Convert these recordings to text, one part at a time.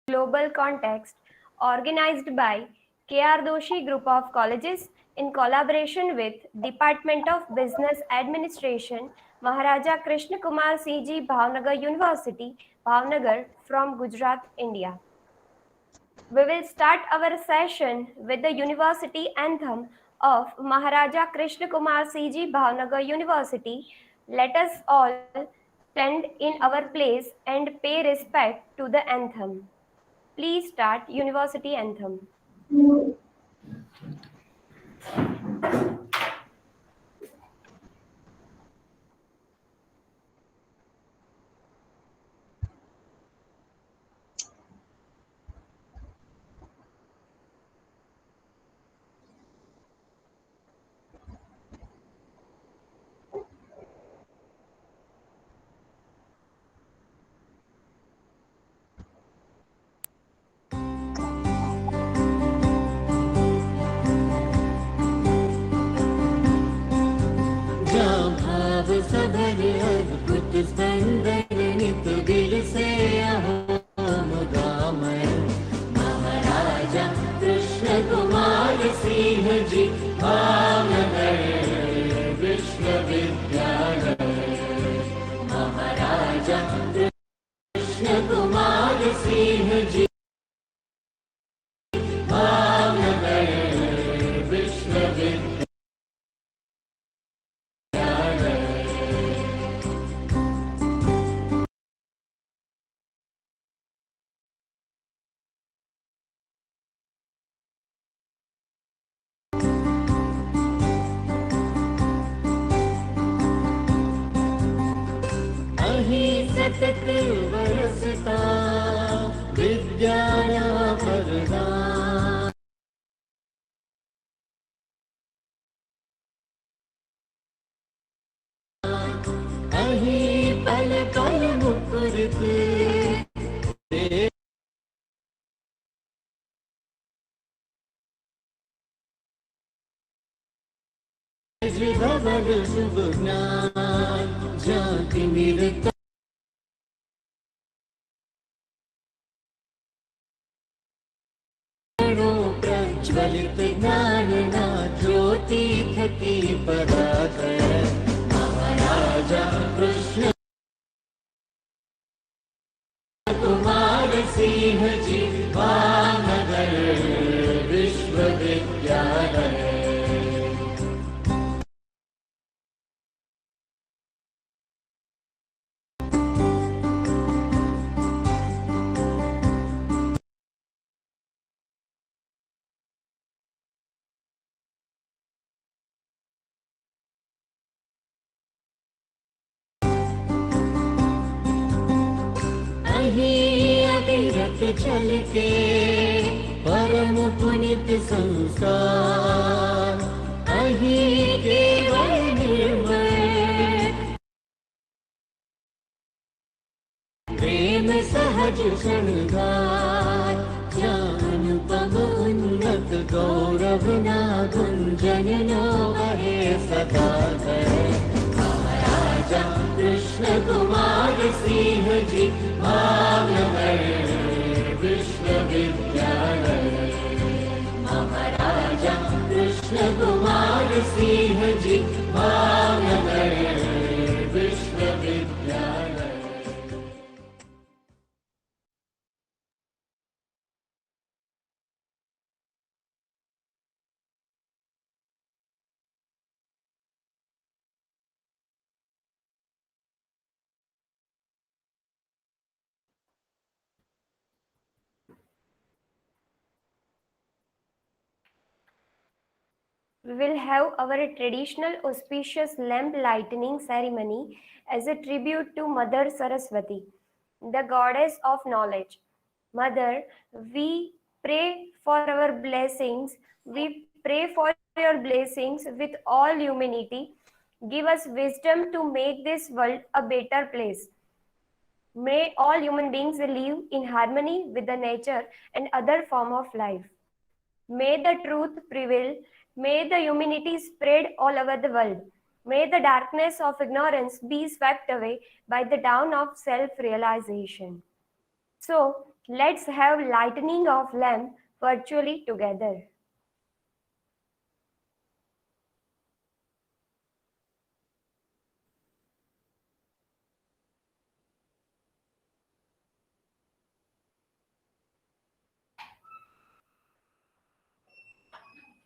global context, organized by K.R.Doshi Group of Colleges in collaboration with Department of Business Administration, Maharaja Krishnakumarsinhji Bhavnagar University, Bhavnagar from Gujarat, India. We will start our session with the University Anthem of Maharaja Krishnakumarsinhji Bhavnagar University. Let us all stand in our place and pay respect to the anthem. Please start University Anthem. सभर अद्भुत स्पंदन नित दिल से अहोम गामय महाराजा कृष्ण कुमार सिंह जी भावनगर विश्वविद्यालय महाराजा कृष्ण कुमार सिंह जी भावनगर विश्वविद्यालय सतत बरसता विज्ञान वरदान अहीं पल पल मुकुरत भवन शुभ ज्ञान जाति निरता प्रज्वलित ज्ञान ना ज्योति थकी परागय महाराजा कृष्ण कुमार सिंह जी भावनगर विश्वविद्यालय अविरत चलते परम पुनित संस्कार अहीं केवल निर्मल प्रेम सहज शृंगार अनुपम उन्नत गौरव ना गुंजन नो बहे सदा करे महाराजा कृष्ण कुमार सिंह जी भावनगर विश्वविद्यालय महाराजा कृष्ण कुमार सिंह जी भावनगर विश्वविद्यालय We will have our traditional auspicious lamp lighting ceremony as a tribute to Mother Saraswati, the goddess of knowledge. Mother, we pray for our blessings. We pray for your blessings with all humanity. Give us wisdom to make this world a better place. May all human beings live in harmony with the nature and other form of life. May the truth prevail. May the humanity spread all over the world. May the darkness of ignorance be swept away by the dawn of self-realization. So, Let's have lighting of lamp virtually together.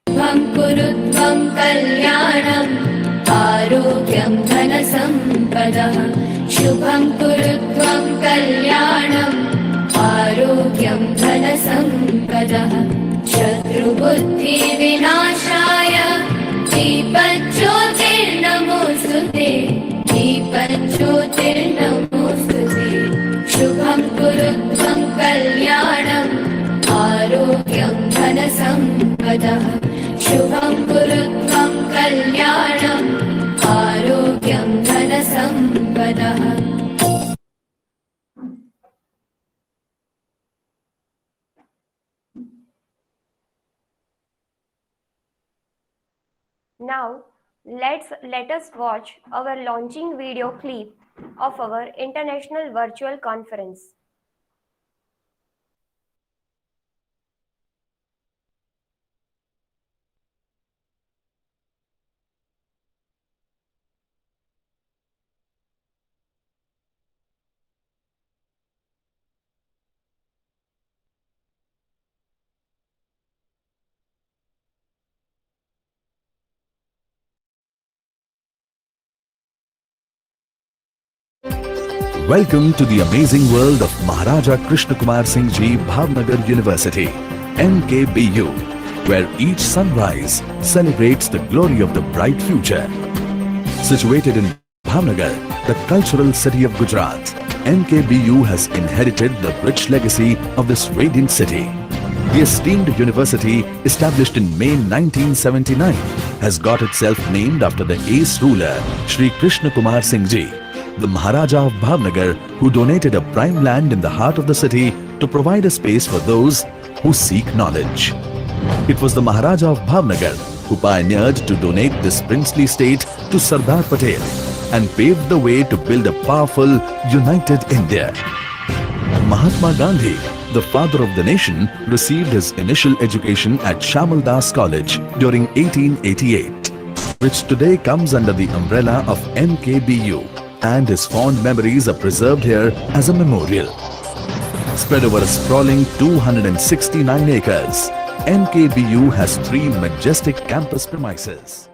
शुभं कुरु त्वं कल्याणम् आरोग्यं धनसम्पदः शुभं कुरु त्वं कल्याणम् आरोग्यं धनसम्पदः शत्रुबुद्धिविनाशाय दीपज्योतिर्नमोऽस्तुते दीपज्योतिर्नमोऽस्तुते शुभं कुरु त्वं कल्याणम् आरोग्यं धनसम्पदः शुभं कुरु त्वं कल्याणम् आरोग्यं धनसम्पदः Now, let us watch our launching video clip of our international virtual conference. Welcome to the amazing world of Maharaja Krishnakumarsinhji Bhavnagar University, MKBU, where each sunrise celebrates the glory of the bright future. Situated in Bhavnagar, the cultural city of Gujarat, MKBU has inherited the rich legacy of this radiant city. The esteemed university, established in May 1979, has got itself named after the ace ruler, Shri Krishnakumarsinhji, the Maharaja of Bhavnagar, who donated a prime land in the heart of the city to provide a space for those who seek knowledge. It was the Maharaja of Bhavnagar who pioneered to donate this princely state to Sardar Patel and paved the way to build a powerful, united India. Mahatma Gandhi, the father of the nation, received his initial education at Shamal Das College during 1888, which today comes under the umbrella of MKBU. And his fond memories are preserved here as a memorial. Spread over a sprawling 269 acres, MKBU has 3 majestic campus premises.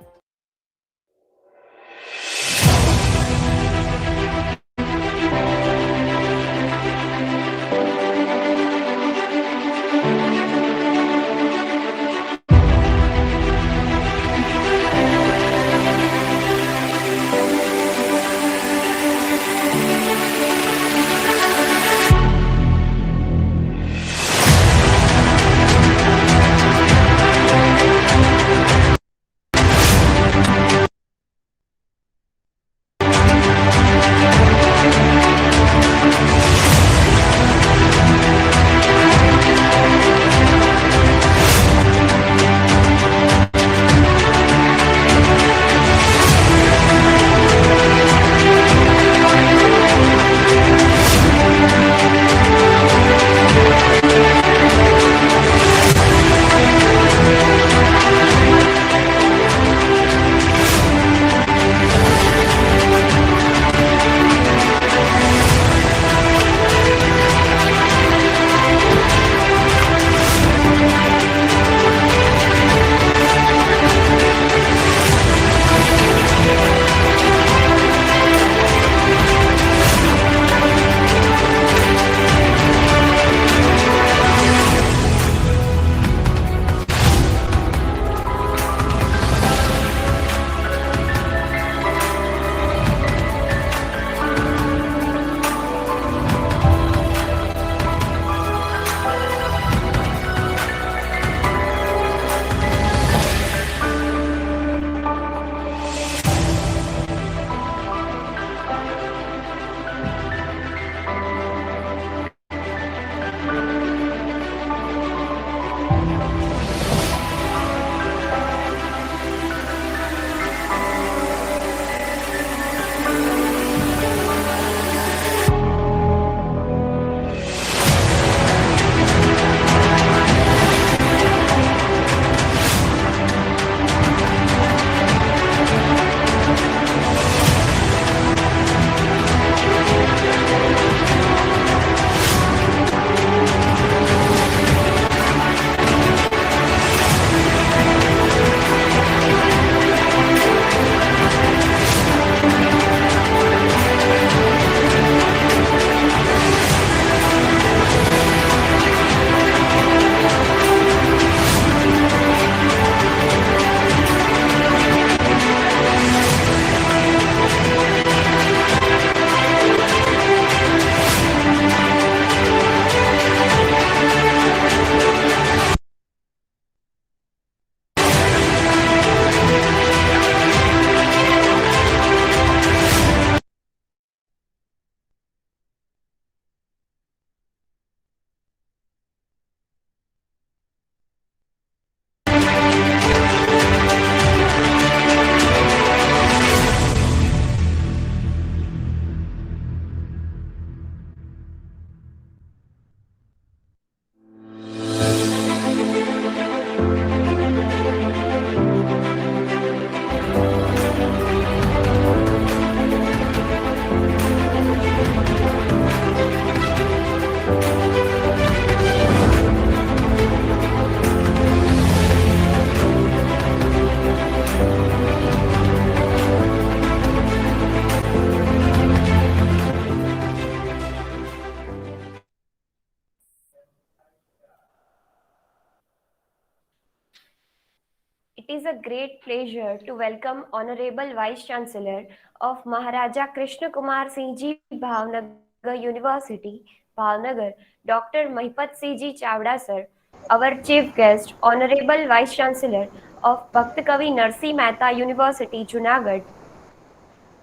it is a great pleasure to welcome Honorable Vice Chancellor of Maharaja Krishnakumarsinhji Bhavnagr University, Bhavnagar, Dr. Mahipatsinhji Chavda sir, our Chief Guest, Honorable Vice Chancellor of Bhakt Kavi Narsi Mehta University, Junagadh,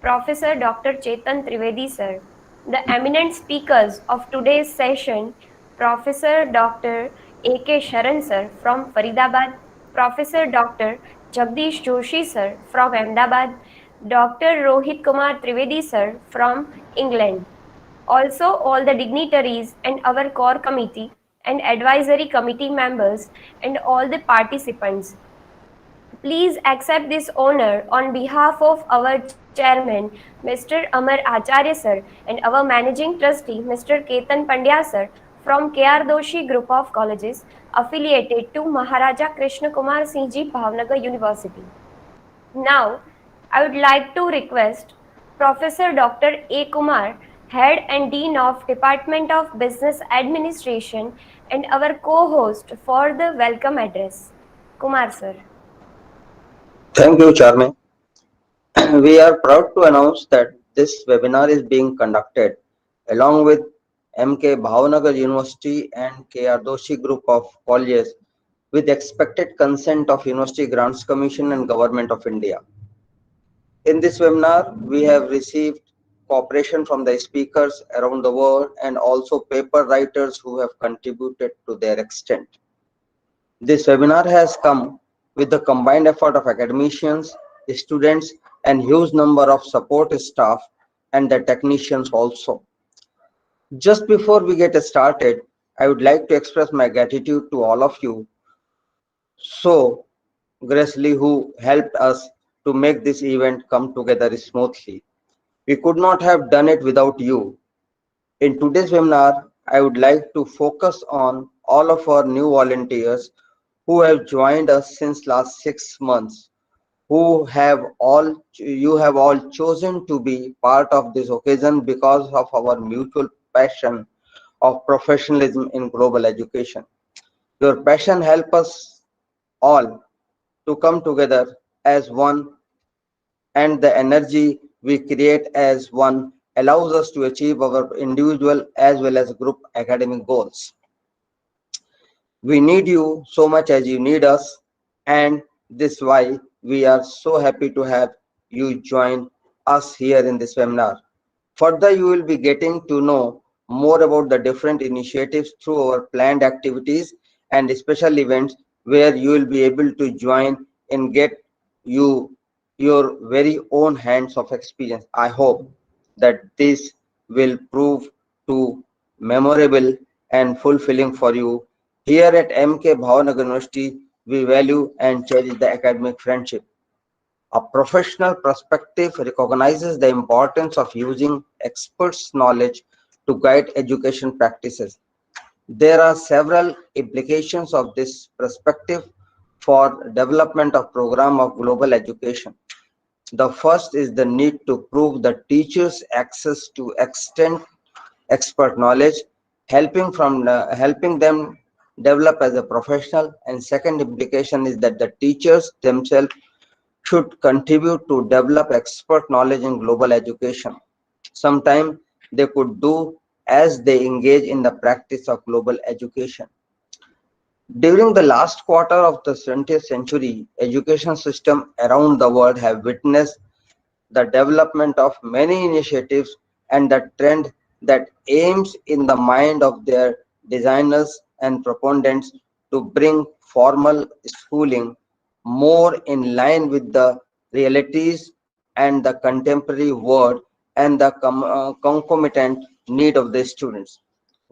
Professor Dr. Chetan Trivedi sir. The eminent speakers of today's session, Professor Dr. A.K. Sharan sir from Faridabad, Professor Dr. Jagdish Joshi sir from Ahmedabad, Dr. Rohit Kumar Trivedi sir from England. Also, all the dignitaries and our core committee and advisory committee members and all the participants. Please accept this honor on behalf of our chairman, Mr. Amar Acharya sir, and our managing trustee, Mr. Ketan Pandya sir, from K.R.Doshi Group of Colleges, affiliated to Maharaja Krishnakumarsinhji Bhavnagar University. Now, I would like to request Professor Dr. A. Kumar, Head and Dean of Department of Business Administration, and our co-host for the welcome address. Kumar sir. Thank you, Charme. We are proud to announce that this webinar is being conducted along with MK Bhavnagar University and K.R.Doshi Group of Colleges with expected consent of University Grants Commission and Government of India. In this webinar, we have received cooperation from the speakers around the world and also paper writers who have contributed to their extent. This webinar has come with the combined effort of academicians, students, and huge number of support staff and the technicians also. Just before we get started, I would like to express my gratitude to all of you so graciously who helped us to make this event come together smoothly. We could not have done it without you. In today's webinar, I would like to focus on all of our new volunteers who have joined us since last 6 months, you have all chosen to be part of this occasion because of our mutual passion of professionalism in global education. Your passion helps us all to come together as one, and the energy we create as one allows us to achieve our individual as well as group academic goals. We need you so much as you need us, and this is why we are so happy to have you join us here in this webinar. Further, you will be getting to know more about the different initiatives through our planned activities and special events where you will be able to join and get your very own hands of experience. I hope that this will prove to memorable and fulfilling for you. Here at MK Bhavnagar University, we value and cherish the academic friendship. A professional perspective recognizes the importance of using experts' knowledge to guide education practices. There are several implications of this perspective for development of program of global education. The first is the need to prove the teachers' access to extend expert knowledge, helping them develop as a professional. And second implication is that the teachers themselves should contribute to develop expert knowledge in global education. Sometimes they could do as they engage in the practice of global education. During the last quarter of the 20th century, education system around the world have witnessed the development of many initiatives and the trend that aims in the mind of their designers and proponents to bring formal schooling more in line with the realities and the contemporary world and the concomitant need of the students.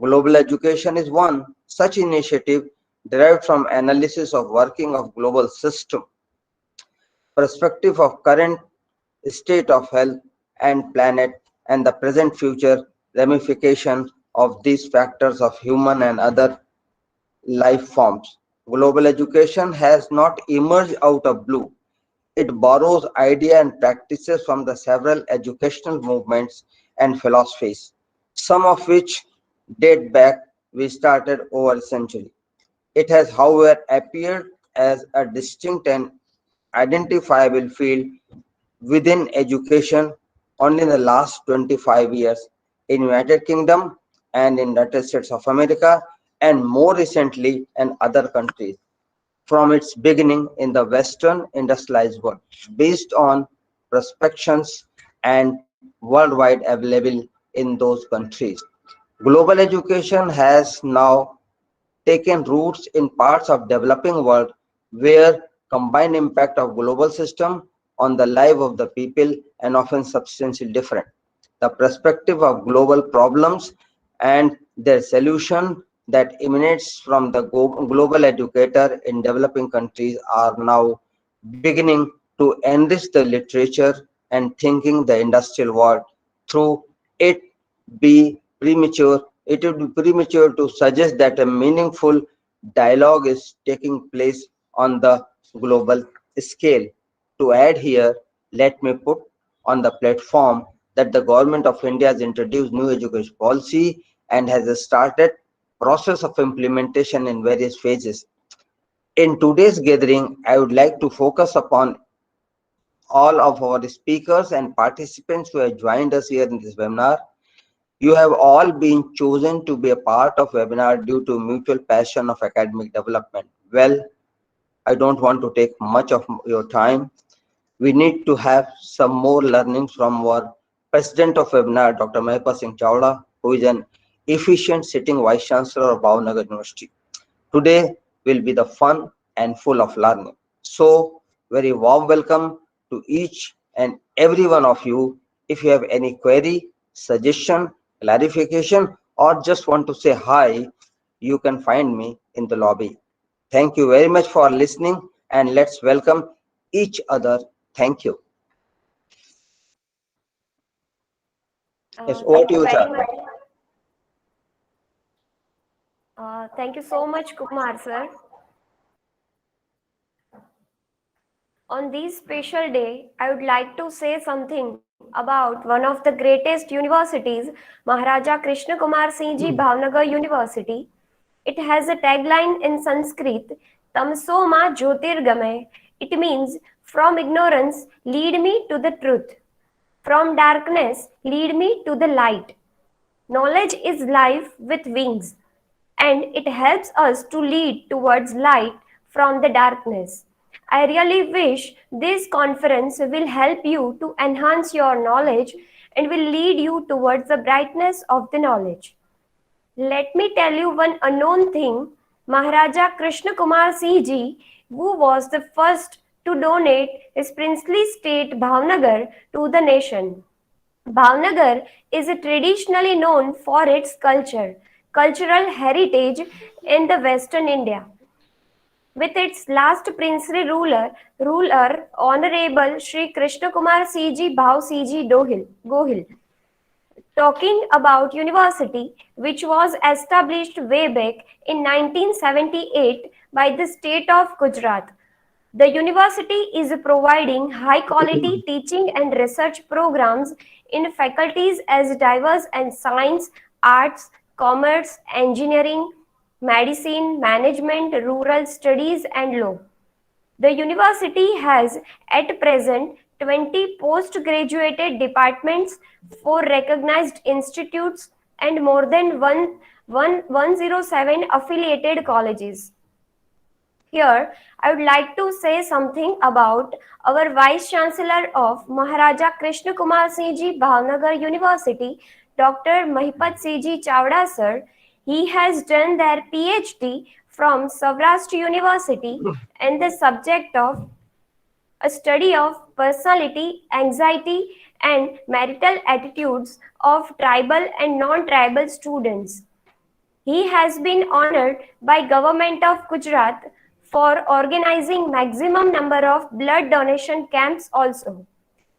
Global education is one such initiative derived from analysis of working of global system, perspective of current state of health and planet, and the present future ramification of these factors of human and other life forms. Global education has not emerged out of blue. It borrows ideas and practices from the several educational movements and philosophies, some of which date back we started over a century. It has, however, appeared as a distinct and identifiable field within education only in the last 25 years in United Kingdom and in United States of America, and more recently in other countries from its beginning in the Western industrialized world, based on prospections and worldwide available in those countries. Global education has now taken roots in parts of developing world where combined impact of global system on the life of the people and often substantially different. The perspective of global problems and their solution that emanates from the global educator in developing countries are now beginning to enrich the literature and thinking the industrial world through it be premature. It would be premature to suggest that a meaningful dialogue is taking place on the global scale. To add here, let me put on the platform that the government of India has introduced new education policy and has started process of implementation in various phases. In today's gathering, I would like to focus upon all of our speakers and participants who have joined us here in this webinar. You have all been chosen to be a part of webinar due to mutual passion of academic development. Well, I don't want to take much of your time. We need to have some more learnings from our President of webinar, Dr. Mahipal Singh Chawda, who is an efficient sitting Vice Chancellor of Bhavnagar University. Today will be the fun and full of learning. So, very warm welcome to each and every one of you. If you have any query, suggestion, clarification, or just want to say hi, you can find me in the lobby. Thank you very much for listening, and let's welcome each other. Thank you. Yes, over Thank to you you, very Charlie. much. Thank you so much, Kumar sir. On this special day, I would like to say something about one of the greatest universities, Maharaja Krishnakumarsinhji Bhavnagar University. It has a tagline in Sanskrit, Tamso ma Jyotirgamay. It means, from ignorance, lead me to the truth. From darkness, lead me to the light. Knowledge is life with wings, and it helps us to lead towards light from the darkness. I really wish this conference will help you to enhance your knowledge and will lead you towards the brightness of the knowledge. Let me tell you one unknown thing. Maharaja Krishnakumarsinhji, who was the first to donate his princely state Bhavnagar to the nation. Bhavnagar is traditionally known for its cultural heritage in the Western India. With its last princely ruler Honorable Sri Krishna Kumar C.G. Bhav C.G. Gohil, talking about university, which was established way back in 1978 by the state of Gujarat. The university is providing high quality teaching and research programs in faculties as diverse as science, arts, commerce, engineering, medicine, management, rural studies, and law. The university has at present 20 postgraduate departments, 4 recognized institutes, and more than 107 affiliated colleges. Here, I would like to say something about our Vice Chancellor of Maharaja Krishnakumarsinhji Bhavnagar University, Dr. Mahipat C.G. Chawda sir. He has done their PhD from Saurashtra University in the subject of a study of personality, anxiety, and marital attitudes of tribal and non-tribal students. He has been honored by Government of Gujarat for organizing maximum number of blood donation camps also.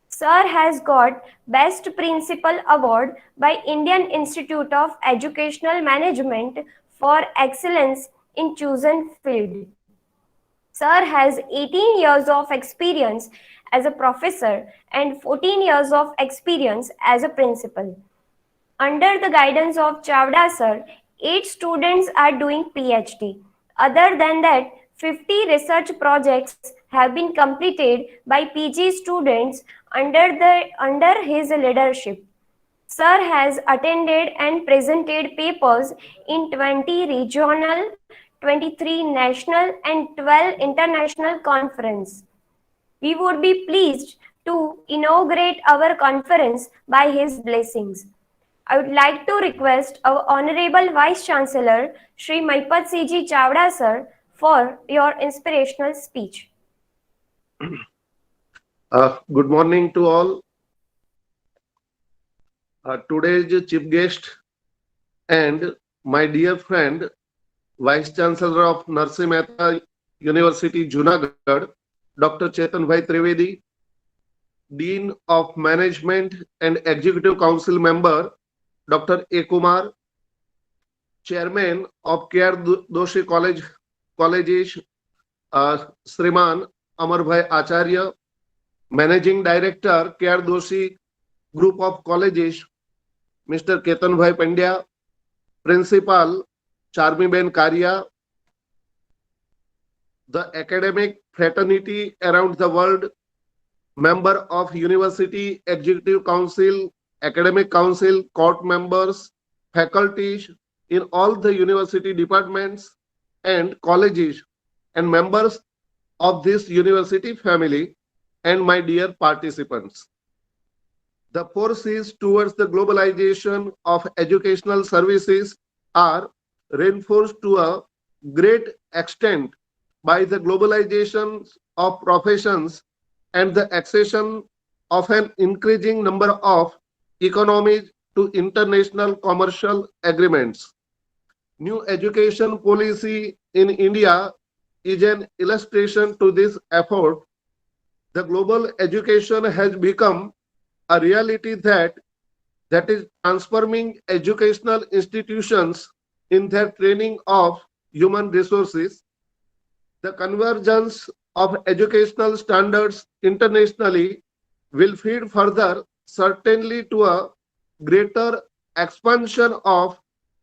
Sir has got Best Principal Award by Indian Institute of Educational Management for excellence in chosen field. Sir has 18 years of experience as a professor and 14 years of experience as a principal. Under the guidance of Chawda sir, 8 students are doing PhD. Other than that, 50 research projects have been completed by PG students under his leadership. Sir has attended and presented papers in 20 regional, 23 national, and 12 international conferences. We would be pleased to inaugurate our conference by his blessings. I would like to request our Honorable Vice Chancellor, Shri Mahipatsinhji Chavda sir, for your inspirational speech. Good morning to all. Today's chief guest and my dear friend, Vice Chancellor of Narsi Mehta University, Junagadh, Dr. Chetan Bhai Trivedi, Dean of Management and Executive Council member, Dr. A. Kumar, Chairman of K.R.Doshi Colleges, Sriman Amar Bhai Acharya, Managing Director, K.R.Doshi Group of Colleges, Mr. Ketan Bhai Pandya, Principal, Charmi Ben Karya, the academic fraternity around the world, member of University Executive Council, Academic Council, court members, faculties in all the university departments and colleges, and members of this university family, and my dear participants. The forces towards the globalization of educational services are reinforced to a great extent by the globalization of professions and the accession of an increasing number of economies to international commercial agreements. New education policy in India is an illustration to this effort. The global education has become a reality that is transforming educational institutions in their training of human resources. The convergence of educational standards internationally will feed further certainly to a greater expansion of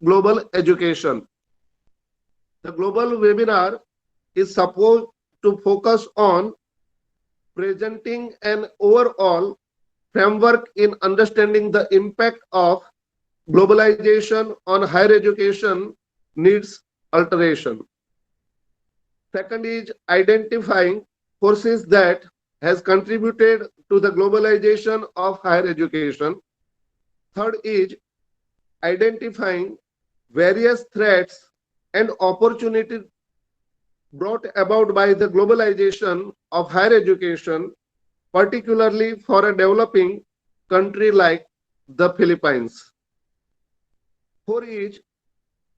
global education. The global webinar is supposed to focus on presenting an overall framework in understanding the impact of globalization on higher education needs alteration. Second is identifying forces that has contributed to the globalization of higher education. Third is identifying various threats and opportunities brought about by the globalization of higher education, particularly for a developing country like the Philippines. Four is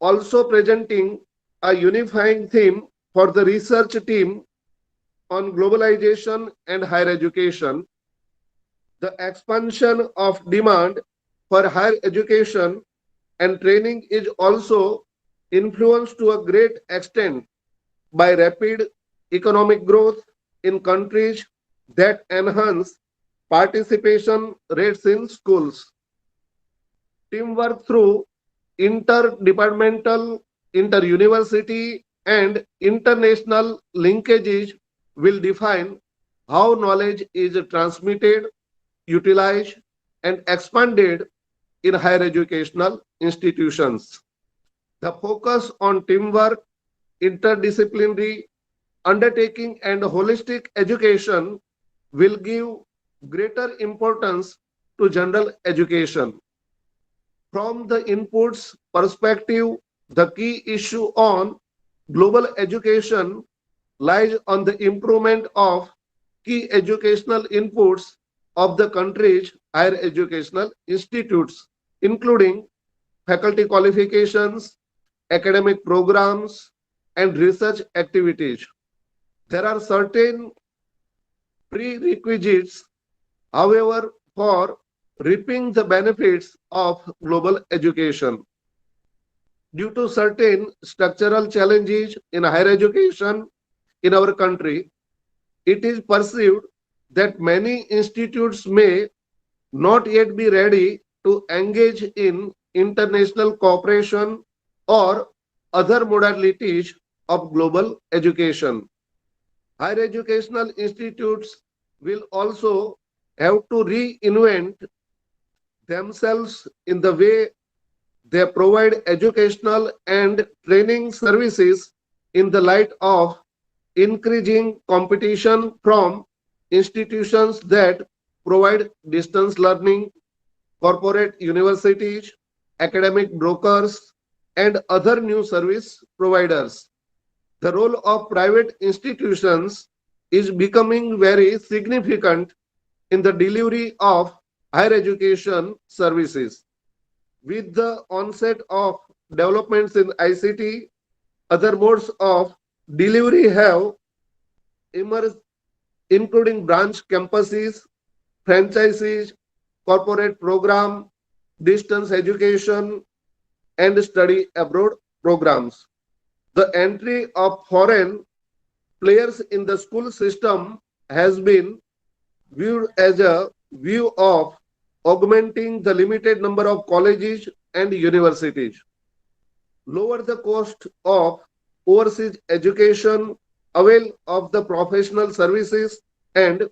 also presenting a unifying theme for the research team on globalization and higher education. The expansion of demand for higher education and training is also influenced to a great extent by rapid economic growth in countries that enhance participation rates in schools. Teamwork through interdepartmental, inter-university, and international linkages will define how knowledge is transmitted, utilized, and expanded in higher educational institutions. The focus on teamwork, interdisciplinary undertaking, and holistic education will give greater importance to general education. From the inputs perspective, the key issue on global education lies on the improvement of key educational inputs of the country's higher educational institutes, including faculty qualifications, academic programs, and research activities. There are certain prerequisites, however, for reaping the benefits of global education. Due to certain structural challenges in higher education in our country, it is perceived that many institutes may not yet be ready to engage in international cooperation or other modalities of global education. Higher educational institutes will also have to reinvent themselves in the way they provide educational and training services in the light of increasing competition from institutions that provide distance learning, corporate universities, academic brokers, and other new service providers. The role of private institutions is becoming very significant in the delivery of higher education services. With the onset of developments in ICT, other modes of delivery have emerged, including branch campuses, franchises, corporate program, distance education, and study abroad programs. The entry of foreign players in the school system has been viewed as a view of augmenting the limited number of colleges and universities, lower the cost of overseas education, avail of the professional services and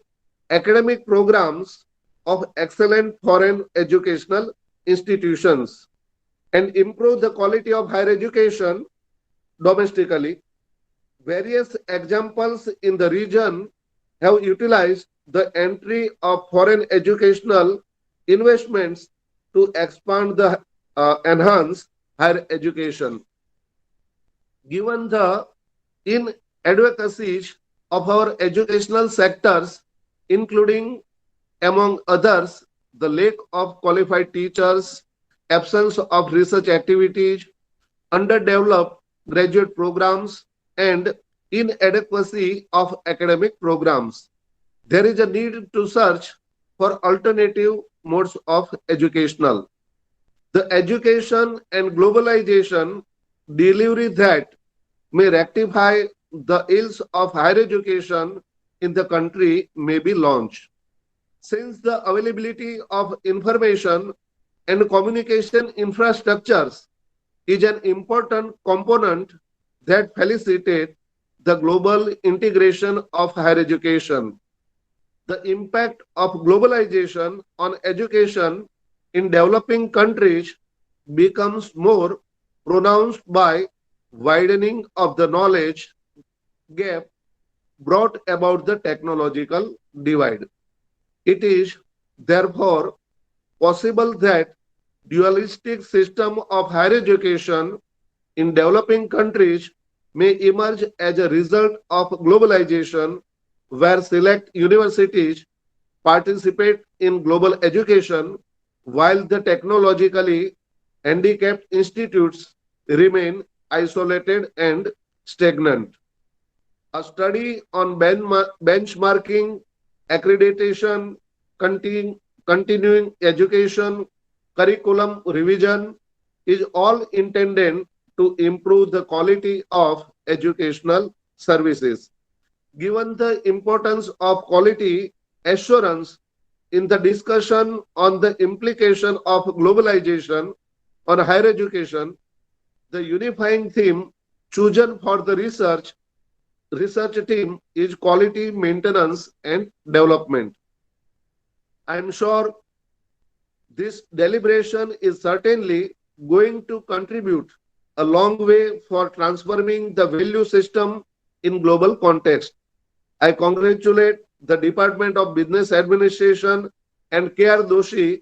academic programs of excellent foreign educational institutions, and improve the quality of higher education domestically. Various examples in the region have utilized the entry of foreign educational investments to expand the enhance higher education. Given the inadvocacies of our educational sectors, including among others the lack of qualified teachers, absence of research activities, underdeveloped graduate programs, and inadequacy of academic programs, there is a need to search for alternative modes of educational. The education and globalization delivery that may rectify the ills of higher education in the country may be launched. Since the availability of information and communication infrastructures is an important component that facilitate the global integration of higher education. The impact of globalization on education in developing countries becomes more pronounced by widening of the knowledge gap brought about the technological divide. It is therefore possible that dualistic system of higher education in developing countries may emerge as a result of globalization, where select universities participate in global education while the technologically handicapped institutes remain isolated and stagnant. A study on benchmarking, accreditation, continuing education, curriculum revision is all intended to improve the quality of educational services. Given the importance of quality assurance in the discussion on the implication of globalization on higher education, the unifying theme chosen for the research team is quality maintenance and development. I am sure this deliberation is certainly going to contribute a long way for transforming the value system in global context. I congratulate the Department of Business Administration and K.R.Doshi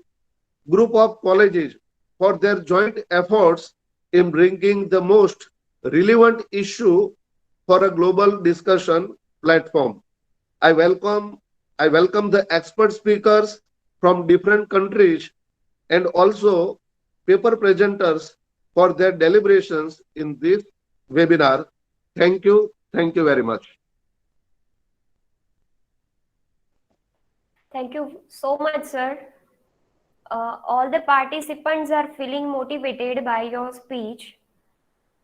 Group of Colleges for their joint efforts in bringing the most relevant issue for a global discussion platform. I welcome I welcome the expert speakers from different countries and also paper presenters for their deliberations in this webinar. Thank you. Thank you very much. Thank you so much, sir. All the participants are feeling motivated by your speech.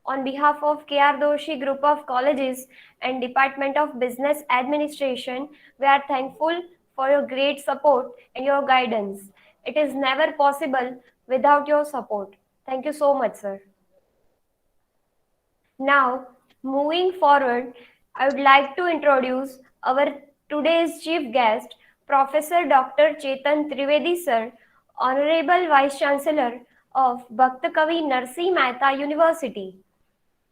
On behalf of K.R.Doshi Group of Colleges and Department of Business Administration, we are thankful for your great support and your guidance. It is never possible without your support. Thank you so much, sir. Now, Moving forward, I would like to introduce our today's chief guest, Professor Dr. Chetan Trivedi sir, Honorable Vice Chancellor of Bhakt Kavi Narsi Mehta University.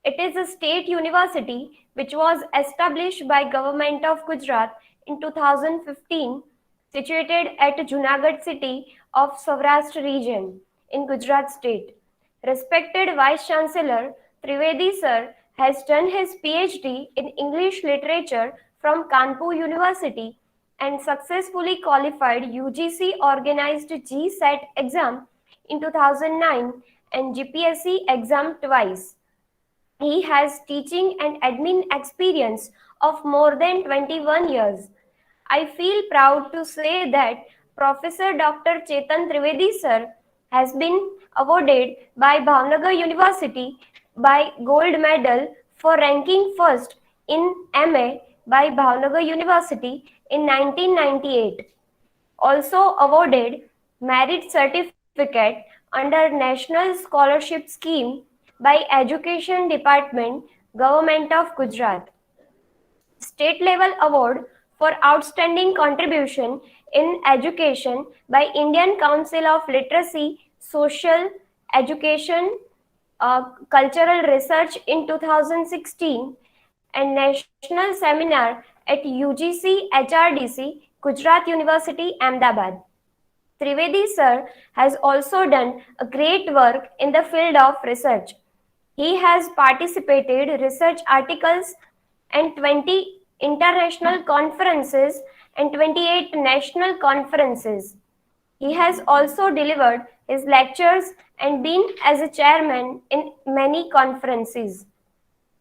It is a state university which was established by Government of Gujarat in 2015, situated at Junagadh city of Saurashtra region in Gujarat state. Respected Vice Chancellor Trivedi sir has done his PhD in English literature from Kanpur University and successfully qualified UGC organized GSET exam in 2009 and GPSC exam twice. He has teaching and admin experience of more than 21 years. I feel proud to say that Professor Dr. Chetan Trivedi sir has been awarded by Bhavnagar University by gold medal for ranking first in MA by Bhavnagar University in 1998. Also awarded merit certificate under National Scholarship Scheme by Education Department, Government of Gujarat. State level award for outstanding contribution in education by Indian Council of Literacy, Social Education, Cultural Research in 2016 and National Seminar at UGC HRDC, Gujarat University, Ahmedabad. Trivedi sir has also done a great work in the field of research. He has participated research articles and 20 international conferences and 28 national conferences. He has also delivered his lectures and been as a chairman in many conferences.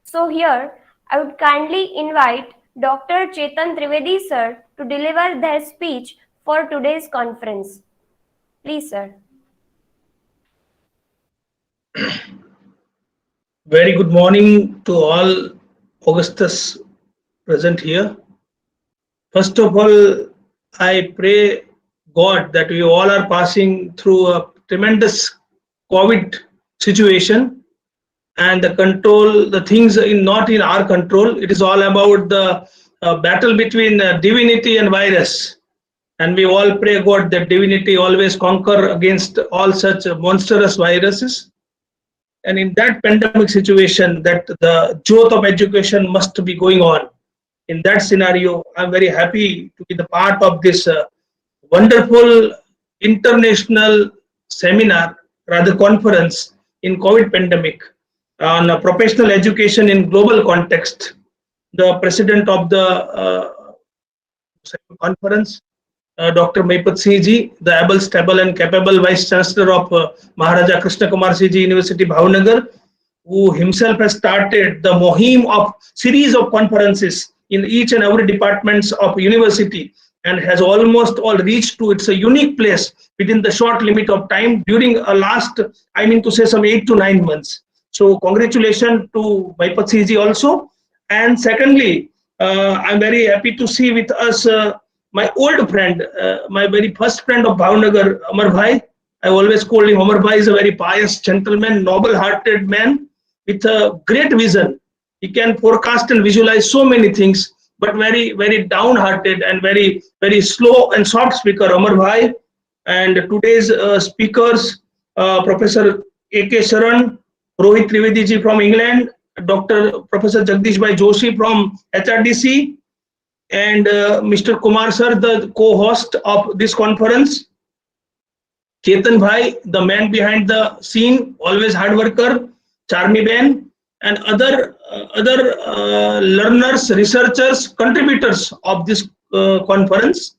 So here, I would kindly invite Dr. Chetan Trivedi sir to deliver their speech for today's conference. Please, sir. Very good morning to all Augustus present here. First of all, I pray God that we all are passing through a tremendous COVID situation and the control, the things not in our control. It is all about the battle between divinity and virus. And we all pray God that divinity always conquer against all such monstrous viruses. And in that pandemic situation, that the jot of education must be going on. In that scenario, I'm very happy to be the part of this wonderful international seminar, rather conference in COVID pandemic on professional education in global context. The president of the conference, Dr. Maharaja, the able, stable and capable Vice Chancellor of Maharaja Krishnakumarsinhji University, Bhavnagar, who himself has started the Mohim of series of conferences in each and every departments of university and has almost all reached to its a unique place within the short limit of time during a last, I mean to say some 8 to 9 months. So congratulations to Maharaja also. And secondly, I'm very happy to see with us my old friend, my very first friend of Bhavnagar, Amar Bhai. I always called him Amar Bhai. Is a very pious gentleman, noble-hearted man with a great vision. He can forecast and visualize so many things, but very, very down-hearted and very, very slow and soft speaker, Amar Bhai. And today's speakers, Professor A.K. Sharan, Rohit Trivedi ji from England, Dr. Professor Jagdish Bhai Joshi from HRDC, and Mr. Kumar sir, the co-host of this conference, Chetan Bhai, the man behind the scene, always hard worker, Charmi Ben, and other learners, researchers, contributors of this conference.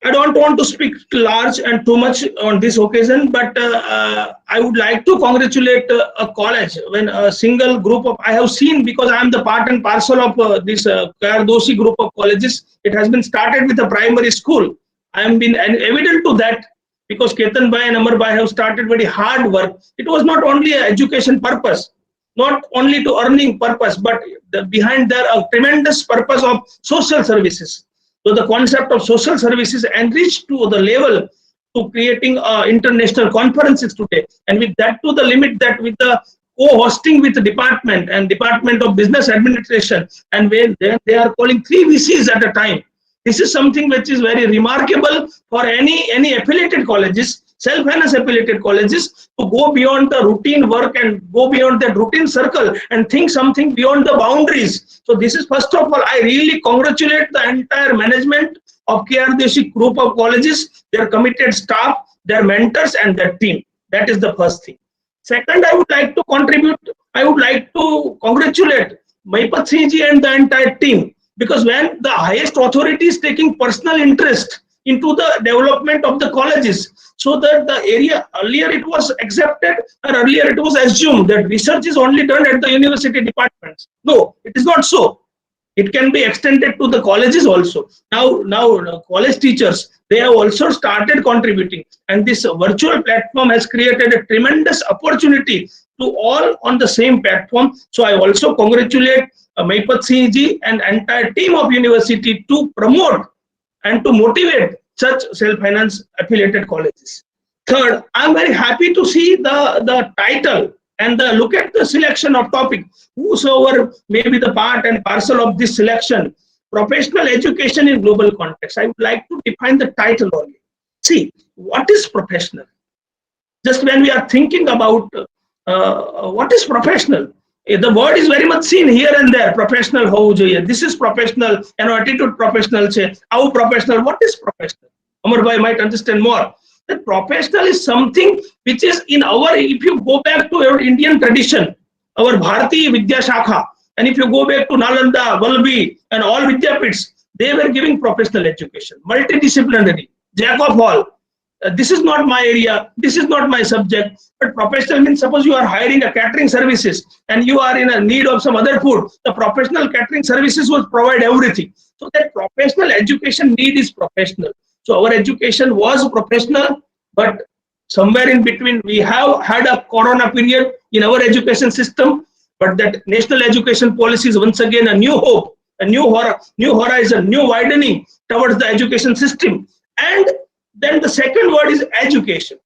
I don't want to speak large and too much on this occasion, but I would like to congratulate a college when a single group of, I have seen, because I am the part and parcel of this K.R.Doshi Group of Colleges. It has been started with a primary school. I am been evident to that because Ketan Bhai and Amar Bhai have started very hard work. It was not only an education purpose, not only to earning purpose, but behind there a tremendous purpose of social services. So the concept of social services enriched to the level to creating international conferences today, and with that to the limit that with the co-hosting with the department and Department of Business Administration, and when they are calling 3 VCs at a time. This is something which is very remarkable for any affiliated colleges, self-finance affiliated colleges, to go beyond the routine work and go beyond that routine circle and think something beyond the boundaries. So this is, first of all, I really congratulate the entire management of K.R.Doshi Group of Colleges, their committed staff, their mentors and their team. That is the first thing. Second, I would like to congratulate Maharaja and the entire team, because when the highest authority is taking personal interest into the development of the colleges, so that the area, earlier it was accepted or earlier it was assumed that research is only done at the university departments. No, it is not so. It can be extended to the colleges also. Now college teachers, they have also started contributing, and this virtual platform has created a tremendous opportunity to all on the same platform. So I also congratulate Maharaja and entire team of university to promote and to motivate such self-finance affiliated colleges. Third, I'm very happy to see the title and look at the selection of topic. Whosoever may be the part and parcel of this selection, professional education in global context. I would like to define the title only. See, what is professional? Just when we are thinking about what is professional, the word is very much seen here and there. Professional, ho jaye. This is professional, and attitude professional. Say, how professional? What is professional? Amar bhai might understand more. That professional is something which is in our, if you go back to our Indian tradition, our Bharatiya Vidya Shakha, and if you go back to Nalanda, Valabhi, and all Vidyapits, they were giving professional education, multidisciplinary, jack of all. This is not my area, this is not my subject, but professional means, suppose you are hiring a catering services and you are in a need of some other food, the professional catering services will provide everything. So that professional education need is professional. So our education was professional, but somewhere in between we have had a corona period in our education system, but that national education policy is once again a new hope, a new horizon, new widening towards the education system. And then the second word is education.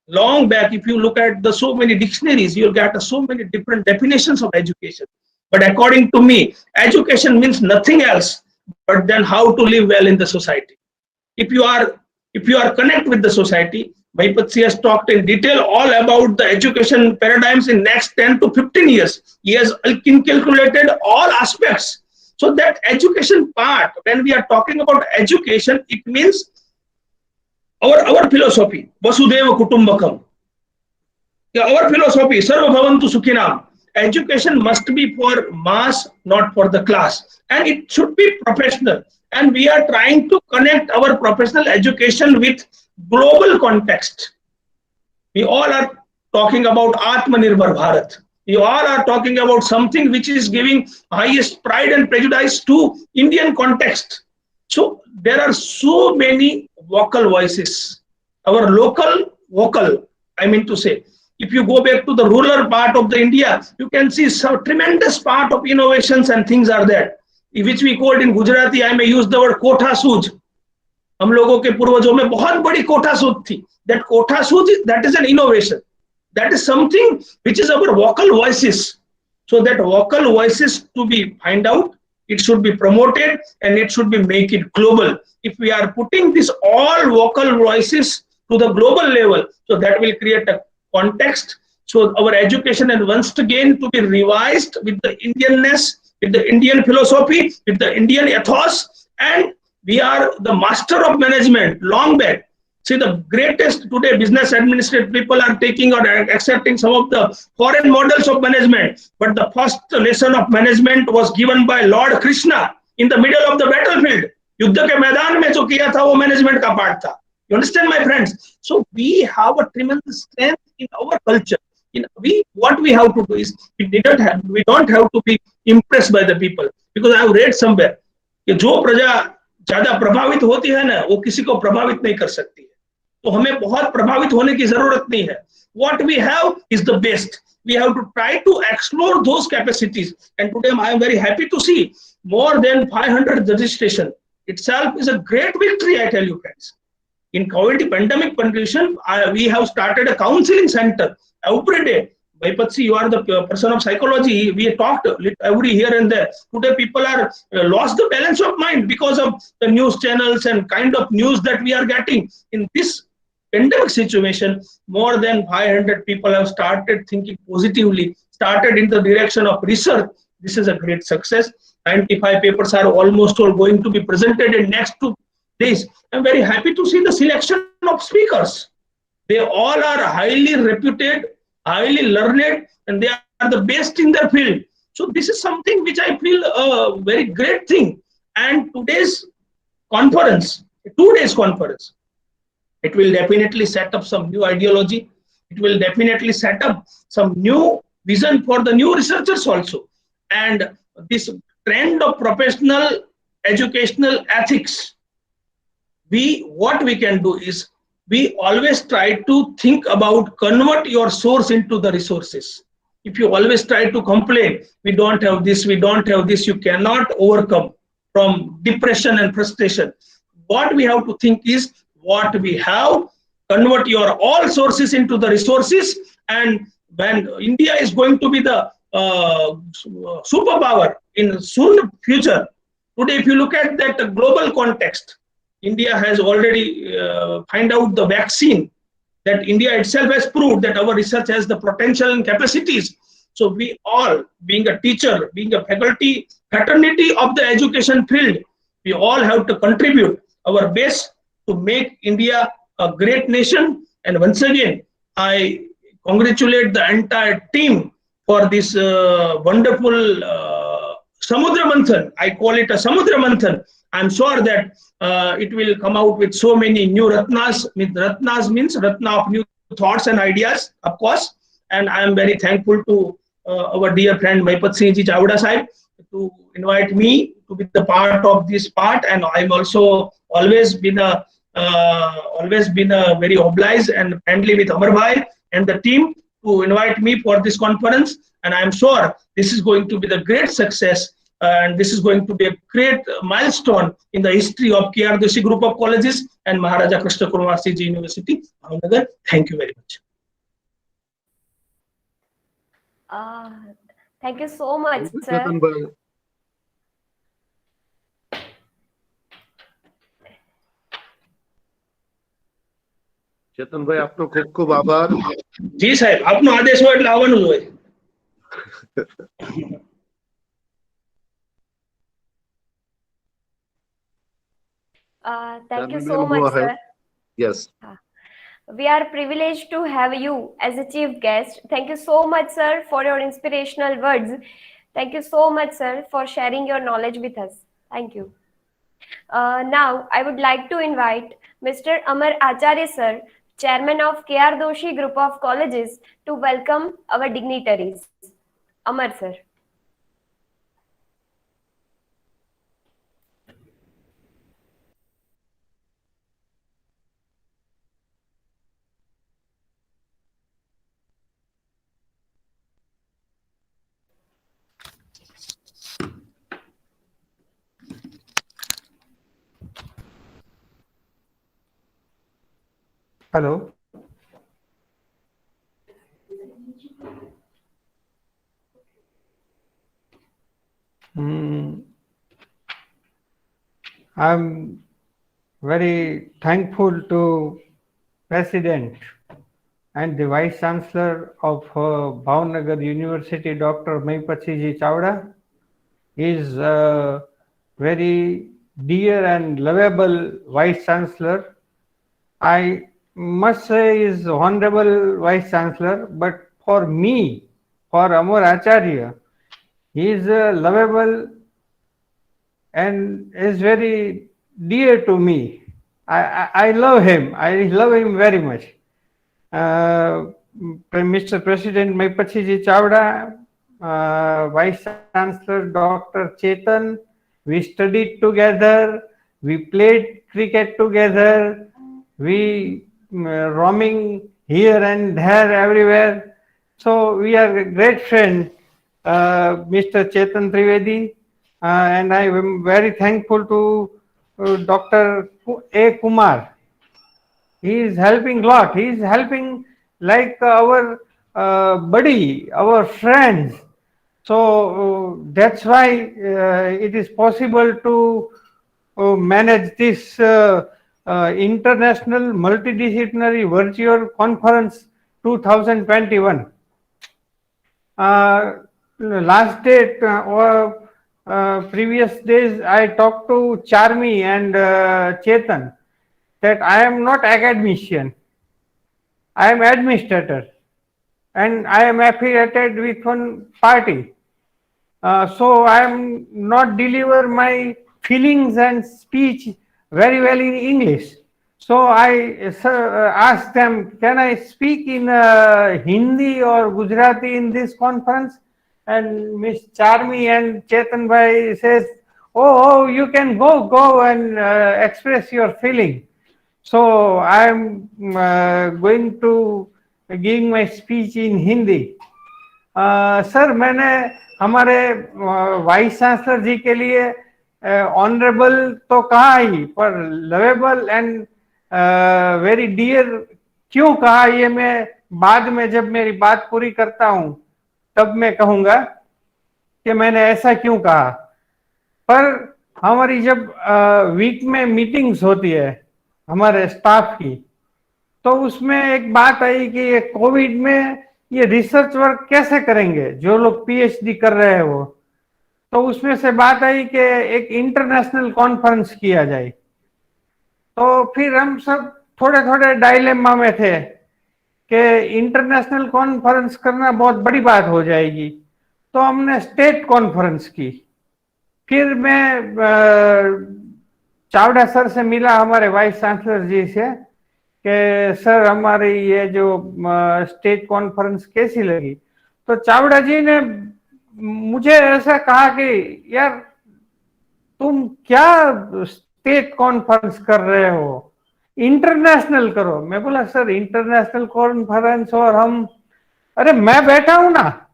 Long back, if you look at the so many dictionaries, you'll get so many different definitions of education. But according to me, education means nothing else but then how to live well in the society. If you are connect with the society, Maharaja has talked in detail all about the education paradigms in next 10 to 15 years. He has calculated all aspects. So that education part, when we are talking about education, it means our philosophy, Vasudeva Kutumbakam. Our philosophy, Sarva Bhavantu Sukhinam. Education must be for mass, not for the class. And it should be professional. And we are trying to connect our professional education with global context. We all are talking about Atmanirbhar Bharat. We all are talking about something which is giving highest pride and prejudice to Indian context. So there are so many vocal voices. Our local vocal, I mean to say, if you go back to the rural part of the India, you can see some tremendous part of innovations and things are there, which we called in Gujarati, I may use the word kotha sooj. हम लोगों के पूर्वजों में बहुत बड़ी कोठा सूझ थी. That kotha sooj, that is an innovation. That is something which is our vocal voices. So that vocal voices to be find out, it should be promoted and it should be make it global. If we are putting this all vocal voices to the global level, so that will create a context. So our education and once again to be revised with the Indianness, with the Indian philosophy, with the Indian ethos, and we are the master of management long back. See, the greatest today business administrative people are taking or accepting some of the foreign models of management. But the first lesson of management was given by Lord Krishna in the middle of the battlefield. युद्ध के मैदान में जो किया था वो management का part था. You understand, my friends? So we have a tremendous strength in our culture. What we have to do is we don't have to be impressed by the people, because I have read somewhere कि जो प्रजा ज्यादा प्रभावित होती है ना, वो किसी को प्रभावित नहीं कर सकती है. तो हमें बहुत प्रभावित होने की जरूरत नहीं है. What we have is the best. We have to try to explore those capacities. And today I am very happy to see more than 500 registration itself is a great victory, I tell you friends. In COVID pandemic condition, we have started a counseling center every day. Vaipatsi, you are the person of psychology. We talked every here and there. Today, people are lost the balance of mind because of the news channels and kind of news that we are getting. In this pandemic situation, more than 500 people have started thinking positively, started in the direction of research. This is a great success. 95 papers are almost all going to be presented in next 2 days. I'm very happy to see the selection of speakers. They all are highly reputed, highly learned, and they are the best in their field. So this is something which I feel a very great thing. And today's conference, 2 days conference, it will definitely set up some new ideology. It will definitely set up some new vision for the new researchers also. And this trend of professional educational ethics, what we can do is we always try to think about convert your source into the resources. If you always try to complain, we don't have this, we don't have this, you cannot overcome from depression and frustration. What we have to think is what we have, convert your all sources into the resources. And when India is going to be the superpower in soon future, today if you look at that global context, India has already find out the vaccine, that India itself has proved that our research has the potential and capacities. So we all, being a teacher, being a faculty, fraternity of the education field, we all have to contribute our best to make India a great nation. And once again, I congratulate the entire team for this wonderful Samudra Manthan. I call it a Samudra Manthan. I'm sure that it will come out with so many new Ratnas. Ratnas means Ratna of new thoughts and ideas, of course. And I am very thankful to our dear friend Maharaja Chawda Sahib to invite me to be the part of this part. And I'm also always been a very obliged and friendly with Amar Bhai and the team to invite me for this conference. And I'm sure this is going to be the great success. And this is going to be a great milestone in the history of K.R.Doshi Group of Colleges and Maharaja Krishnakumarsinhji University, Bhavnagar. Thank you very much. Thank you so much, Thank you, sir. Chetan bhai. ચેતન ભાઈ આપનો ખૂબ ખૂબ આભાર. જી સાહેબ, આપનો આદેશ હોય એટલે આવવાનું જ હોય. Thank you Charming, so go much, ahead. sir. Yes. We are privileged to have you as a chief guest. Thank you so much, sir, for your inspirational words. Thank you so much, sir, for sharing your knowledge with us. Thank you. Now, I would like to invite Mr. Amar Acharya, sir, Chairman of K.R.Doshi Group of Colleges, to welcome our dignitaries. Amar, sir. Hello. I'm very thankful to President and the Vice Chancellor of Bhavnagar University, Dr. Maharaja Chawda. He is a very dear and lovable Vice Chancellor. I must say is Honorable Vice Chancellor, but for me, for Amar Acharya, he is lovable and is very dear to me. I love him. I love him very much. Mr. President Maharaja Chawda, Vice Chancellor Dr. Chetan, we studied together, we played cricket together, we roaming here and there everywhere. So we are great friends, Mr. Chetan Trivedi, and I am very thankful to Dr. A. Kumar. He is helping a lot. He is helping like our buddy, our friends. So that's why it is possible to manage this international multidisciplinary virtual conference 2021. Last date or previous days, I talked to Charmi and Chetan that I am not academician, I am administrator, and I am affiliated with one party. So I am not deliver my feelings and speech very well in English. So I asked them, can I speak in Hindi or Gujarati in this conference? And Miss Charmi and Chetan Bhai says, oh, you can go and express your feeling. So I am going to giving my speech in Hindi. Sir मैंने हमारे vice chancellor जी के लिए honourable तो कहा ही, पर lovable and very dear क्यों कहा, ये मैं बाद में जब मेरी बात पूरी करता हूं तब मैं कहूंगा कि मैंने ऐसा क्यों कहा। पर हमारी जब वीक में मीटिंग्स होती है हमारे स्टाफ की, तो उसमें एक बात आई कि ये कोविड में ये रिसर्च वर्क कैसे करेंगे जो लोग पीएचडी कर रहे हैं वो। तो उसमें से बात आई कि एक इंटरनेशनल कॉन्फ्रेंस किया जाए। तो फिर हम सब थोड़े थोड़े डायलेमा में थे कि इंटरनेशनल कॉन्फ्रेंस करना बहुत बड़ी बात हो जाएगी, तो हमने स्टेट कॉन्फ्रेंस की। फिर मैं चावड़ा सर से मिला, हमारे वाइस चांसलर जी से, कि सर हमारी ये जो स्टेट कॉन्फ्रेंस कैसी लगी। तो चावड़ा जी ने मुझे ऐसा कहा कि यार तुम क्या स्टेट कॉन्फ्रेंस कर रहे हो, इंटरनेशनल करो। मैं बोला सर इंटरनेशनल कॉन्फ्रेंस और हम, अरे मैं बैठा हूं ना,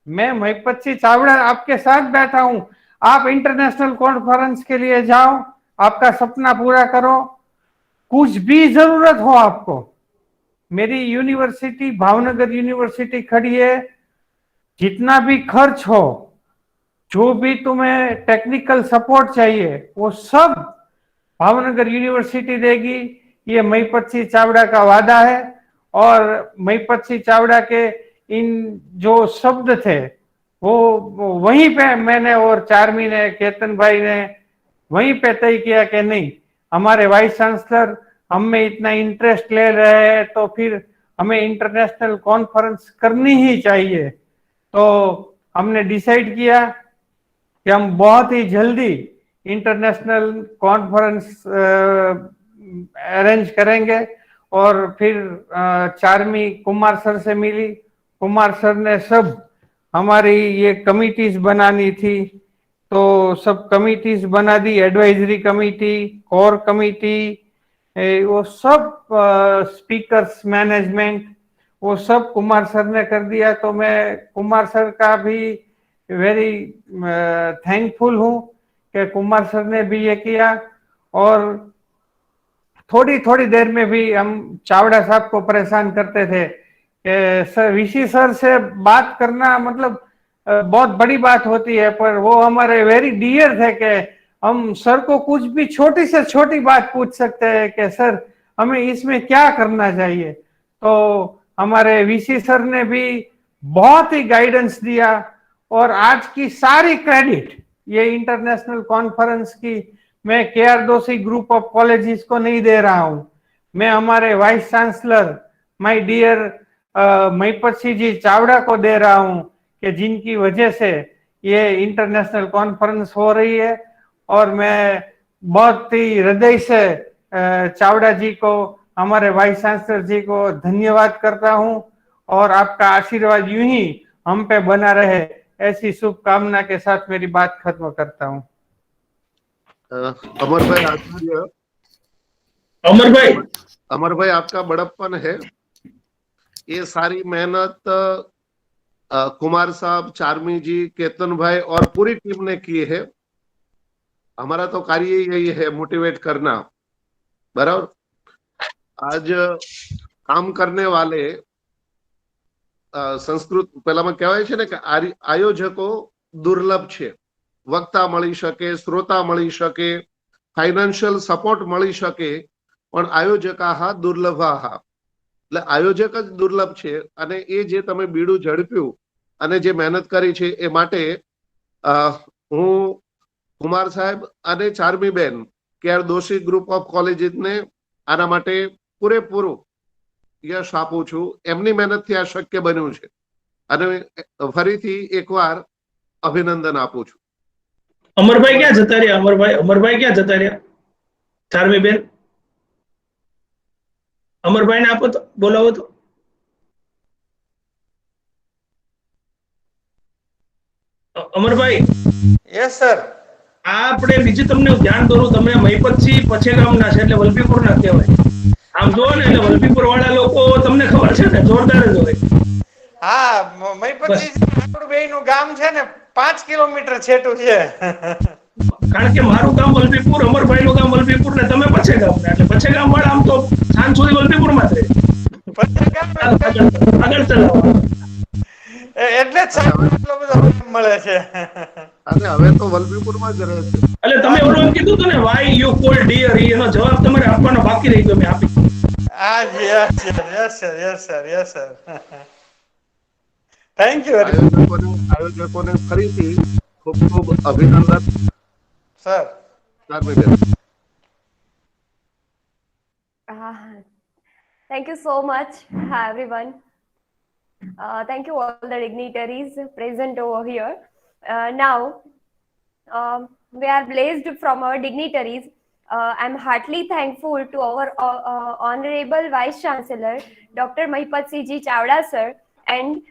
मैं महिपत चावड़ा आपके साथ बैठा हूं, आप इंटरनेशनल कॉन्फ्रेंस के लिए जाओ, आपका सपना पूरा करो, कुछ भी जरूरत हो आपको, मेरी यूनिवर्सिटी भावनगर यूनिवर्सिटी खड़ी है, जितना भी खर्च हो, जो भी तुम्हें टेक्निकल सपोर्ट चाहिए वो सब भावनगर यूनिवर्सिटी देगी। ये महिपत चावड़ा का वादा है। और महिपत चावड़ा के इन जो शब्द थे वो वहीं पे मैंने और चारमी ने, केतन भाई ने वहीं पे तय किया कि नहीं, हमारे वाइस चांसलर हम में इतना इंटरेस्ट ले रहे हैं तो फिर हमें इंटरनेशनल कॉन्फ्रेंस करनी ही चाहिए। तो हमने डिसाइड किया कि हम बहुत ही जल्दी इंटरनेशनल कॉन्फ्रेंस अरेंज करेंगे। और फिर चारमी कुमार सर से मिली, कुमार सर ने सब हमारी ये कमिटीज बनानी थी, तो सब कमिटीज बना दी, एडवाइजरी कमिटी, कोर कमिटी, वो सब स्पीकर्स मैनेजमेंट, वो सब कुमार सर ने कर दिया। तो मैं कुमार सर का भी वेरी थैंकफुल हूँ कि कुमार सर ने भी ये किया। और थोड़ी थोड़ी देर में भी हम चावड़ा साहब को परेशान करते थे कि सर वीसी सर से बात करना मतलब बहुत बड़ी बात होती है, पर वो हमारे वेरी डियर थे कि हम सर को कुछ भी छोटी से छोटी बात पूछ सकते हैं कि सर हमें इसमें क्या करना चाहिए। तो हमारे वीसी सर ने भी बहुत ही गाइडेंस दिया। और आज की सारी क्रेडिट ये इंटरनेशनल कॉन्फ्रेंस की मैं के.आर.डोशी ग्रुप ऑफ कॉलेजेस को नहीं दे रहा हूं, मैं हमारे vice chancellor my dear Mahipat ji Chavda को दे रहा हूं कि जिनकी वजह से ये इंटरनेशनल कॉन्फ्रेंस हो रही है। और मैं बहुत ही हृदय से चावड़ा जी को, हमारे वाइस चांसलर जी को धन्यवाद करता हूं। और आपका आशीर्वाद यूं ही हम पे बना रहे, ऐसी शुभकामना के साथ मेरी बात खत्म करता हूं। अमर भाई आचार्य, अमर भाई आपका बड़प्पन है। ये सारी मेहनत कुमार साहब, चारमी जी, केतन भाई और पूरी टीम ने की है। हमारा तो कार्य यही है, मोटिवेट करना, बराबर। आज काम करने वाले સંસ્કૃત પેલામાં કહેવાય છે ને કે આયોજકો દુર્લભ છે. વક્તા મળી શકે, શ્રોતા મળી શકે, ફાઇનાન્શિયલ સપોર્ટ મળી શકે, પણ આયોજકાહ દુર્લભાહ. એટલે આયોજક જ દુર્લભ છે. અને એ જે તમે બીડું ઝડપ્યું અને જે મહેનત કરી છે એ માટે હું કુમાર સાહેબ અને ચાર્મીબેન K.R.Doshi Group of Colleges ને આના માટે પૂરેપૂરું યશ આપું છું. એમની મહેનતથી આ શક્ય બન્યું છે અને ફરીથી એકવાર અભિનંદન આપું છું. અમરભાઈ ક્યાં જતા રહ્યા? અમરભાઈ ક્યાં જતા રહ્યા? ચારમી બેન, અમરભાઈ ને આપો તો, બોલાવો તો. અમરભાઈ, યસ સર. આપણે બીજું તમને ધ્યાન દોરું, તમે મહીપતસિંહ પછેગામના છે એટલે વલભીપુરના કહેવાય. આમ જોવો ને એટલે વલભીપુર વાળા લોકો તમને ખબર છે ને જોરદાર જ હોય. હા, મહીપતસિંહ બેયનું ગામ છે ને 5 કિલોમીટર છેટું છે. કારણ કે મારું ગામ વલભીપુર, અમરભાઈનું ગામ વલભીપુર ને તમે પછેગામના, એટલે પછેગામ વાળા આમ તો સાંજ સુધી વલભીપુરમાં જ રહે. આગળ ચલાવો. એટલે જ એટલો બધો મળે છે. અને હવે તો વલભીપુરમાં જ રહે છે. એટલે તમે ઓલું એમ કીધું હતું ને, વાય યુ કોલ ડિયર, એનો જવાબ તમારે આપવાનો બાકી રહી ગયો, મેં આપી. હા જી, yes sir, yes sir, yes sir. Thank you આયોજકોને ફરીથી ખૂબ ખૂબ અભિનંદન sir. Charmiben. Thank you so much, everyone. Thank you all the dignitaries present over here. Now, we are blessed from our dignitaries. I'm heartily thankful to our Honorable Vice Chancellor, Dr. Mahipatsinhji Chawda sir, and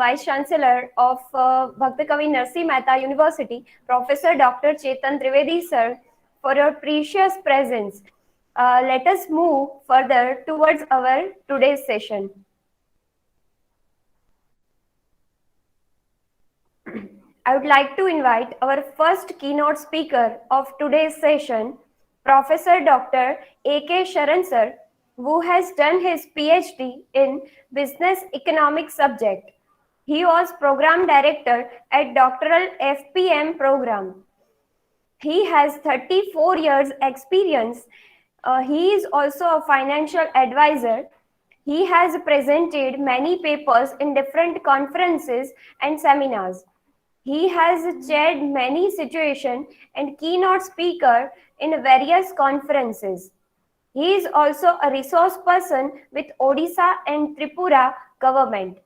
Vice Chancellor of Bhaktakavi Narsi Mehta University, Professor Dr. Chetan Trivedi sir, for your precious presence. Let us move further towards our today's session. I would like to invite our first keynote speaker of today's session, Professor Dr. A.K. Sharan sir, who has done his PhD in Business Economics subject. He was Program Director at Doctoral FPM program. He has 34 years experience. He is also a financial advisor. He has presented many papers in different conferences and seminars. He has chaired many situation and keynote speaker in various conferences. He is also a resource person with Odisha and Tripura government.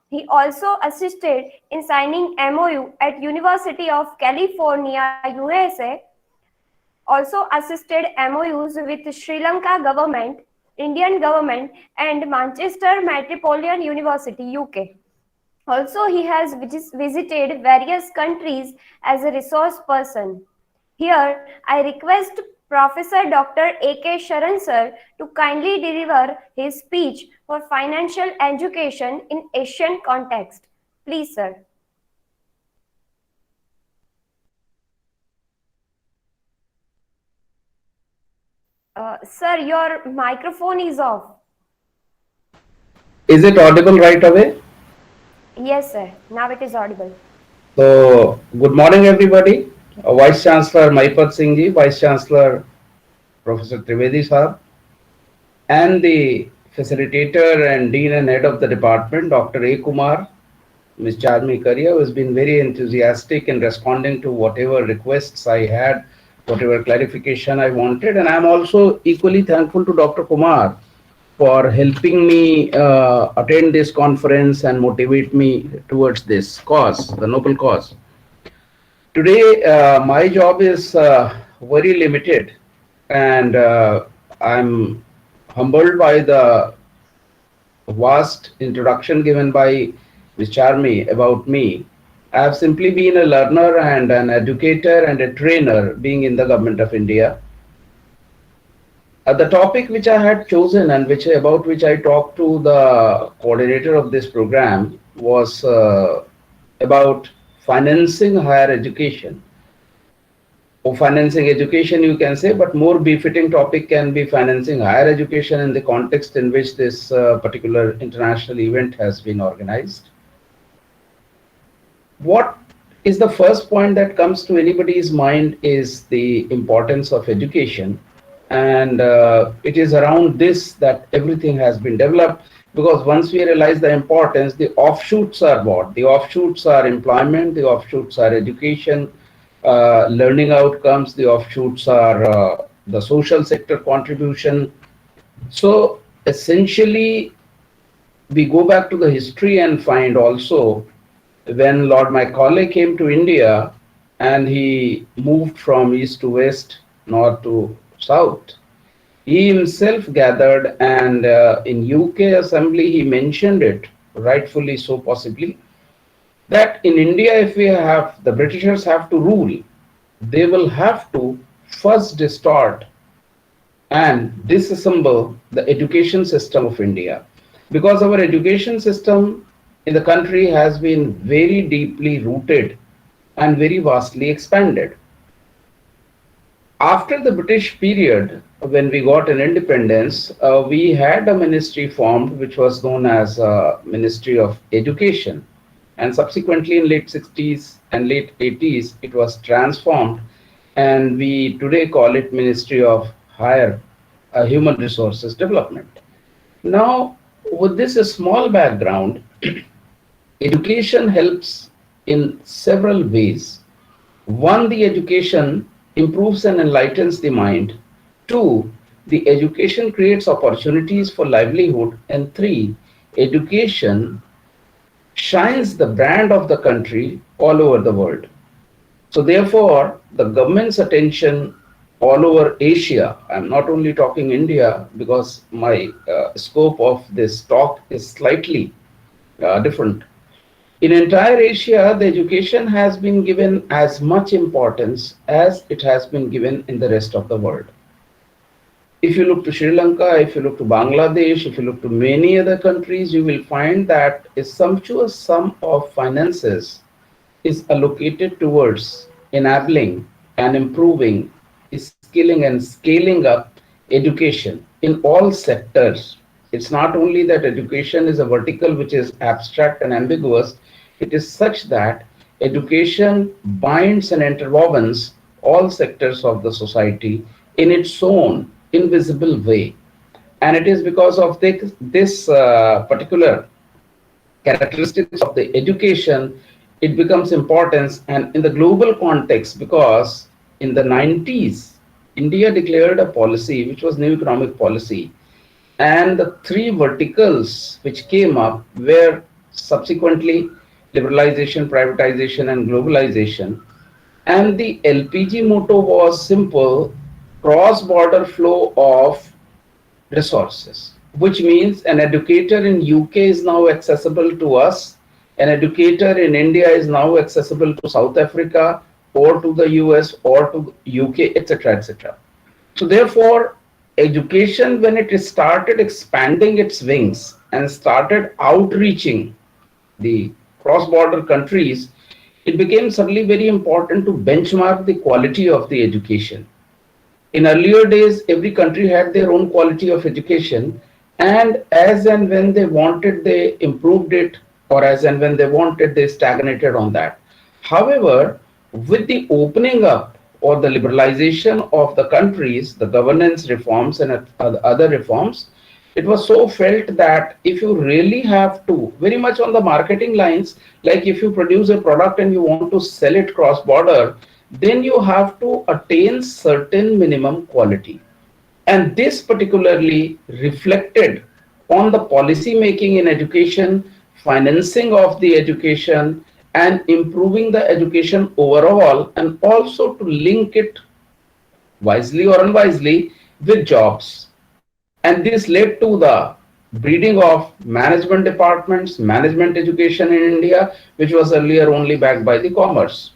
He also assisted in signing MOU at University of California, USA. Also assisted MOUs with Sri Lanka government, Indian government, and Manchester Metropolitan University, UK. Also, he has visited various countries as a resource person. Here, I request Professor Dr. A.K. Sharan sir to kindly deliver his speech for financial education in Asian context. Please, sir. Sir, your microphone is off. Is it audible right away? Yes, sir. Now it is audible. So, good morning, everybody. Vice Chancellor Mahipatsinhji, Vice Chancellor Professor Trivedi sir, and the facilitator and Dean and Head of the Department, Dr. A. Kumar, Ms. Charmi Karia, who has been very enthusiastic in responding to whatever requests I had, whatever clarification I wanted. And I'm also equally thankful to Dr. Kumar for helping me attend this conference and motivate me towards this cause, the noble cause. Today, my job is very limited, and I'm humbled by the vast introduction given by Ms. Charmi about me. I have simply been a learner and an educator and a trainer being in the government of India. The topic which I had chosen and about which I talked to the coordinator of this program was about financing higher education. or financing education, you can say, but more befitting topic can be financing higher education in the context in which this particular international event has been organized. What is the first point that comes to anybody's mind is the importance of education, and it is around this that everything has been developed, because once we realize the importance, the offshoots are what? The offshoots are employment, the offshoots are education, learning outcomes, the offshoots are the social sector contribution. So essentially, we go back to the history and find also when Lord Macaulay came to India and he moved from east to west, north to south, he himself gathered, and in UK Assembly he mentioned it, rightfully so possibly, that in India, if we have, the Britishers have to rule, they will have to first distort and disassemble the education system of India, because our education system in the country has been very deeply rooted and very vastly expanded. After the British period, when we got an independence, we had a ministry formed which was known as Ministry of Education, and subsequently in late 60s and late 80s it was transformed, and we today call it Ministry of Higher Human Resources Development. Now, with this small background, education helps in several ways. One, the education improves and enlightens the mind. Two, the education creates opportunities for livelihood. And three, education shines the brand of the country all over the world. So therefore, the government's attention all over Asia, I'm not only talking India because my scope of this talk is slightly different. In entire Asia, the education has been given as much importance as it has been given in the rest of the world. If you look to Sri Lanka, if you look to Bangladesh, if you look to many other countries, you will find that a sumptuous sum of finances is allocated towards enabling and improving, skilling and scaling up education in all sectors. It's not only that education is a vertical which is abstract and ambiguous, it is such that education binds and interwovens all sectors of the society in its own invisible way. And it is because of this particular characteristics of the education, it becomes important. And in the global context, because in the 90s, India declared a policy which was new economic policy, and the three verticals which came up were subsequently liberalization, privatization, and globalization. And the LPG motto was simple: cross-border flow of resources, which means an educator in UK is now accessible to us, an educator in India is now accessible to South Africa or to the US or to UK, etc., etc. So therefore, education, when it started expanding its wings and started outreaching the cross-border countries, it became suddenly very important to benchmark the quality of the education. In earlier days, every country had their own quality of education, and as and when they wanted, they improved it, or as and when they wanted, they stagnated on that. However, with the opening up or the liberalization of the countries, the governance reforms and other reforms, it was so felt that if you really have to, very much on the marketing lines, like if you produce a product and you want to sell it cross-border, then you have to attain certain minimum quality. And this particularly reflected on the policy making in education, financing of the education, and improving the education overall, and also to link it wisely or unwisely with jobs. And this led to the breeding of management departments, management education in India, which was earlier only backed by the commerce.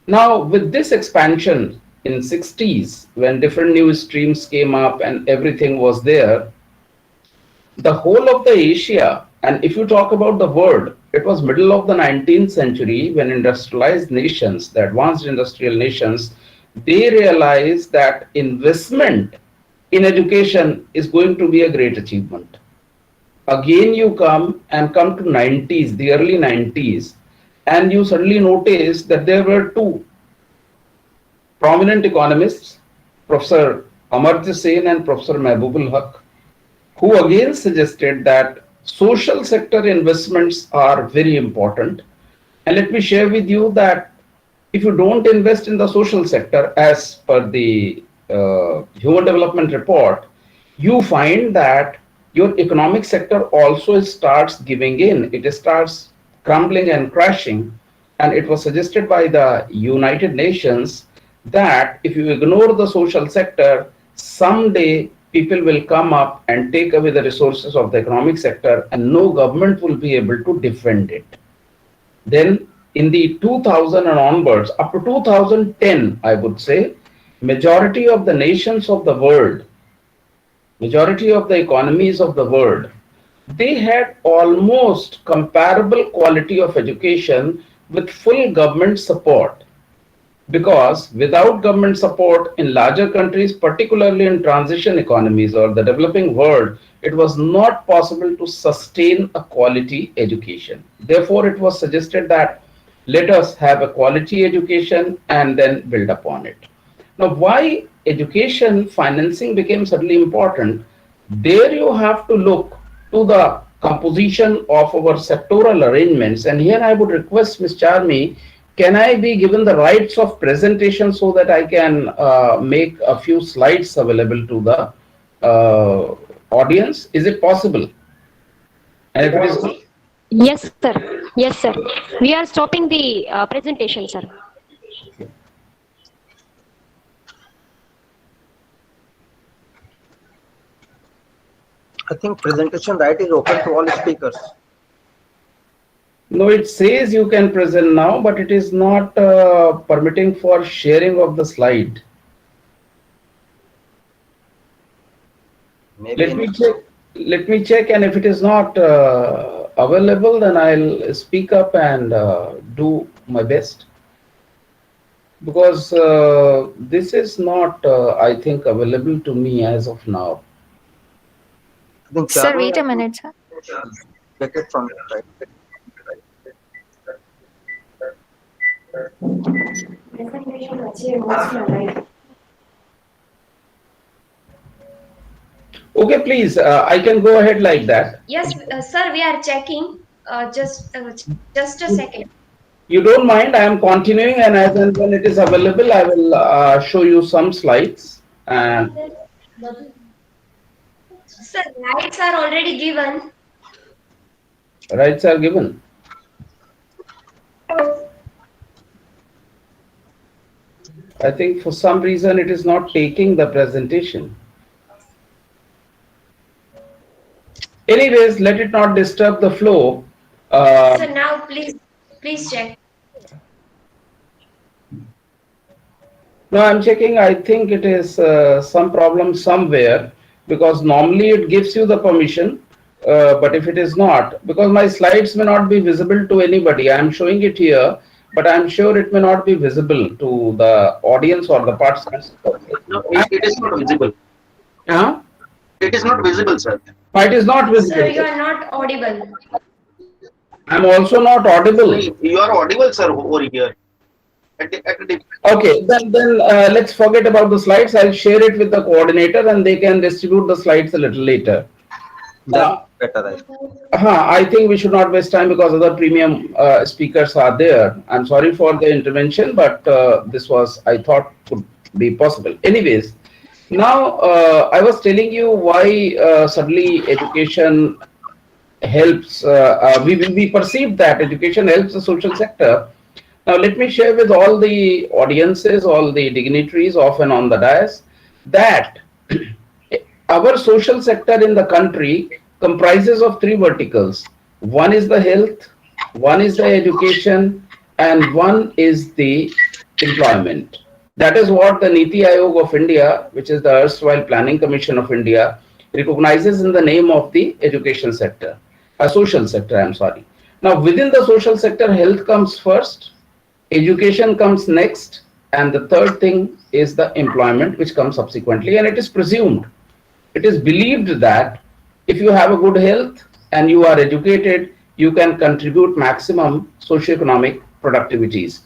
Now, with this expansion in 60s, when different new streams came up and everything was there, the whole of the Asia, and if you talk about the world, it was middle of the 19th century when industrialized nations, the advanced industrial nations, they realized that investment in education is going to be a great achievement. Again, you come to 90s, the early 90s, and you suddenly notice that there were two prominent economists, Professor Amartya Sen and Professor Mehboob Haq, who again suggested that social sector investments are very important. And let me share with you that if you don't invest in the social sector, as per the Human Development Report, you find that your economic sector also starts giving in. It starts crumbling and crashing. And it was suggested by the United Nations that if you ignore the social sector, someday people will come up and take away the resources of the economic sector and no government will be able to defend it. Then in the 2000 and onwards, up to 2010, I would say, majority of the nations of the world, majority of the economies of the world, they had almost comparable quality of education with full government support. Because without government support in larger countries, particularly in transition economies or the developing world, it was not possible to sustain a quality education. Therefore, it was suggested that let us have a quality education and then build upon it. Now, why education financing became suddenly important? There you have to look to the composition of our sectoral arrangements. And here I would request Ms. Charmi, can I be given the rights of presentation so that I can make a few slides available to the audience? Is it possible? And if it is, Yes, sir. Yes, sir. We are stopping the presentation, sir. I think presentation right is open to all speakers. no, it says you can present now, but it is not permitting for sharing of the slide. Maybe Let me check, and if it is not available, then I'll speak up and do my best. Because this is not, I think, available to me as of now. I think Sir, wait a minute, sir. Get it from right. Okay, please, I can go ahead like that. Yes, sir, we are checking. Just a second. You don't mind, I am continuing, and as and when it is available, I will show you some slides. And Sir, rights are already given. rights are given. I think for some reason it is not taking the presentation. Anyways, let it not disturb the flow. Sir, now please check. No, I'm checking. I think it is some problem somewhere, because normally it gives you the permission. But if it is not, because my slides may not be visible to anybody, I'm showing it here, but I'm sure it may not be visible to the audience or the participants. No, it is not visible. Huh? It is not visible, sir. It is not visible. Sir, you are not audible. I'm also not audible. You are audible, sir, over here. Okay, then let's forget about the slides. I'll share it with the coordinator and they can distribute the slides a little later. That's better. I think we should not waste time because other premium speakers are there. I'm sorry for the intervention, but this was, I thought, could be possible. Anyways, now I was telling you why suddenly education helps. We perceive that education helps the social sector. Now, let me share with all the audiences, all the dignitaries off and on the dais, that our social sector in the country comprises of three verticals. One is the health, one is the education, and one is the employment. That is what the Niti Aayog of India, which is the erstwhile Planning Commission of India, recognizes in the name of the education sector, social sector, I'm sorry. Now, within the social sector, health comes first, education comes next, and the third thing is the employment, which comes subsequently. And it is presumed, it is believed that if you have a good health and you are educated, you can contribute maximum socioeconomic productivities.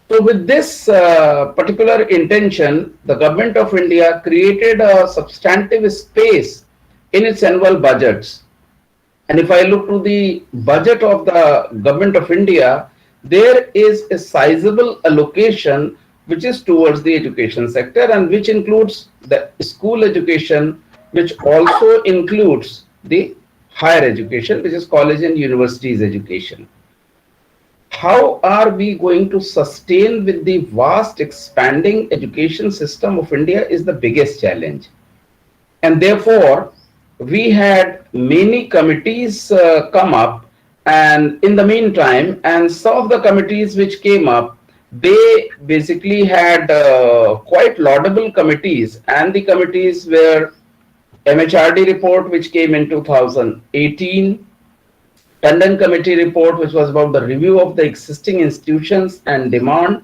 So with this particular intention, the government of India created a substantive space in its annual budgets. And if I look to the budget of the government of India, there is a sizable allocation which is towards the education sector, and which includes the school education, which also includes the higher education, which is college and universities education. How are we going to sustain with the vast expanding education system of India is the biggest challenge. And therefore, we had many committees come up, and in the meantime, and some of the committees which came up, they basically had quite laudable committees, and the committees were MHRD report, which came in 2018, Tandon Committee report, which was about the review of the existing institutions and demand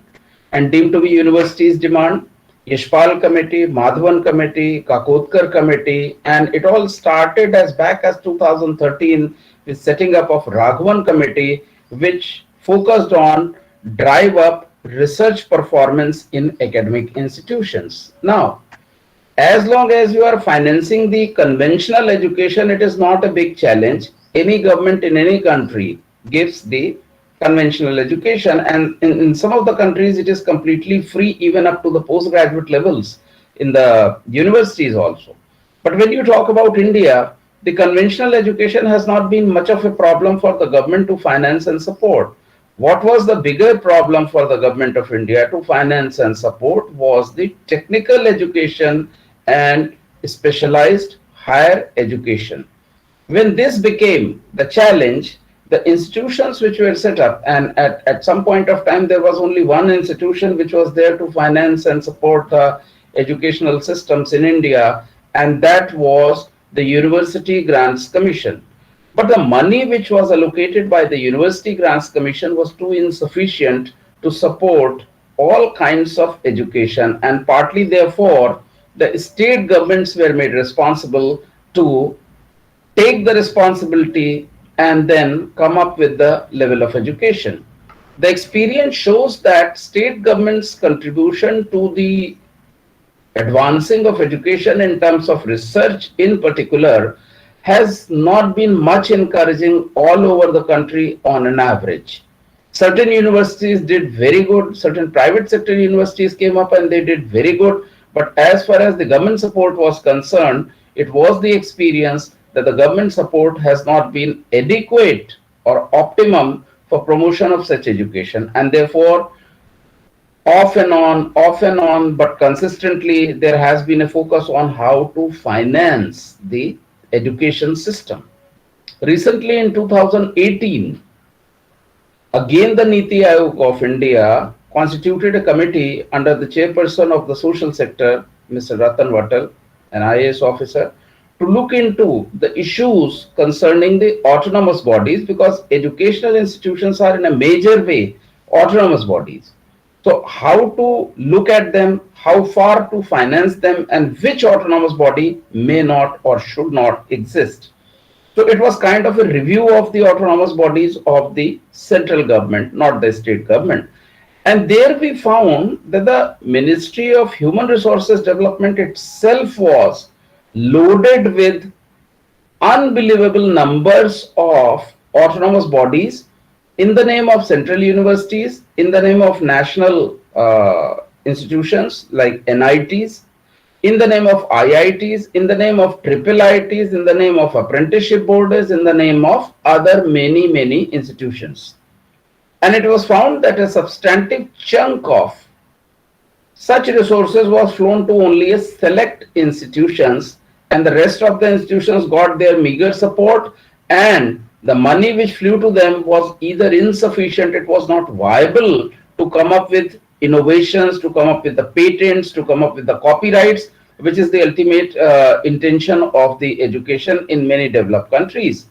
and deemed to be universities' demand, Yashpal Committee, Madhavan Committee, Kakotkar Committee, and it all started as back as 2013 with setting up of Raghavan Committee, which focused on drive up research performance in academic institutions. Now, as long as you are financing the conventional education, it is not a big challenge. Any government in any country gives the conventional education, and in some of the countries it is completely free, even up to the postgraduate levels in the universities also. But when you talk about India, the conventional education has not been much of a problem for the government to finance and support. What was the bigger problem for the government of India to finance and support was the technical education and specialized higher education. When this became the challenge, the institutions which were set up, and at some point of time there was only one institution which was there to finance and support the educational systems in India, and that was the University Grants Commission. But the money which was allocated by the University Grants Commission was too insufficient to support all kinds of education, and partly therefore the state governments were made responsible to take the responsibility and then come up with the level of education. The experience shows that state government's contribution to the advancing of education in terms of research in particular has not been much encouraging all over the country on an average. Certain universities did very good, certain private sector universities came up and they did very good, but as far as the government support was concerned, it was the experience that the government support has not been adequate or optimum for promotion of such education, and therefore off and on, but consistently there has been a focus on how to finance the education system. Recently in 2018, again the Niti Aayog of India constituted a committee under the chairperson of the social sector, Mr. Ratan Vatal, an IAS officer, to look into the issues concerning the autonomous bodies, because educational institutions are in a major way autonomous bodies. So how to look at them, how far to finance them, and which autonomous body may not or should not exist. So it was kind of a review of the autonomous bodies of the central government, not the state government. And there we found that the Ministry of Human Resources Development itself was loaded with unbelievable numbers of autonomous bodies in the name of central universities, in the name of national institutions like NITs, in the name of IITs, in the name of triple IITs, in the name of apprenticeship boards, in the name of other many institutions. And it was found that a substantive chunk of such resources was flown to only a select institutions, and the rest of the institutions got their meager support, and the money which flew to them was either insufficient, it was not viable to come up with innovations, to come up with the patents, to come up with the copyrights, which is the ultimate intention of the education in many developed countries.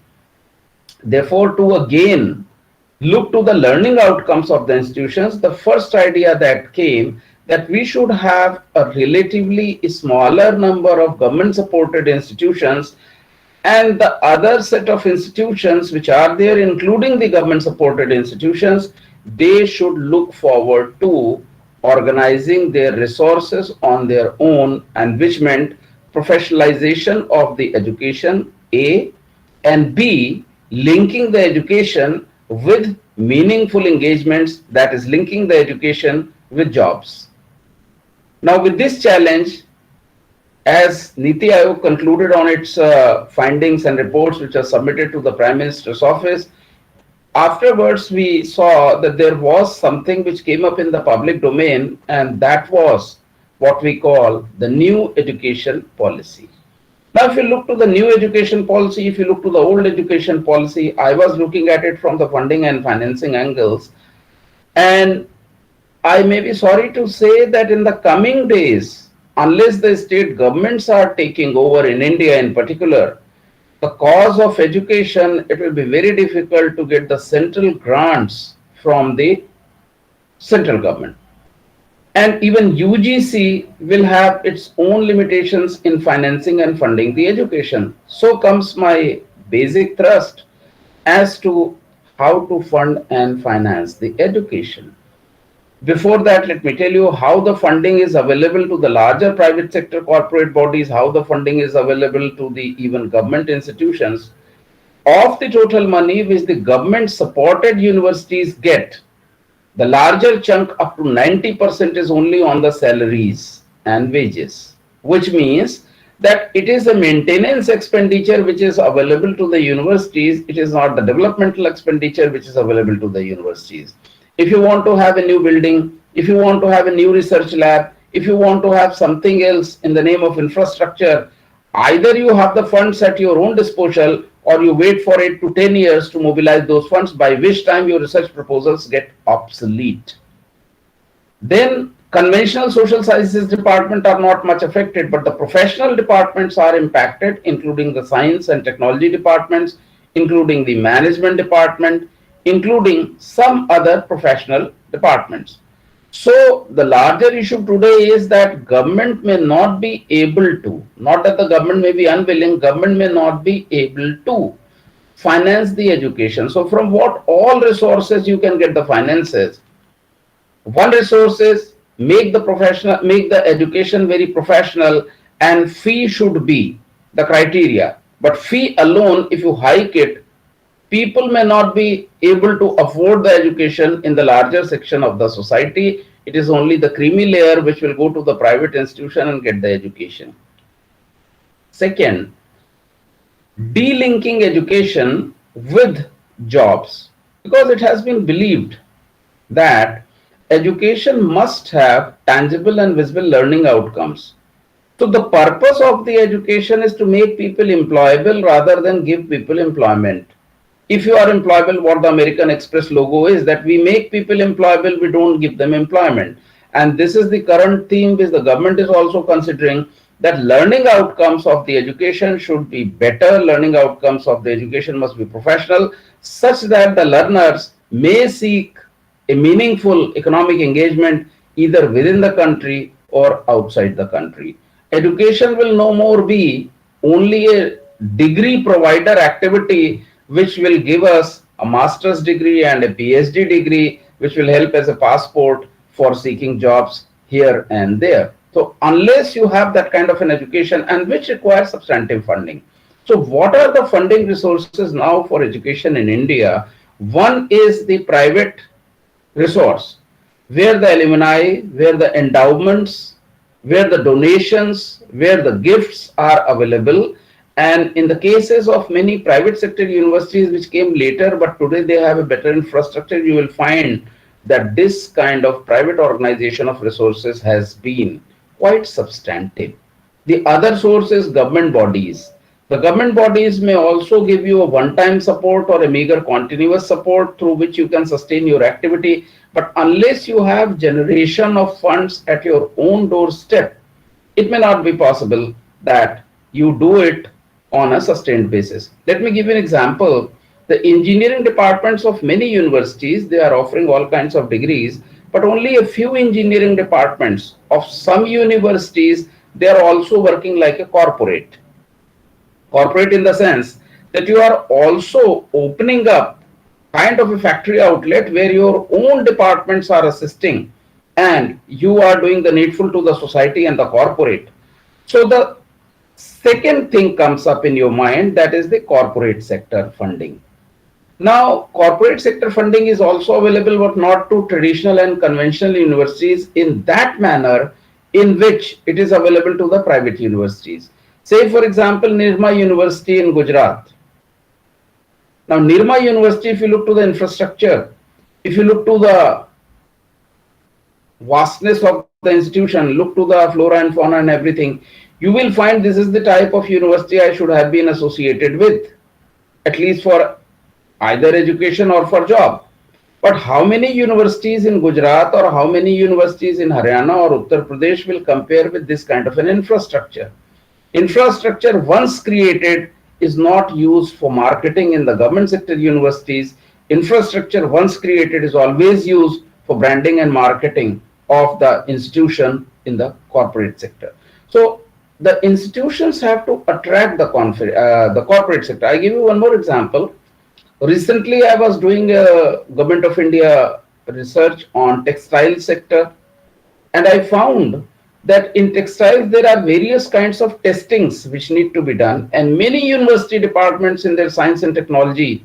Therefore, to again look to the learning outcomes of the institutions, the first idea that came that we should have a relatively smaller number of government supported institutions, and the other set of institutions which are there, including the government supported institutions, they should look forward to organizing their resources on their own, and which meant professionalization of the education, A, and B, linking the education with meaningful engagements, that is linking the education with jobs. Now with this challenge, as Niti Aayog concluded on its findings and reports which are submitted to the Prime Minister's office, afterwards we saw that there was something which came up in the public domain, and that was what we call the new education policy. Now if you look to the new education policy, if you look to the old education policy, I was looking at it from the funding and financing angles, and I may be sorry to say that in the coming days, unless the state governments are taking over in India in particular, the cause of education, it will be very difficult to get the central grants from the central government. And even UGC will have its own limitations in financing and funding the education. So comes my basic thrust as to how to fund and finance the education. Before that, let me tell you how the funding is available to the larger private sector corporate bodies, how the funding is available to the even government institutions. Of the total money which the government supported universities get, the larger chunk up to 90% is only on the salaries and wages, which means that it is a maintenance expenditure which is available to the universities. It is not the developmental expenditure which is available to the universities. If you want to have a new building, if you want to have a new research lab, if you want to have something else in the name of infrastructure, either you have the funds at your own disposal or you wait for 8 to 10 years to mobilize those funds, by which time your research proposals get obsolete. Then conventional social sciences department are not much affected, but the professional departments are impacted, including the science and technology departments, including the management department, including some other professional departments. So the larger issue today is that government may not be able to, not that the government may be unwilling, government may not be able to finance the education. So from what all resources you can get the finances? One resource is make the education very professional, and fee should be the criteria. But fee alone, if you hike it, people may not be able to afford the education in the larger section of the society. It is only the creamy layer which will go to the private institution and get the education. Second, delinking education with jobs, because it has been believed that education must have tangible and visible learning outcomes. So the purpose of the education is to make people employable rather than give people employment. If you are employable, what the American Express logo is, that we make people employable, we don't give them employment. And this is the current theme which the government is also considering, that learning outcomes of the education should be better, learning outcomes of the education must be professional, such that the learners may seek a meaningful economic engagement either within the country or outside the country. Education will no more be only a degree provider activity which will give us a master's degree and a PhD degree, which will help as a passport for seeking jobs here and there. So unless you have that kind of an education, and which requires substantive funding. So what are the funding resources now for education in India? One is the private resource, where the alumni, where the endowments, where the donations, where the gifts are available. And in the cases of many private sector universities which came later, but today they have a better infrastructure, you will find that this kind of private organization of resources has been quite substantive. The other source is government bodies. The government bodies may also give you a one-time support or a meager continuous support through which you can sustain your activity. But unless you have generation of funds at your own doorstep, it may not be possible that you do it on a sustained basis. Let me give you an example The engineering departments of many universities, they are offering all kinds of degrees, but only a few engineering departments of some universities, they are also working like a corporate. Corporate in the sense that you are also opening up kind of a factory outlet where your own departments are assisting and you are doing the needful to the society and the corporate. So the second thing comes up in your mind, that is the corporate sector funding. Now, corporate sector funding is also available, but not to traditional and conventional universities in that manner in which it is available to the private universities. Say, for example, Nirma University in Gujarat. Now, Nirma University, if you look to the infrastructure, if you look to the vastness of the institution, look to the flora and fauna and everything, you will find this is the type of university I should have been associated with, at least for either education or for job. But how many universities in Gujarat or how many universities in Haryana or Uttar Pradesh will compare with this kind of an infrastructure? Infrastructure once created is not used for marketing in the government sector universities. Infrastructure once created is always used for branding and marketing of the institution in the corporate sector. So the institutions have to attract the corporate sector. I give you one more example. Recently, I was doing a Government of India research on textile sector, and I found that in textiles there are various kinds of testings which need to be done, and many university departments in their science and technology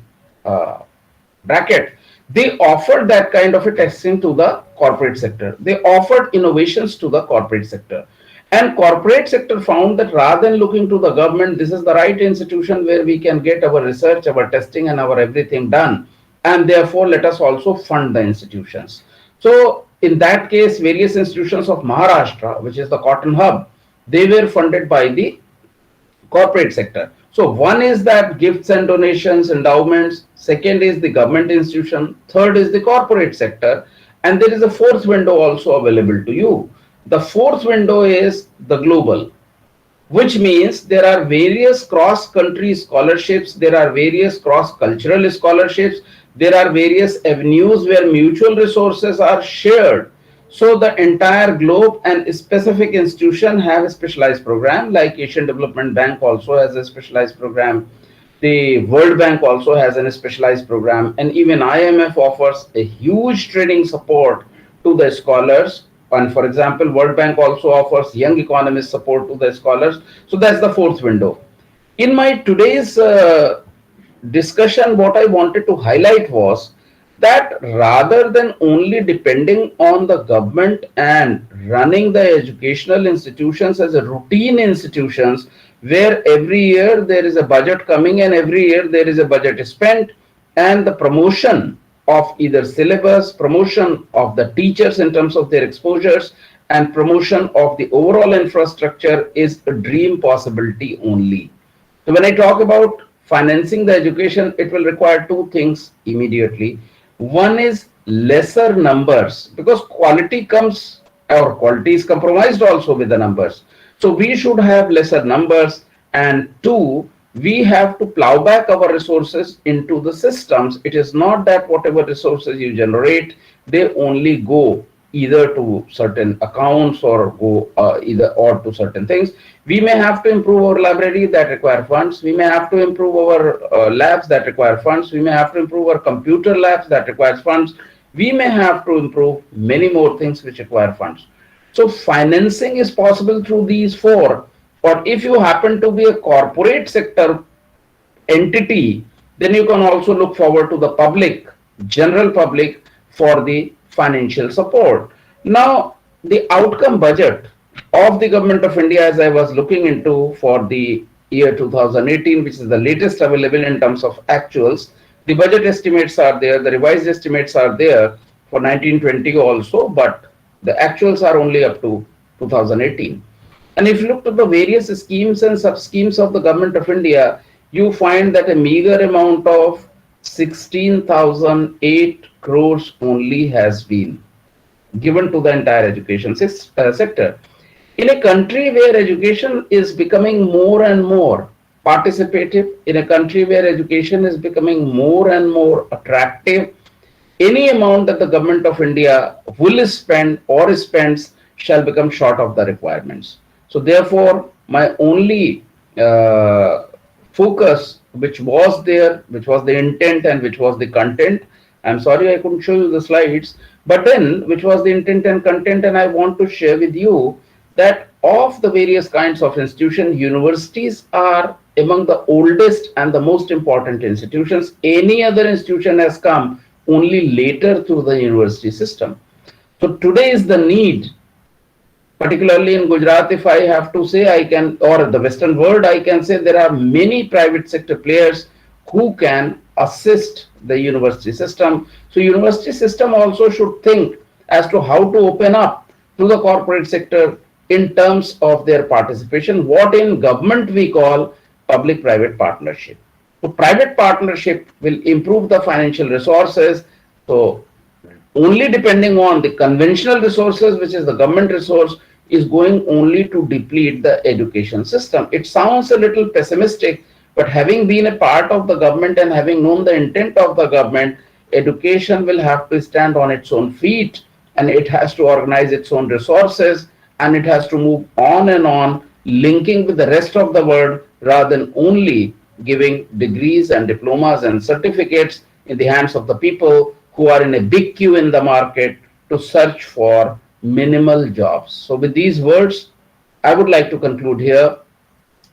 bracket, they offered that kind of a testing to the corporate sector. They offered innovations to the corporate sector. And corporate sector found that rather than looking to the government, this is the right institution where we can get our research, our testing and our everything done. And therefore, let us also fund the institutions. So in that case, various institutions of Maharashtra, which is the cotton hub, they were funded by the corporate sector. So one is that gifts and donations, endowments. Second is the government institution. Third is the corporate sector. And there is a fourth window also available to you. The fourth window is the global, which means there are various cross-country scholarships, there are various cross-cultural scholarships, there are various avenues where mutual resources are shared. So the entire globe and specific institution have a specialized program, like Asian Development Bank also has a specialized program. The World Bank also has a specialized program, and even IMF offers a huge training support to the scholars. And for example, World Bank also offers young economist support to the scholars. So that's the fourth window. In my today's discussion, what I wanted to highlight was that rather than only depending on the government and running the educational institutions as a routine institutions, where every year there is a budget coming and every year there is a budget spent, and the promotion of either syllabus, promotion of the teachers in terms of their exposures, and promotion of the overall infrastructure is a dream possibility only. So when I talk about financing the education, it will require two things immediately. One is lesser numbers, because quality comes, or quality is compromised also with the numbers. So we should have lesser numbers. And two, we have to plow back our resources into the systems. It is not that whatever resources you generate, they only go either to certain accounts or go either or to certain things. We may have to improve our library that require funds. We may have to improve our labs that require funds. We may have to improve our computer labs that requires funds. We may have to improve many more things which require funds. So financing is possible through these four. Or if you happen to be a corporate sector entity, then you can also look forward to the public, general public, for the financial support. Now, the outcome budget of the Government of India, as I was looking into for the year 2018, which is the latest available in terms of actuals, the budget estimates are there, the revised estimates are there for 1920 also, but the actuals are only up to 2018. And if you look at the various schemes and sub-schemes of the Government of India, you find that a meager amount of 16,008 crores only has been given to the entire education sector. In a country where education is becoming more and more participative in a country where education is becoming more and more attractive. Any amount that the government of India will spend or spends shall become short of the requirements. So therefore, my only focus, which was there, which was the intent and which was the content. I'm sorry I couldn't show you the slides, but then which was the intent and content, and I want to share with you that of the various kinds of institutions, universities are among the oldest and the most important institutions. Any other institution has come only later through the university system. So today is the need, particularly in Gujarat, if I have to say, I can, or the Western world, I can say there are many private sector players who can assist the university system. So university system also should think as to how to open up to the corporate sector in terms of their participation, what in government we call public-private partnership. So private partnership will improve the financial resources. So only depending on the conventional resources, which is the government resource, is going only to deplete the education system. It sounds a little pessimistic, but having been a part of the government and having known the intent of the government, education will have to stand on its own feet, and it has to organize its own resources, and it has to move on and on, linking with the rest of the world rather than only giving degrees and diplomas and certificates in the hands of the people who are in a big queue in the market to search for minimal jobs. So with these words, I would like to conclude here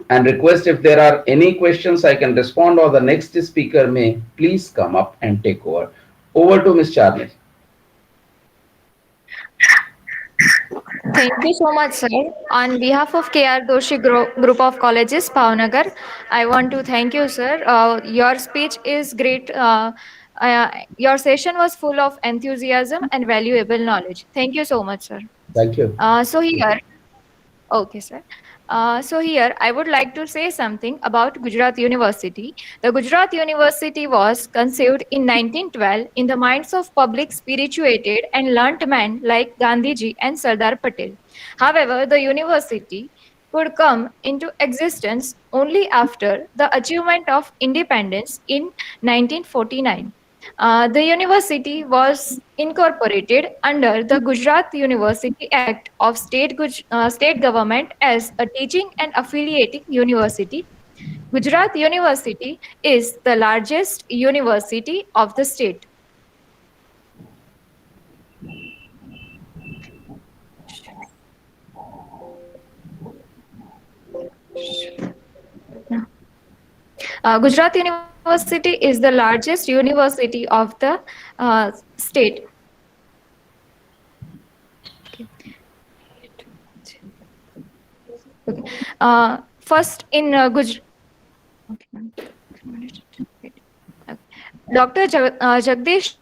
and request if there are any questions I can respond, or the next speaker may please come up and take over. Over to Ms. Charmi. Thank you so much, sir. On behalf of K.R.Doshi Group of Colleges, Bhavnagar, I want to thank you, sir. Your speech is great. Your session was full of enthusiasm and valuable knowledge. Thank you so much, sir. Thank you. Okay, sir. So here I would like to say something about Gujarat University. The Gujarat University was conceived in 1912 in the minds of public, spirituated and learnt men like Gandhiji and Sardar Patel. However, the university could come into existence only after the achievement of independence in 1949. The university was incorporated under the Gujarat University Act of state government as a teaching and affiliating university. Gujarat University is the largest university of the state. Gujarat University is the largest university of the state. Okay. First in Gujarat. Dr. Jagdish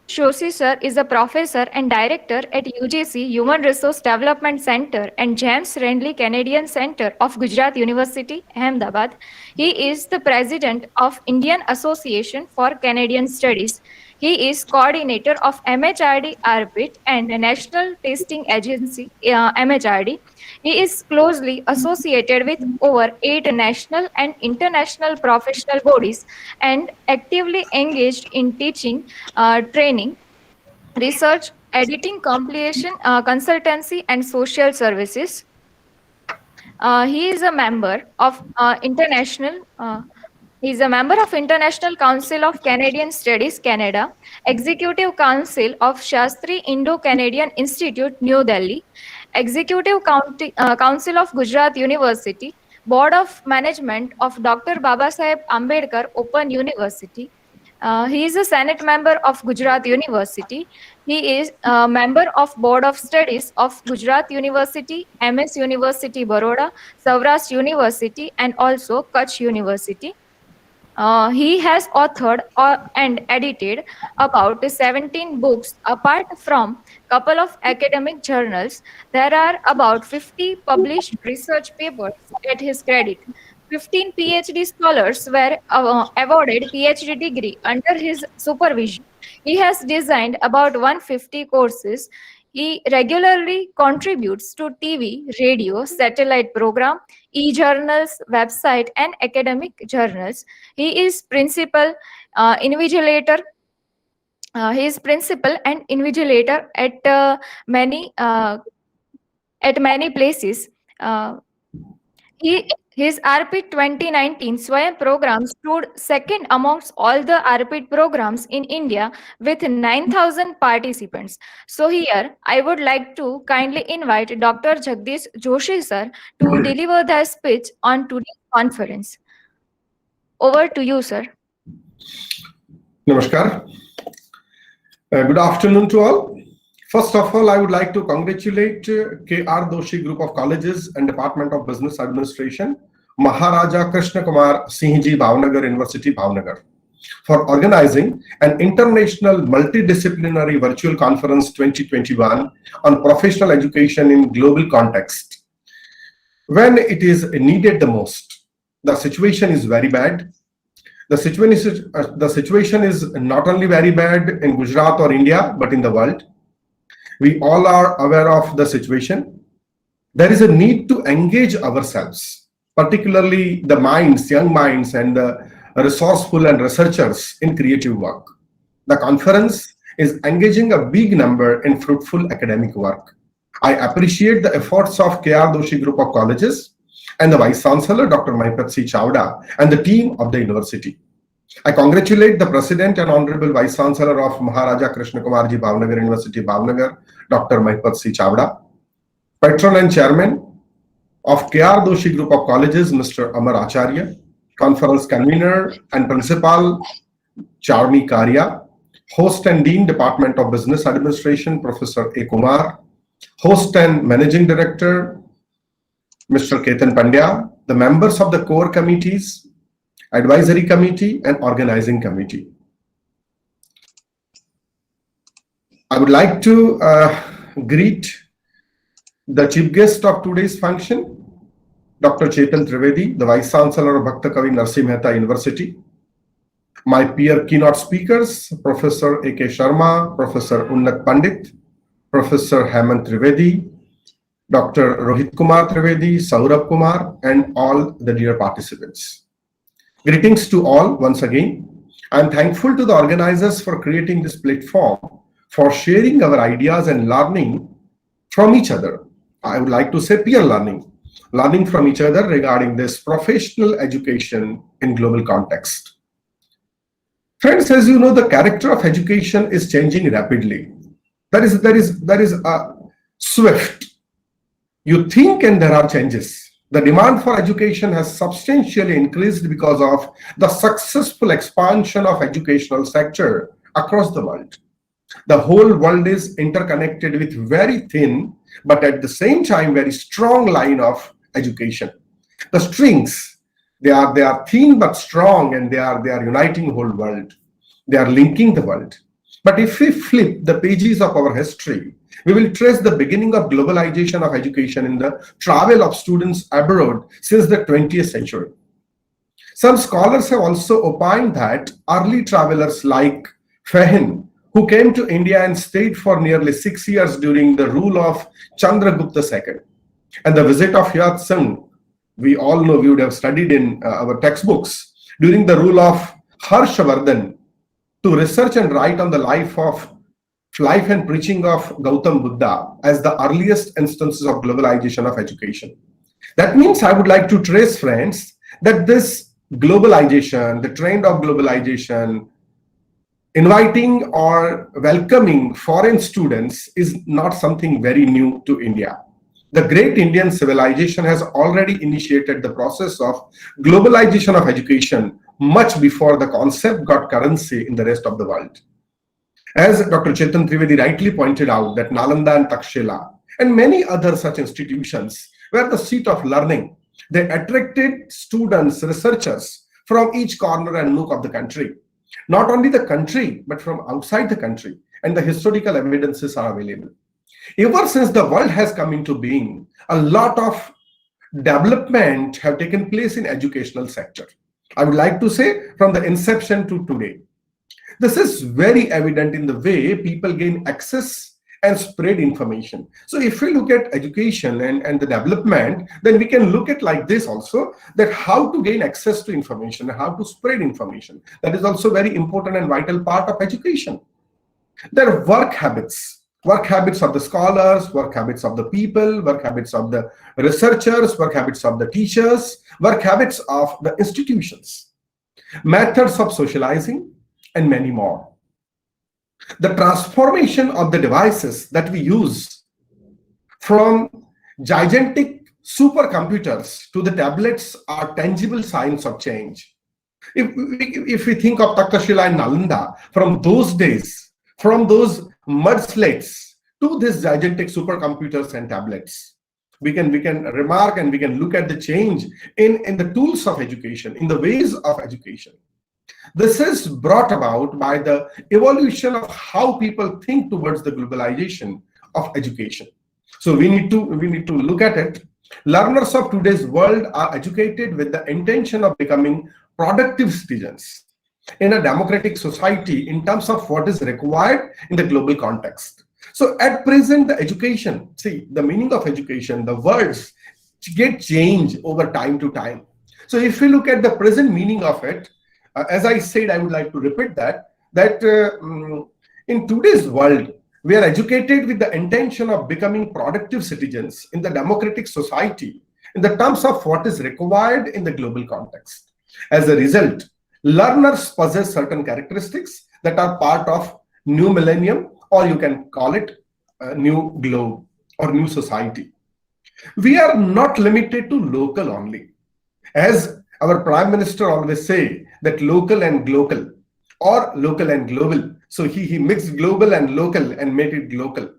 Joshi sir is a professor and director at UGC Human Resource Development Center and James Randley Canadian Center of Gujarat University, Ahmedabad. He is the president of Indian Association for Canadian Studies. He is coordinator of MHRD Arbit and National Testing Agency, MHRD. He is closely associated with over 8 national and international professional bodies and actively engaged in teaching, training, research, editing, compilation, consultancy, and social services. He is a member of International Council of Canadian Studies, Canada, Executive Council of Shastri Indo-Canadian Institute, New Delhi, Executive Council of Gujarat University, Board of Management of Dr. Babasaheb Ambedkar Open University. He is a Senate member of Gujarat University. He is a member of Board of Studies of Gujarat University, MS University, Baroda, Saurashtra University, and also Kutch University. He has authored and edited about 17 books. Apart from couple of academic journals, there are about 50 published research papers at his credit. 15 PhD scholars were awarded PhD degree under his supervision. He has designed about 150 courses. He regularly contributes to TV, radio, satellite program, e-journals, website, and academic journals. He is invigilator. He is principal and invigilator at many places. His RPIT 2019 Swayam program stood second amongst all the RPIT programs in India with 9,000 participants. So here, I would like to kindly invite Dr. Jagdish Joshi sir to deliver the speech on today's conference. Over to you, sir. Namaskar. Good afternoon to all. First of all, I would like to congratulate K.R.Doshi Group of Colleges and Department of Business Administration, Maharaja Krishnakumarsinhji, Bhavnagr University, Bhavnagar, for organizing an international multidisciplinary virtual conference 2021 on professional education in global context. When it is needed the most, the situation is very bad. The situation is not only very bad in Gujarat or India, but in the world. We all are aware of the situation. There is a need to engage ourselves, particularly the minds, young minds, and the resourceful and researchers in creative work. The conference is engaging a big number in fruitful academic work. I appreciate the efforts of K.R.Doshi Group of Colleges and the Vice Chancellor, Dr. Mahipatsi Chawda, and the team of the university. I congratulate the President and Honorable Vice Chancellor of Maharaja Krishnakumarsinhji Bhavnagr University, Bhavnagar, Dr. Mahipatsi Chawda, Patron and Chairman of K.R.Doshi Group of Colleges, Mr. Amar Acharya, Conference Convener and Principal, Charmi Karya, Host and Dean, Department of Business Administration, Professor A. Kumar, Host and Managing Director, Mr. Ketan Pandya, the members of the core committees, Advisory Committee and Organizing Committee. I would like to greet the chief guest of today's function, Dr. Chetan Trivedi, the Vice Chancellor of Bhakta Kavi Narsi Mehta University. My peer keynote speakers, Professor A.K. Sharma, Professor Unnat Pandit, Professor Hemant Trivedi, Dr. Rohit Kumar Trivedi, Saurabh Kumar, and all the dear participants. Greetings to all once again. I am thankful to the organizers for creating this platform, for sharing our ideas and learning from each other. I would like to say peer learning from each other regarding this professional education in global context. Friends, as you know, the character of education is changing rapidly. There is a swift. You think and there are changes. The demand for education has substantially increased because of the successful expansion of educational sector across the world. The whole world is interconnected with very thin, but at the same time very strong line of education. The strings, they are thin but strong, and they are uniting the whole world. They are linking the world. But if we flip the pages of our history, we will trace the beginning of globalization of education in the travel of students abroad since the 20th century. Some scholars have also opined that early travelers like Fahin, who came to India and stayed for nearly 6 years during the rule of Chandragupta II, and the visit of Yat Singh, we all know, we would have studied in our textbooks, during the rule of Harshavardhan, to research and write on the life and preaching of Gautam Buddha as the earliest instances of globalization of education. That means I would like to trace, friends, that this globalization, the trend of globalization, inviting or welcoming foreign students is not something very new to India. The great Indian civilization has already initiated the process of globalization of education much before the concept got currency in the rest of the world. As Dr. Chetan Trivedi rightly pointed out, that Nalanda and Takshila and many other such institutions were the seat of learning. They attracted students, researchers from each corner and nook of the country. Not only the country, but from outside the country, and the historical evidences are available. Ever since the world has come into being, a lot of development have taken place in educational sector. I would like to say from the inception to today. This is very evident in the way people gain access and spread information. So if we look at education and the development, then we can look at like this also, that how to gain access to information, how to spread information. That is also very important and vital part of education. There are work habits of the scholars, work habits of the people, work habits of the researchers, work habits of the teachers, work habits of the institutions, methods of socializing, and many more. The transformation of the devices that we use, from gigantic supercomputers to the tablets, are tangible signs of change. If we think of Takshashila and Nalanda, from those days, from those mud slates to these gigantic supercomputers and tablets, we can remark and we can look at the change in the tools of education, in the ways of education. This is brought about by the evolution of how people think towards the globalization of education. So we need to look at it. Learners of today's world are educated with the intention of becoming productive citizens in a democratic society in terms of what is required in the global context. So at present, the education, see, the meaning of education, the words get changed over time to time. So if we look at the present meaning of it, as I said, I would like to repeat that in today's world, we are educated with the intention of becoming productive citizens in the democratic society in the terms of what is required in the global context. As a result, learners possess certain characteristics that are part of new millennium, or you can call it a new globe or new society. We are not limited to local only. As our Prime Minister always say, that local and global, or local and global. So he mixed global and local and made it local.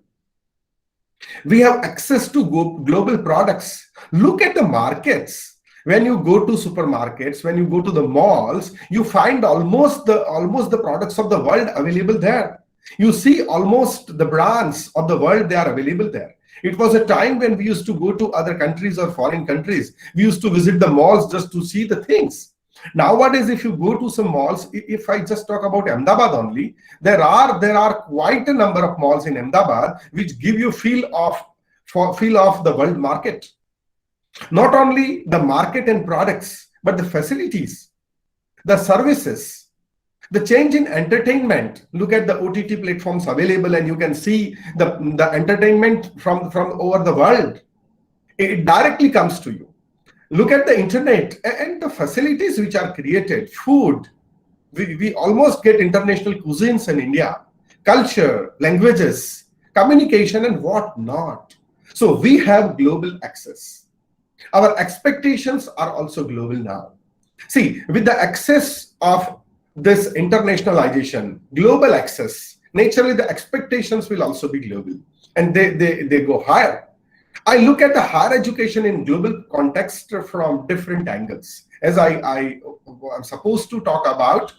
We have access to global products. Look at the markets. When you go to supermarkets, when you go to the malls, you find almost the products of the world available there. You see almost the brands of the world, they are available there. It was a time when we used to go to other countries or foreign countries. We used to visit the malls just to see the things. Nowadays, if you go to some malls, if I just talk about Ahmedabad only, there are quite a number of malls in Ahmedabad which give you feel of the world market. Not only the market and products, but the facilities, the services, the change in entertainment. Look at the OTT platforms available, and you can see the entertainment from over the world. It directly comes to you. Look at the internet and the facilities which are created. Food, we almost get international cuisines in India. Culture, languages, communication, and what not. So we have global access. Our expectations are also global now. See, with the access of this internationalization, global access, naturally the expectations will also be global, and they go higher. I look at the higher education in global context from different angles. As I'm supposed to talk about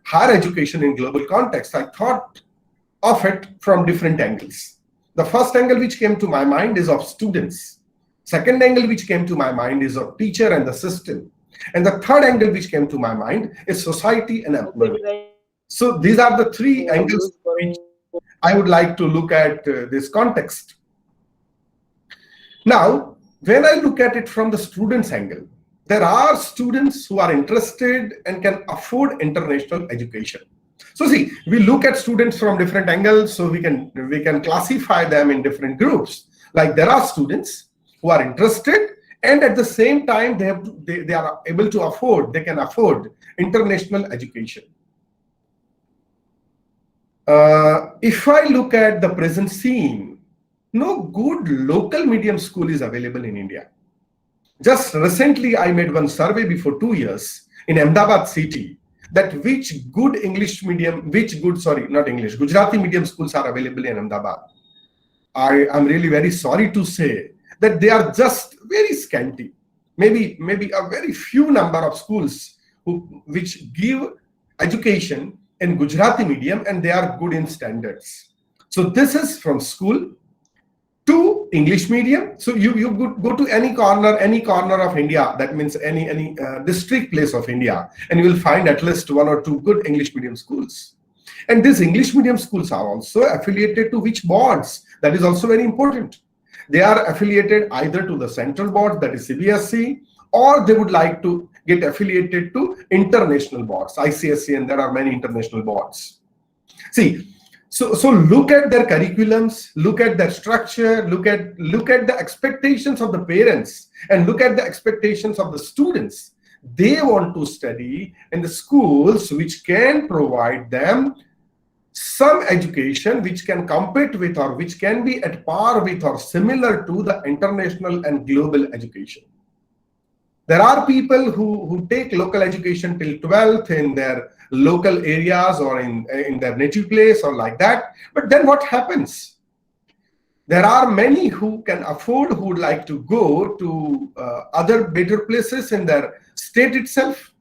higher education in global context, I thought of it from different angles. The first angle which came to my mind is of students. Second angle which came to my mind is of teacher and the system. And the third angle which came to my mind is society and employment. So these are the three angles which I would like to look at this context. Now, when I look at it from the students' angle, there are students who are interested and can afford international education. So see, we look at students from different angles, so we can classify them in different groups. Like there are students who are interested, and at the same time they are able to afford, they can afford international education. If I look at the present scene, no good local medium school is available in India. Just recently, I made one survey before 2 years in Ahmedabad city, that which good Gujarati medium schools are available in Ahmedabad. I am really very sorry to say that they are just very scanty. Maybe a very few number of schools which give education in Gujarati medium, and they are good in standards. So this is from school to English medium. So you go to any corner of India, that means any district place of India, and you will find at least 1 or 2 good English medium schools. And these English medium schools are also affiliated to which boards? That is also very important. They are affiliated either to the central board, that is CBSE, or they would like to get affiliated to international boards, ICSE, and there are many international boards. See, so look at their curriculums, look at their structure, look at the expectations of the parents, and look at the expectations of the students. They want to study in the schools which can provide them some education which can compete with or which can be at par with or similar to the international and global education. There are people who take local education till 12th in their local areas or in their native place or like that. But then what happens? There are many who can afford, who would like to go to other better places in their state itself,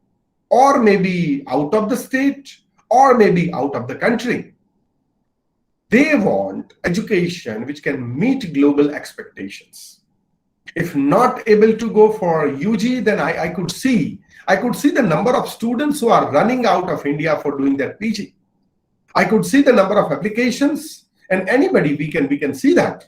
or maybe out of the state, or maybe out of the country. They want education which can meet global expectations. If not able to go for UG, then I could see the number of students who are running out of India for doing their PG. I could see the number of applications, and anybody we can see that.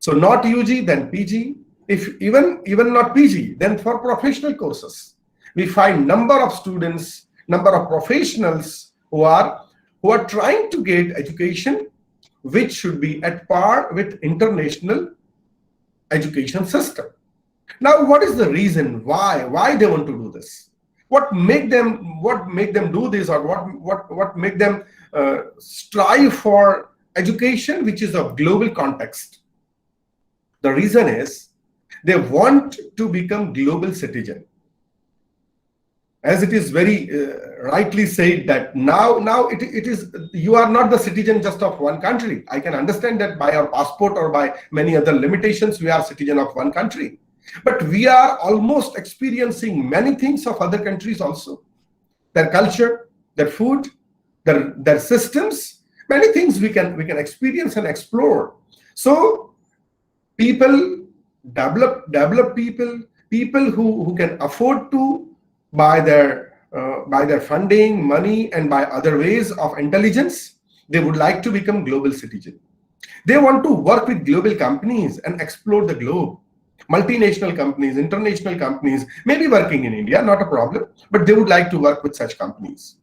So not UG, then PG. If even not PG, then for professional courses, we find number of students, number of professionals who are trying to get education which should be at par with international education system. Now, what is the reason why they want to do this? What make them do this, or what make them strive for education which is of global context? The reason is they want to become global citizen. As it is very rightly said that now it is, you are not the citizen just of one country. I can understand that by our passport or by many other limitations we are citizen of one country, but we are almost experiencing many things of other countries also. Their culture, their food, their systems, many things we can experience and explore. So people develop people who can afford to, by their funding, money, and by other ways of intelligence, they would like to become global citizen. They want to work with global companies and explore the globe. Multinational companies, international companies may be working in India, not a problem, but they would like to work with such companies.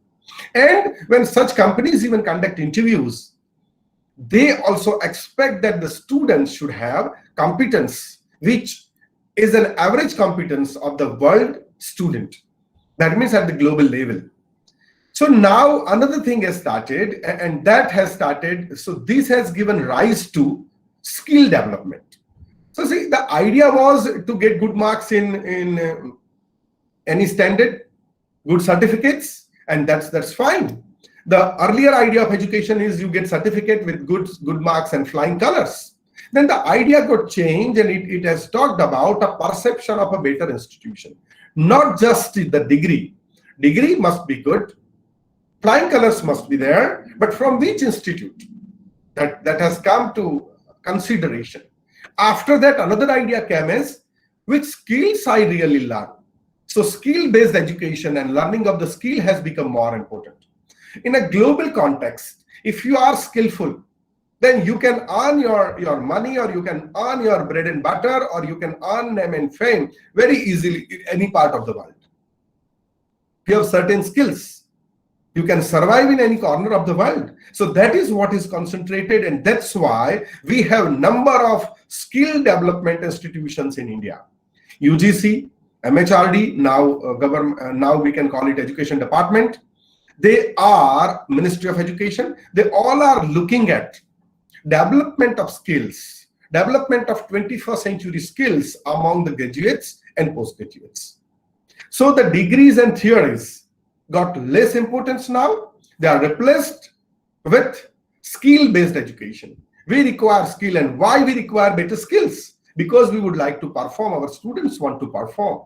And when such companies even conduct interviews, they also expect that the students should have competence, which is an average competence of the world student. That means at the global level. So now another thing has started, and that has started, so this has given rise to skill development. So see, the idea was to get good marks in any standard, good certificates, and that's fine. The earlier idea of education is you get certificate with good marks and flying colors. Then the idea got changed, and it has talked about a perception of a better institution. Not just the degree. Degree must be good, flying colors must be there, but from which institute? That has come to consideration. After that, another idea came as which skills I really learn. So skill-based education and learning of the skill has become more important. In a global context, if you are skillful, then you can earn your money, or you can earn your bread and butter, or you can earn name and fame very easily in any part of the world. If you have certain skills, you can survive in any corner of the world. So that is what is concentrated, and that's why we have number of skill development institutions in India. UGC, MHRD, now we can call it Education Department. They are Ministry of Education. They all are looking at development of skills, development of 21st century skills among the graduates and postgraduates. So the degrees and theories got less importance now. They are replaced with skill-based education. We require skill, and why we require better skills? Because we would like to perform, our students want to perform.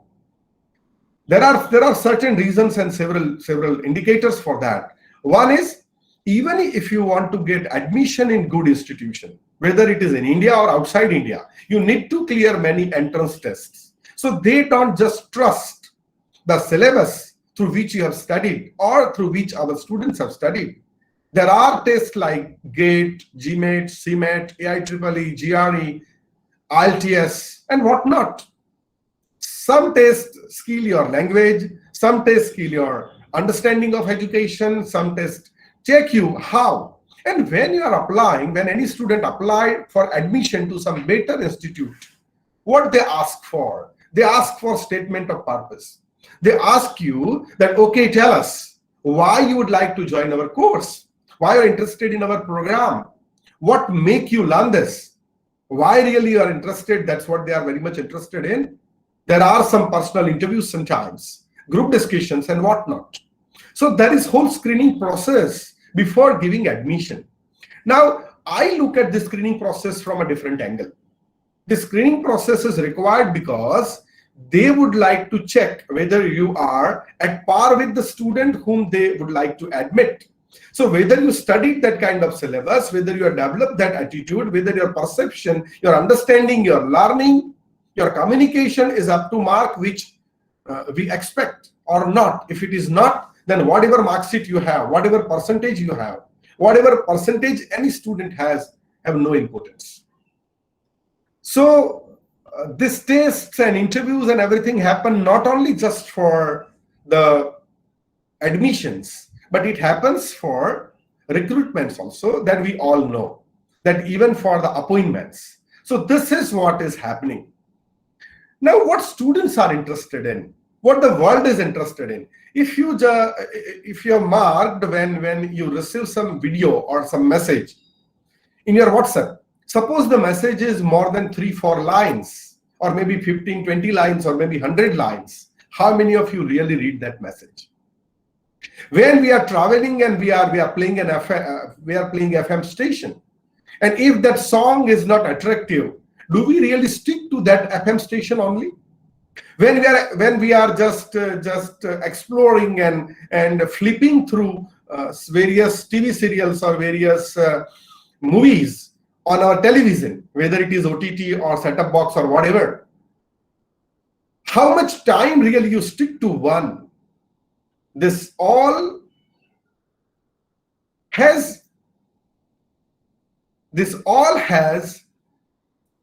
There are certain reasons and several indicators for that. One is, even if you want to get admission in good institution, whether it is in India or outside India, you need to clear many entrance tests. So they don't just trust the syllabus through which you have studied or through which our students have studied. There are tests like GATE, GMAT, CMAT, AIEEE, GRE, IELTS, and whatnot. Some tests skill your language, some tests skill your understanding of education, some tests check you how. And when you are applying, when any student apply for admission to some better institute, what they ask for? They ask for statement of purpose. They ask you that, okay, tell us why you would like to join our course, why you're interested in our program, what make you learn this, why really you are interested. That's what they are very much interested in. There are some personal interviews sometimes, group discussions and whatnot. So there is whole screening process before giving admission. Now, I look at the screening process from a different angle. The screening process is required because they would like to check whether you are at par with the student whom they would like to admit. So whether you studied that kind of syllabus, whether you have developed that attitude, whether your perception, your understanding, your learning, your communication is up to mark which we expect or not. If it is not, then whatever mark sheet you have, whatever percentage you have, whatever percentage any student has, have no importance. So these tests and interviews and everything happen not only just for the admissions, but it happens for recruitments also, that we all know, that even for the appointments. So this is what is happening. Now, what students are interested in, what the world is interested in. If you're marked when you receive some video or some message in your WhatsApp, suppose the message is more than 3-4 lines, or maybe 15-20 lines, or maybe 100 lines, how many of you really read that message? When we are traveling and we are playing an FM station, and if that song is not attractive, do we really stick to that FM station only? When we are just exploring and flipping through various TV serials or various movies on our television, whether it is OTT or set-top box or whatever, how much time really you stick to one? This all has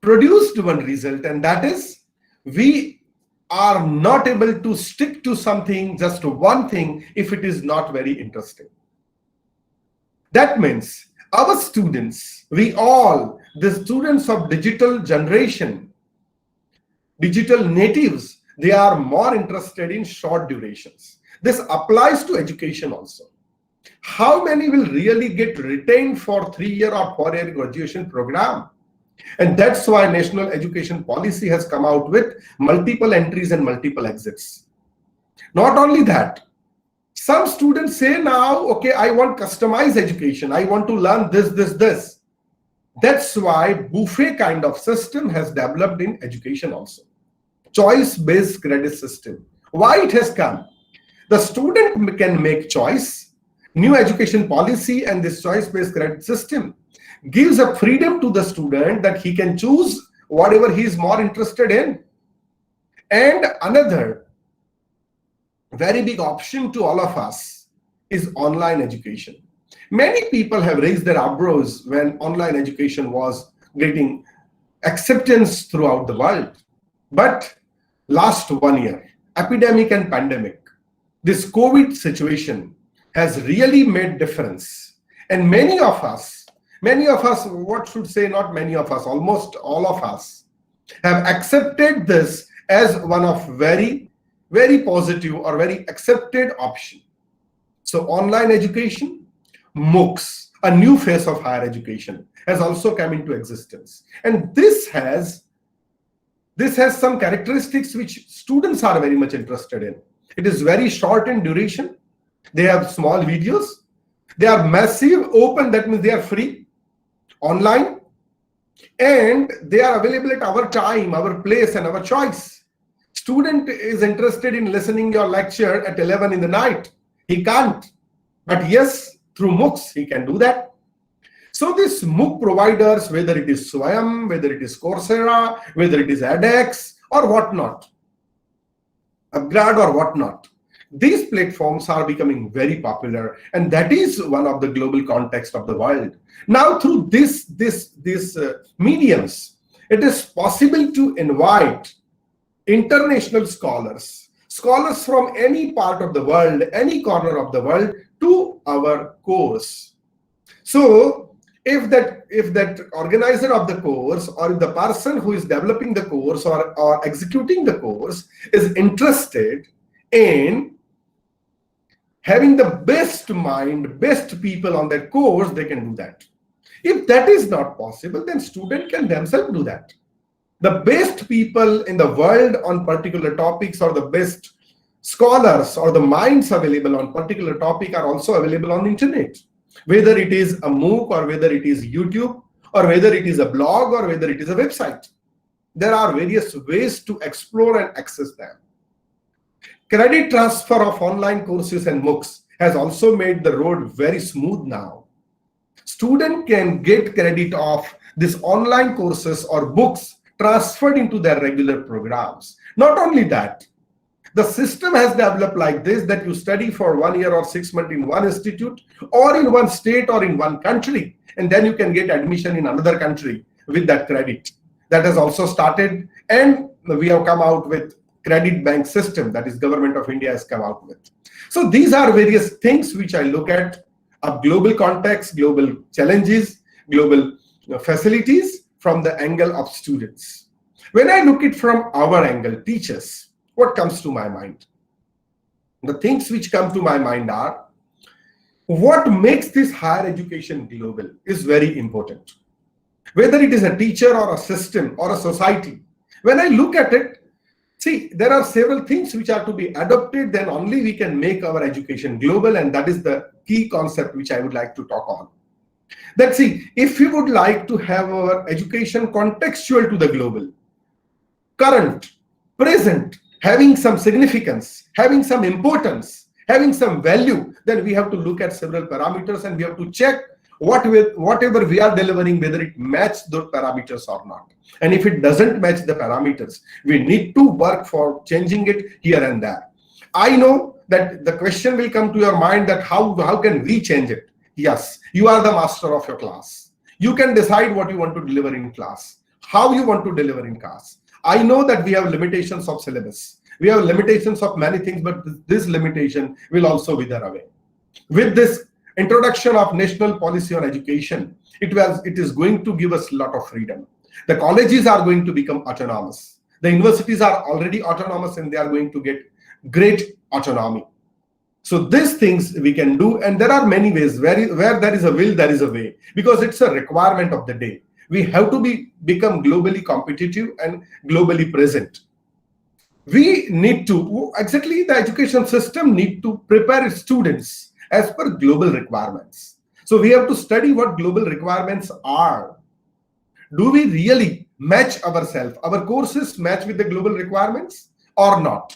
produced one result, and that is we are not able to stick to something, just one thing, if it is not very interesting. That means our students, the students of digital generation, digital natives, they are more interested in short durations. This applies to education also. How many will really get retained for 3-year or 4-year graduation program? And that's why National Education Policy has come out with multiple entries and multiple exits. Not only that, some students say now, okay, I want customized education. I want to learn this. That's why buffet kind of system has developed in education also. Choice-based credit system. Why it has come? The student can make choice. New education policy and this choice-based credit system gives a freedom to the student that he can choose whatever he is more interested in. And another very big option to all of us is online education. Many people have raised their eyebrows when online education was getting acceptance throughout the world. But last 1 year, epidemic and pandemic, this COVID situation has really made difference. And many of us, what should say, not many of us, almost all of us have accepted this as one of very, very positive or very accepted option. So online education, MOOCs, a new phase of higher education, has also come into existence. And this has some characteristics which students are very much interested in. It is very short in duration. They have small videos. They are massive, open, that means they are free, online, and they are available at our time, our place, and our choice. Student is interested in listening your lecture at 11 in the night. He can't. But yes, through MOOCs, he can do that. So these MOOC providers, whether it is Swayam, whether it is Coursera, whether it is edX or whatnot, Upgrad or whatnot, these platforms are becoming very popular, and that is one of the global context of the world. Now, through these mediums, it is possible to invite international scholars from any part of the world, any corner of the world, to our course. So if that organizer of the course, or if the person who is developing the course or executing the course is interested in having the best mind, best people on that course, they can do that. If that is not possible, then student can themselves do that. The best people in the world on particular topics, or the best scholars or the minds available on particular topic, are also available on the internet. Whether it is a MOOC, or whether it is YouTube, or whether it is a blog, or whether it is a website. There are various ways to explore and access them. Credit transfer of online courses and MOOCs has also made the road very smooth now. Student can get credit of these online courses or books transferred into their regular programs. Not only that, the system has developed like this, that you study for 1 year or 6 months in one institute, or in one state, or in one country, and then you can get admission in another country with that credit. That has also started, and we have come out with credit bank system, that is Government of India has come out with. So these are various things which I look at, a global context, global challenges, global facilities from the angle of students. When I look it from our angle, teachers, what comes to my mind? The things which come to my mind are, what makes this higher education global is very important. Whether it is a teacher or a system or a society, when I look at it, see, there are several things which are to be adopted, then only we can make our education global, and that is the key concept which I would like to talk on. That, see, if we would like to have our education contextual to the global, current, present, having some significance, having some importance, having some value, then we have to look at several parameters, and we have to check whatever we are delivering, whether it matches those parameters or not. And if it doesn't match the parameters, we need to work for changing it here and there. I know that the question will come to your mind, that how can we change it? Yes, you are the master of your class. You can decide what you want to deliver in class, how you want to deliver in class. I know that we have limitations of syllabus. We have limitations of many things, but this limitation will also wither away. With this introduction of national policy on education, it is going to give us a lot of freedom. The colleges are going to become autonomous. The universities are already autonomous, and they are going to get great autonomy. So these things we can do, and there are many ways. Where there is a will, there is a way, because it's a requirement of the day. We have to become globally competitive and globally present. We need to, exactly, the education system need to prepare its students as per global requirements. So we have to study what global requirements are. Do we really match ourselves? Our courses match with the global requirements or not?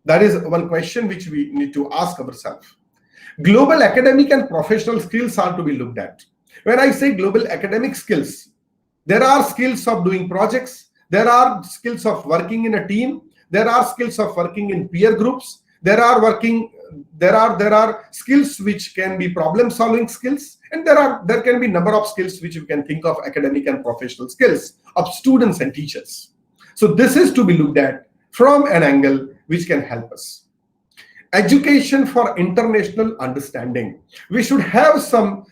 That is one question which we need to ask ourselves. Global academic and professional skills are to be looked at. When I say global academic skills, there are skills of doing projects, there are skills of working in a team, there are skills of working in peer groups, there are skills which can be problem solving skills, and there can be number of skills which you can think of academic and professional skills of students and teachers. So this is to be looked at from an angle which can help us. Education for international understanding. We should have some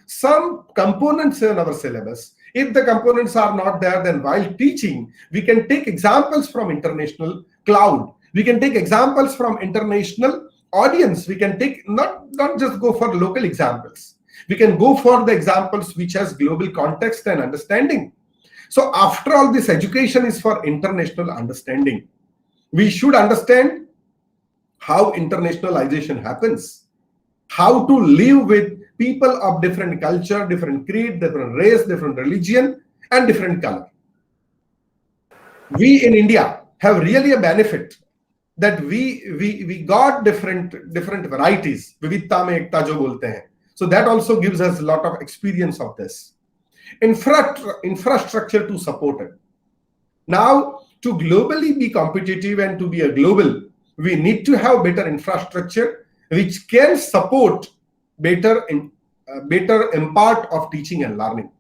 components in our syllabus. If the components are not there, then while teaching, we can take examples from international cloud. We can take examples from international audience. We can take, not just go for local examples. We can go for the examples which has global context and understanding. So after all, this education is for international understanding. We should understand how internationalization happens, how to live with people of different culture, different creed, different race, different religion, and different color. We in India have really a benefit that we got different varieties. Vividta mein ekta jo bolte hain. So that also gives us a lot of experience of this. Infrastructure to support it. Now, to globally be competitive and to be a global, We need to have better infrastructure which can support better impart of teaching and learning.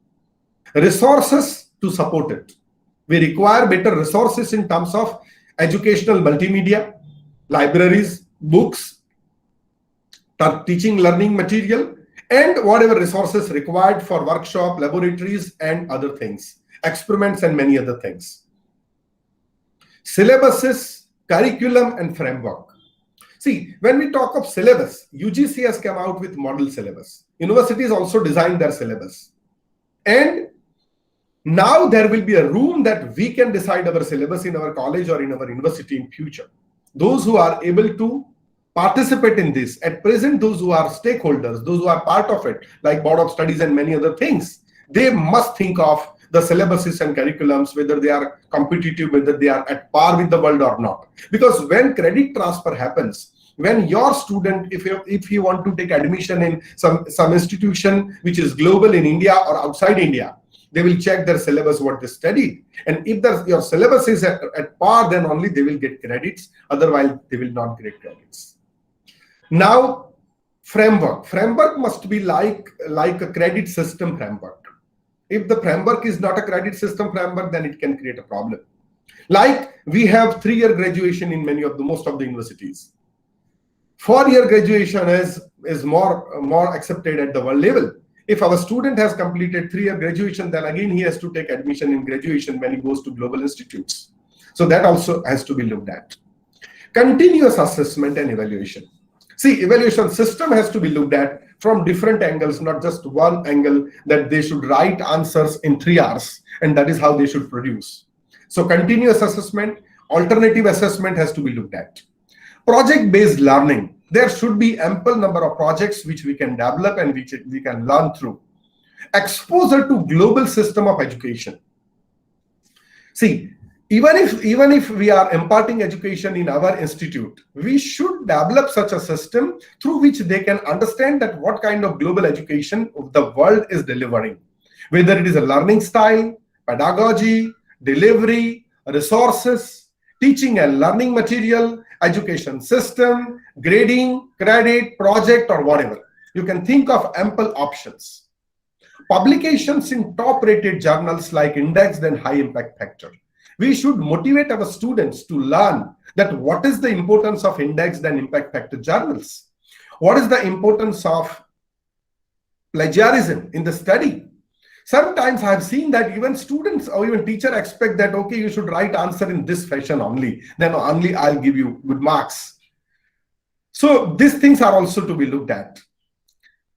Resources to support it. We require better resources in terms of educational multimedia, libraries, books, teaching learning material, and whatever resources required for workshop, laboratories, and other things, experiments, and many other things. Syllabuses, curriculum, and framework. See, when we talk of syllabus, UGC has come out with model syllabus. Universities also designed their syllabus. And now there will be a room that we can decide our syllabus in our college or in our university in future. Those who are able to participate in this, at present, those who are stakeholders, those who are part of it, like Board of Studies and many other things, they must think of the syllabuses and curriculums, whether they are competitive, whether they are at par with the world or not. Because when credit transfer happens, when your student, if you want to take admission in some institution which is global in India or outside India, they will check their syllabus, what they studied. And if your syllabus is at par, then only they will get credits. Otherwise, they will not get credits. Now, framework. Framework must be like a credit system framework. If the framework is not a credit system framework, then it can create a problem. Like we have 3-year graduation in most of the universities. 4-year graduation is more accepted at the world level. If our student has completed 3-year graduation, then again he has to take admission in graduation when he goes to global institutes. So that also has to be looked at. Continuous assessment and evaluation. See, evaluation system has to be looked at from different angles, not just one angle that they should write answers in 3 hours and that is how they should produce. So continuous assessment, alternative assessment has to be looked at. Project-based learning. There should be ample number of projects which we can develop and which we can learn through. Exposure to global system of education. See, even if we are imparting education in our institute, we should develop such a system through which they can understand that what kind of global education the world is delivering. Whether it is a learning style, pedagogy, delivery, resources, teaching and learning material, education system, grading, credit, project, or whatever. You can think of ample options. Publications in top-rated journals like indexed and high impact factor. We should motivate our students to learn that what is the importance of indexed and impact factor journals. What is the importance of plagiarism in the study? Sometimes I have seen that even students or even teacher expect that, okay, you should write answer in this fashion only, then only I'll give you good marks. So these things are also to be looked at.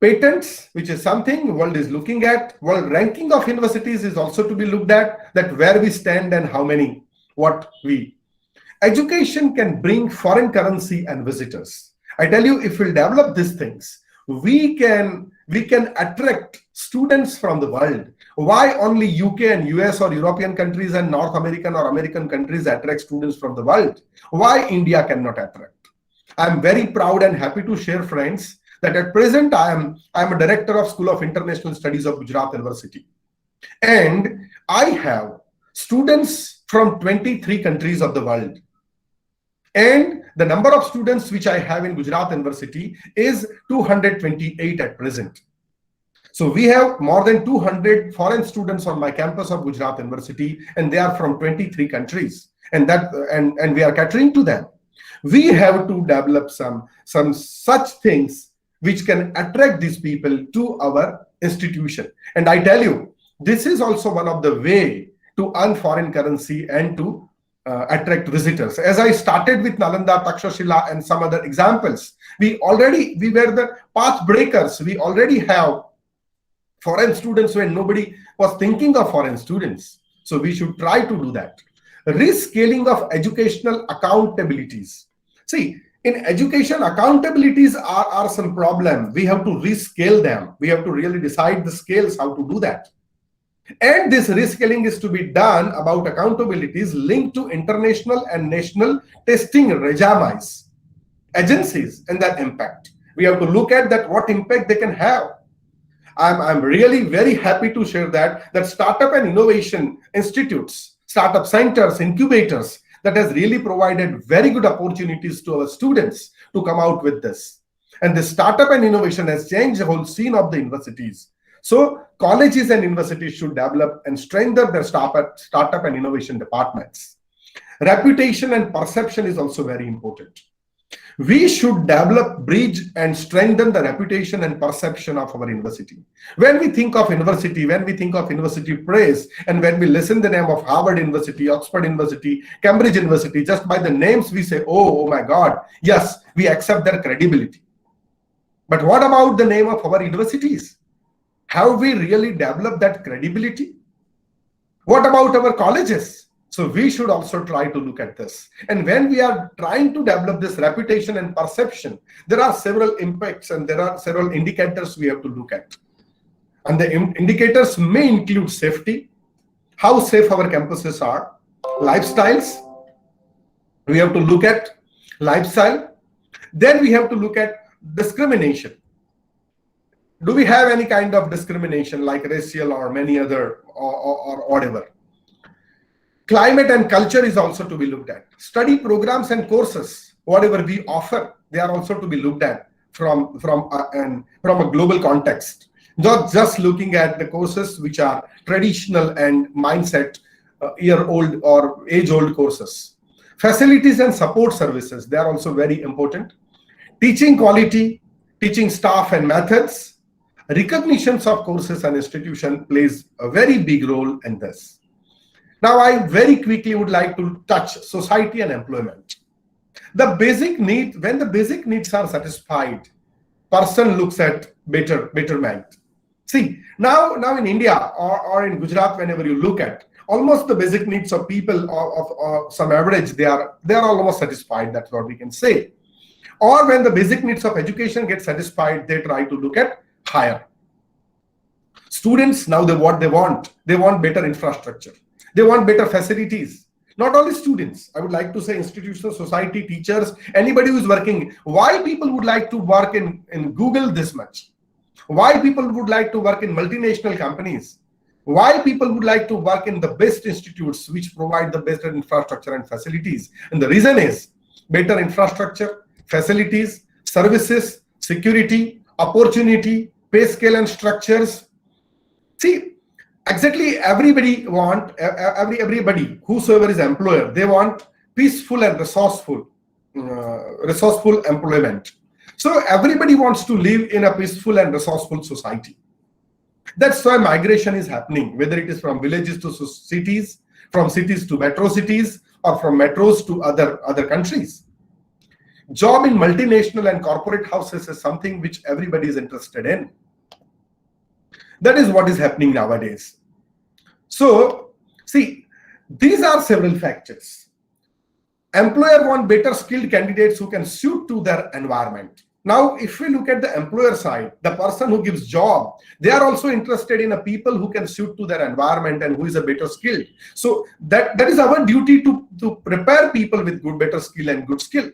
Patents, which is something the world is looking at. World ranking of universities is also to be looked at, that where we stand and how many, Education can bring foreign currency and visitors. I tell you, if we develop these things, we can attract students from the world. Why only UK and US or European countries and North American or American countries attract students from the world? Why India cannot attract? I'm very proud and happy to share, friends, that at present I am a director of School of International Studies of Gujarat University. And I have students from 23 countries of the world. And the number of students which I have in Gujarat University is 228 at present. So we have more than 200 foreign students on my campus of Gujarat University, and they are from 23 countries. And we are catering to them. We have to develop some such things which can attract these people to our institution. And I tell you, this is also one of the way to earn foreign currency and to attract visitors. As I started with Nalanda, Takshashila, and some other examples, we were the path breakers. We already have foreign students when nobody was thinking of foreign students. So we should try to do that. Rescaling of educational accountabilities. See, in education, accountabilities are some problem. We have to rescale them. We have to really decide the scales, how to do that. And this rescaling is to be done about accountabilities linked to international and national testing regimes, agencies, and that impact. We have to look at that, what impact they can have. I'm really very happy to share that startup and innovation institutes, startup centers, incubators, that has really provided very good opportunities to our students to come out with this. And the startup and innovation has changed the whole scene of the universities. So colleges and universities should develop and strengthen their startup and innovation departments. Reputation and perception is also very important. We should develop, bridge, and strengthen the reputation and perception of our university. When we think of university, when we think of university praise, and when we listen the name of Harvard University, Oxford University, Cambridge University, just by the names we say, oh my God, yes, we accept their credibility. But what about the name of our universities? Have we really developed that credibility? What about our colleges? So we should also try to look at this. And when we are trying to develop this reputation and perception, there are several impacts and there are several indicators we have to look at. And the indicators may include safety, how safe our campuses are, lifestyles. We have to look at lifestyle. Then we have to look at discrimination. Do we have any kind of discrimination like racial or many other or whatever? Climate and culture is also to be looked at. Study programs and courses, whatever we offer, they are also to be looked at from a global context. Not just looking at the courses which are traditional and mindset year-old or age-old courses. Facilities and support services, they are also very important. Teaching quality, teaching staff and methods, recognitions of courses and institution plays a very big role in this. Now, I very quickly would like to touch society and employment. The basic need, when the basic needs are satisfied, person looks at betterment. See, now in India or in Gujarat, whenever you look at, almost the basic needs of people of some average, they are almost satisfied. That's what we can say. Or when the basic needs of education get satisfied, they try to look at higher. Students, now what they want better infrastructure. They want better facilities. Not only students, I would like to say institutional society, teachers, anybody who is working. Why people would like to work in Google this much? Why people would like to work in multinational companies? Why people would like to work in the best institutes which provide the best infrastructure and facilities? And the reason is better infrastructure, facilities, services, security, opportunity, pay scale and structures. See, exactly everybody whosoever is employer, they want peaceful and resourceful employment. So everybody wants to live in a peaceful and resourceful society. That's why migration is happening, whether it is from villages to cities, from cities to metro cities, or from metros to other countries. Job in multinational and corporate houses is something which everybody is interested in. That is what is happening nowadays. So, see, these are several factors. Employer want better skilled candidates who can suit to their environment. Now, if we look at the employer side, the person who gives job, they are also interested in a people who can suit to their environment and who is a better skilled. So that is our duty to prepare people with better skill and good skill.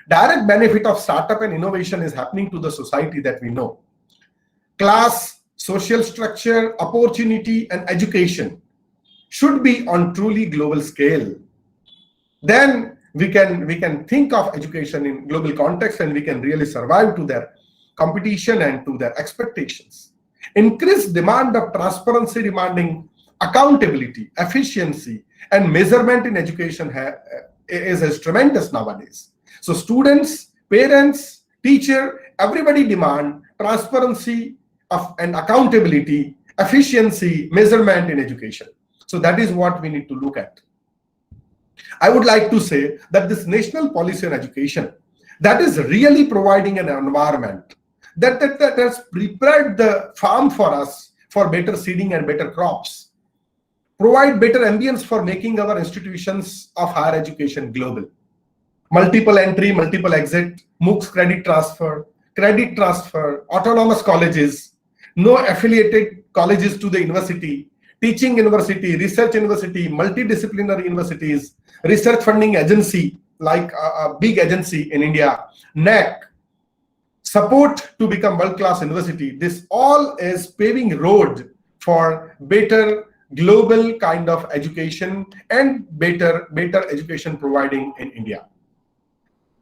Direct benefit of startup and innovation is happening to the society that we know. Class, social structure, opportunity, and education should be on truly global scale. Then we can think of education in global context, and we can really survive to their competition and to their expectations. Increased demand of transparency demanding accountability, efficiency, and measurement in education is tremendous nowadays. So students, parents, teacher, everybody demand transparency and accountability, efficiency, measurement in education. So that is what we need to look at. I would like to say that this national policy on education, that is really providing an environment that has prepared the farm for us for better seeding and better crops, provide better ambience for making our institutions of higher education global. Multiple entry, multiple exit, MOOCs credit transfer, autonomous colleges, no affiliated colleges to the university, teaching university, research university, multidisciplinary universities, research funding agency, like a big agency in India, NAC, support to become world-class university. This all is paving road for better global kind of education and better education providing in India.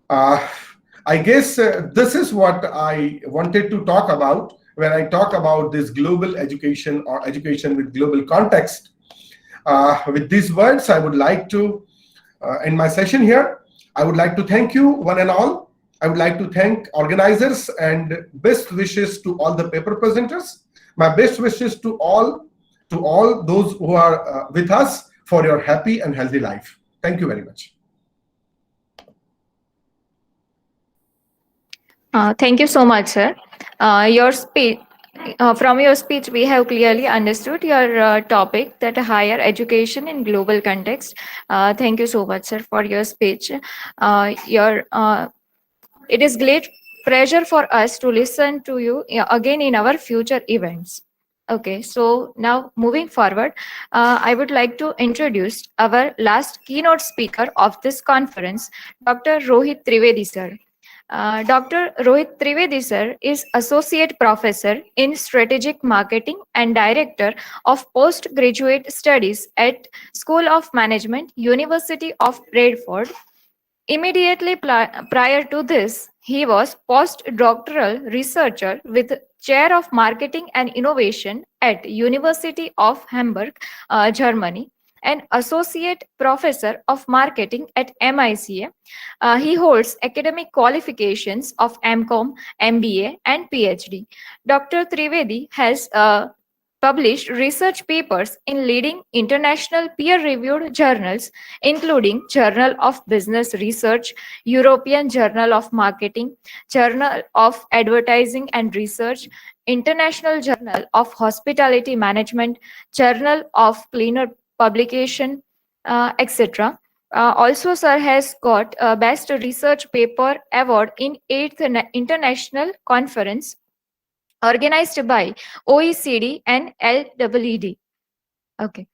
I guess this is what I wanted to talk about when I talk about this global education or education with global context. With these words, I would like to end my session here. I would like to thank you one and all. I would like to thank organizers and best wishes to all the paper presenters. My best wishes to all those who are with us for your happy and healthy life. Thank you very much. Thank you so much, sir. Your speech. From your speech, we have clearly understood your topic, that higher education in global context. Thank you so much, sir, for your speech. It is great pleasure for us to listen to you again in our future events. Okay, so now moving forward, I would like to introduce our last keynote speaker of this conference, Dr. Rohit Trivedi, sir. Dr. Rohit Trivedi sir is Associate Professor in Strategic Marketing and Director of Postgraduate Studies at School of Management, University of Bradford. Immediately prior to this, he was postdoctoral researcher with Chair of Marketing and Innovation at University of Hamburg, Germany, and Associate Professor of Marketing at MICA. He holds academic qualifications of MCOM, MBA, and PhD. Dr. Trivedi has published research papers in leading international peer-reviewed journals, including Journal of Business Research, European Journal of Marketing, Journal of Advertising and Research, International Journal of Hospitality Management, Journal of Cleaner Publication, etc. Also, sir has got a Best Research Paper Award in 8th International Conference organized by OECD and LEED. Okay.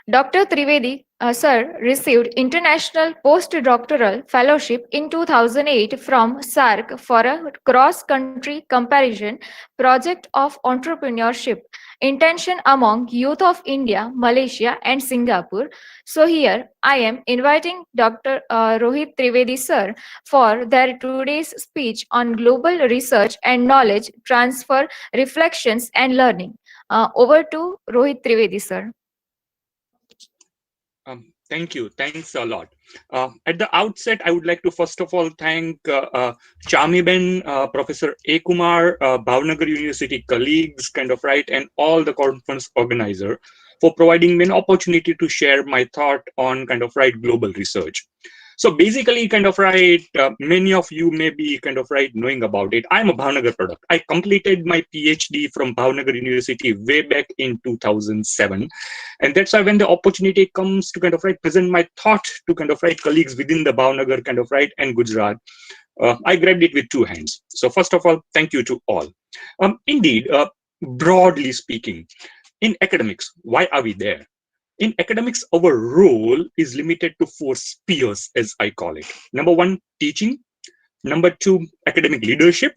Dr. Trivedi, sir, received International Postdoctoral Fellowship in 2008 from SARC for a cross-country comparison project of entrepreneurship intention among youth of India, Malaysia, and Singapore. So here I am inviting Dr. Rohit Trivedi, sir, for their today's speech on global research and knowledge transfer, reflections, and learning. Over to Rohit Trivedi, sir. Thank you. Thanks a lot. At the outset, I would like to first of all thank Charmiben, Professor A. Kumar, Bhavnagr University colleagues, and all the conference organizer for providing me an opportunity to share my thought on global research. So basically, many of you may be knowing about it. I'm a Bhavnagar product. I completed my PhD from Bhavnagar University way back in 2007. And that's why when the opportunity comes to present my thought to colleagues within the Bhavnagar and Gujarat, I grabbed it with two hands. So first of all, thank you to all. Indeed, broadly speaking, in academics, why are we there? In academics, our role is limited to 4 spheres, as I call it. Number 1, teaching. Number 2, academic leadership.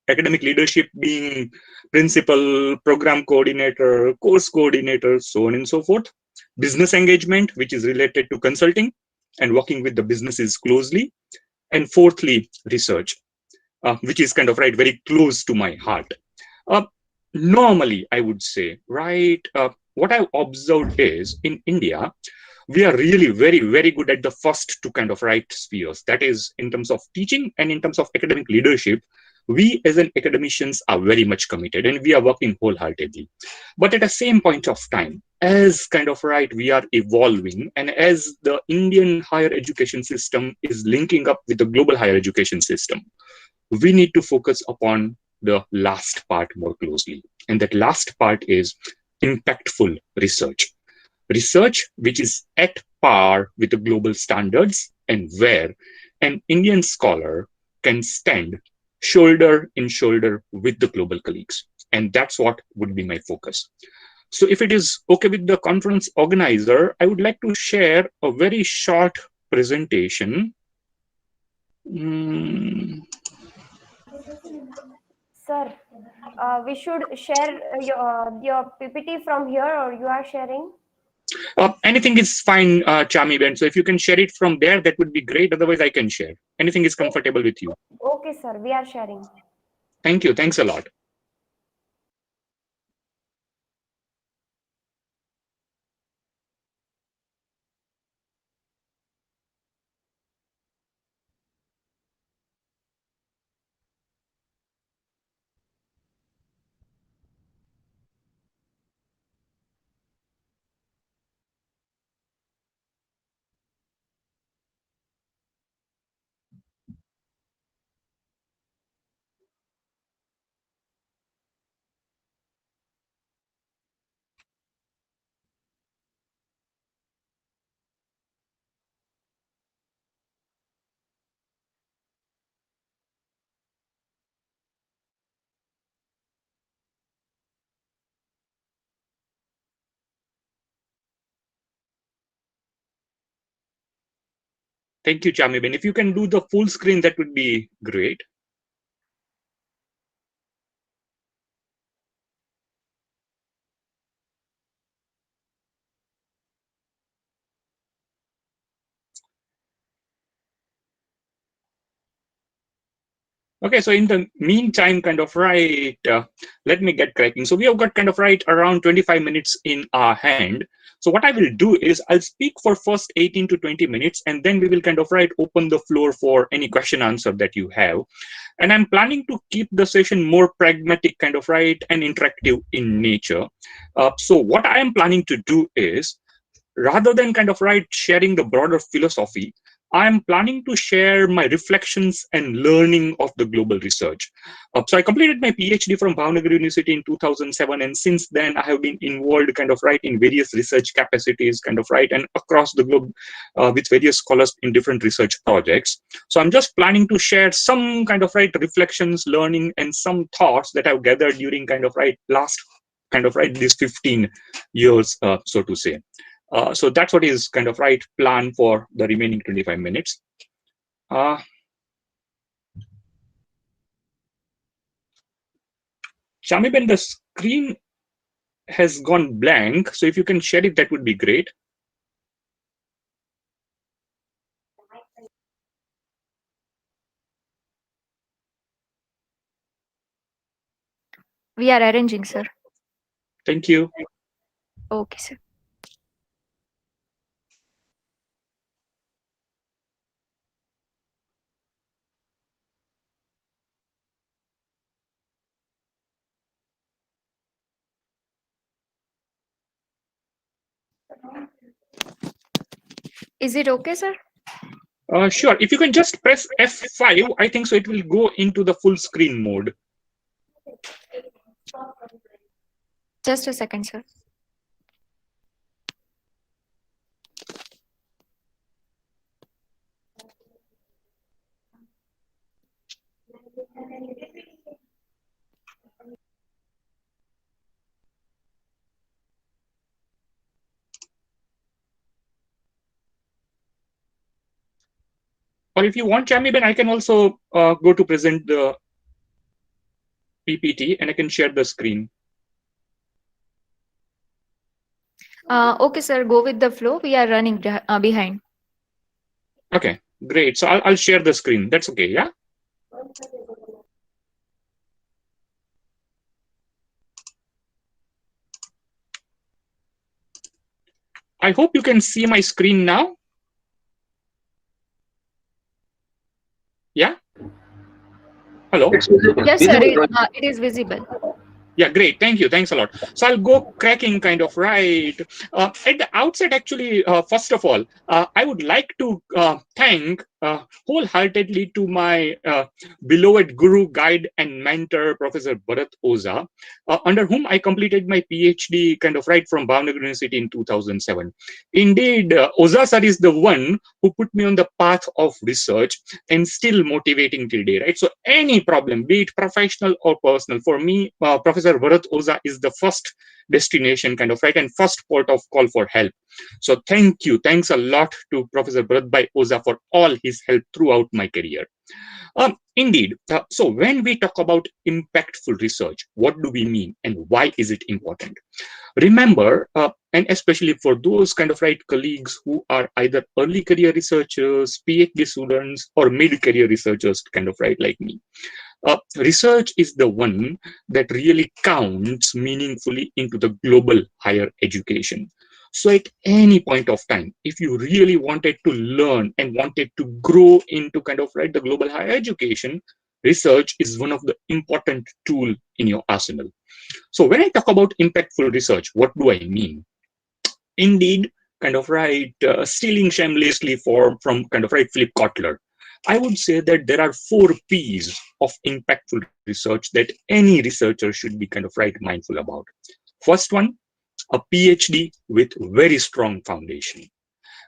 Academic leadership being principal, program coordinator, course coordinator, so on and so forth. Business engagement, which is related to consulting and working with the businesses closely. And fourthly, research, which is very close to my heart. Normally, I would say, what I've observed is in India, we are really very, very good at the first two spheres. That is, in terms of teaching and in terms of academic leadership, we as an academicians are very much committed and we are working wholeheartedly. But at the same point of time, as we are evolving and as the Indian higher education system is linking up with the global higher education system, we need to focus upon the last part more closely. And that last part is impactful research. Research which is at par with the global standards and where an Indian scholar can stand shoulder in shoulder with the global colleagues. And that's what would be my focus. So if it is okay with the conference organizer, I would like to share a very short presentation. Sir, we should share your PPT from here, or you are sharing? Anything is fine, Chami Ben. So if you can share it from there, that would be great. Otherwise, I can share. Anything is comfortable with you. Okay, sir, we are sharing. Thank you. Thanks a lot. Thank you, Chami Ben. If you can do the full screen, that would be great. Okay, so in the meantime, kind of right, let me get cracking. So we have got kind of right around 25 minutes in our hand. So what I will do is I'll speak for first 18 to 20 minutes, and then we will kind of right open the floor for any question answer that you have. And I'm planning to keep the session more pragmatic, kind of right, and interactive in nature. So what I am planning to do is, rather than kind of right sharing the broader philosophy, I'm planning to share my reflections and learning of the global research. So I completed my PhD from Bhavnagr University in 2007, and since then I have been involved kind of right in various research capacities, kind of right, and across the globe with various scholars in different research projects. So I'm just planning to share some kind of right reflections, learning, and some thoughts that I've gathered during kind of right last kind of right these 15 years, so to say. So that's what is kind of right plan for the remaining 25 minutes. Shamiben, the screen has gone blank. So if you can share it, that would be great. We are arranging, sir. Thank you. Okay, sir. Is it okay, sir? Sure. If you can just press F5, I think so it will go into the full screen mode. Just a second, sir. Or if you want, Chami, then I can also go to present the PPT and I can share the screen. Okay, sir. Go with the flow. We are running behind. Okay, great. So I'll share the screen. That's okay, yeah? I hope you can see my screen now. Yeah? Hello? Yes, sir. It is visible. Yeah, great. Thank you. Thanks a lot. So I'll go cracking kind of right. At the outset, actually, first of all, I would like to thank wholeheartedly to my beloved guru, guide, and mentor, Professor Bharat Oza, under whom I completed my PhD kind of right from Bhavnagr University in 2007. Indeed, Oza sir is the one who put me on the path of research and still motivating till day, right? So any problem, be it professional or personal, for me, Professor Bharat Oza is the first destination kind of right and first port of call for help. So thank you. Thanks a lot to Professor Bharat Bhai Oza for all his this helped throughout my career. Indeed. So when we talk about impactful research, what do we mean and why is it important? Remember, and especially for those kind of colleagues who are either early career researchers, PhD students, or mid-career researchers like me. Research is the one that really counts meaningfully into the global higher education. So at any point of time, if you really wanted to learn and wanted to grow into the global higher education, research is one of the important tool in your arsenal. So when I talk about impactful research, what do I mean? Indeed, stealing shamelessly from Philip Kotler, I would say that there are 4 P's of impactful research that any researcher should be mindful about. First one, a PhD with very strong foundation.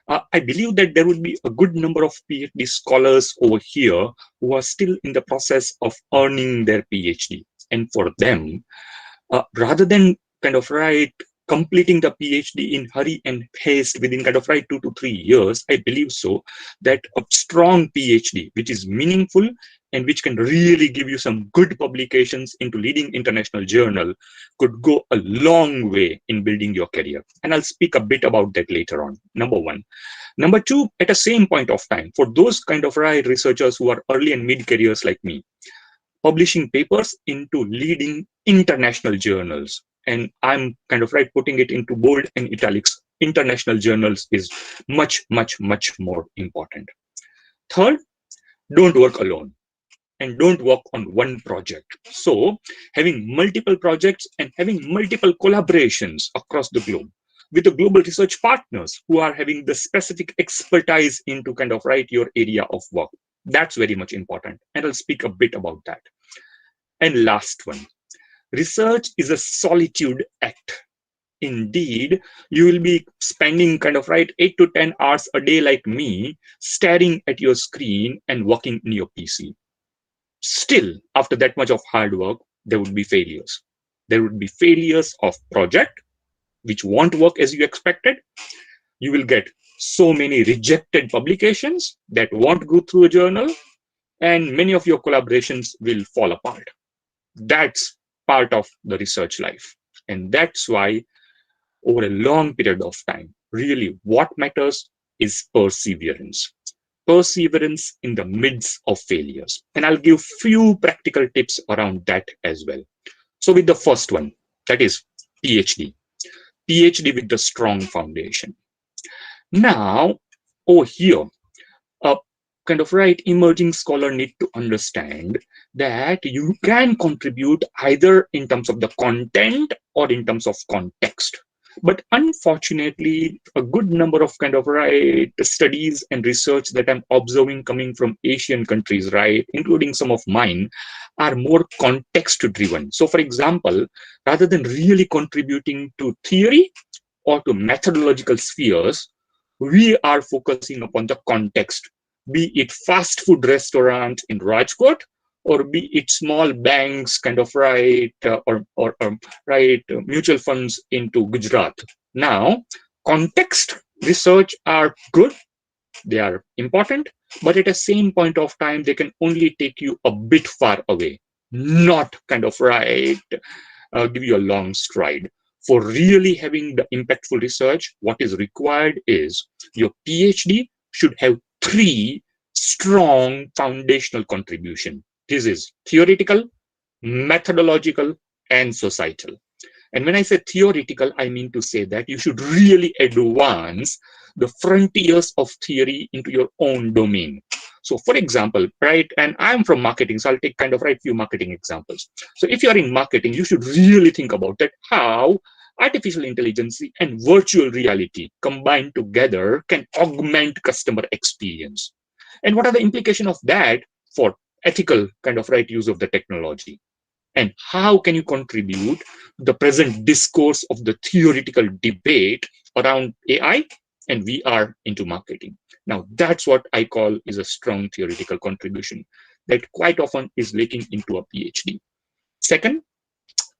I believe that there would be a good number of PhD scholars over here who are still in the process of earning their PhD. And for them, rather than completing the PhD in hurry and haste within 2 to 3 years, I believe so that a strong PhD, which is meaningful and which can really give you some good publications into leading international journal, could go a long way in building your career. And I'll speak a bit about that later on, number 1. Number 2, at the same point of time, for those researchers who are early and mid-careers like me, publishing papers into leading international journals. And I'm putting it into bold and italics. International journals is much, much, much more important. Third, don't work alone and don't work on one project. So having multiple projects and having multiple collaborations across the globe with the global research partners who are having the specific expertise into your area of work. That's very much important. And I'll speak a bit about that. And last one, research is a solitude act. Indeed, you will be spending 8 to 10 hours a day like me, staring at your screen and working in your PC. Still, after that much of hard work, there would be failures. There would be failures of project, which won't work as you expected. You will get so many rejected publications that won't go through a journal, and many of your collaborations will fall apart. That's part of the research life. And that's why over a long period of time, really what matters is perseverance. Perseverance in the midst of failures. And I'll give few practical tips around that as well. So with the first one, that is PhD. PhD with the strong foundation. Now, over here, emerging scholar need to understand that you can contribute either in terms of the content or in terms of context. But unfortunately, a good number of studies and research that I'm observing coming from Asian countries, including some of mine, are more context driven. So for example, rather than really contributing to theory or to methodological spheres, we are focusing upon the context, be it fast food restaurant in Rajkot, or be it small banks or mutual funds into Gujarat. Now, context research are good, they are important, but at the same point of time, they can only take you a bit far away, not give you a long stride. For really having the impactful research, what is required is your PhD should have 3 strong foundational contribution. This is theoretical, methodological, and societal. And when I say theoretical, I mean to say that you should really advance the frontiers of theory into your own domain. So for example, and I'm from marketing, so I'll take few marketing examples. So if you're in marketing, you should really think about that, how artificial intelligence and virtual reality combined together can augment customer experience. And what are the implications of that for ethical use of the technology? And how can you contribute to the present discourse of the theoretical debate around AI and VR into marketing? Now, that's what I call is a strong theoretical contribution that quite often is leaking into a PhD. Second,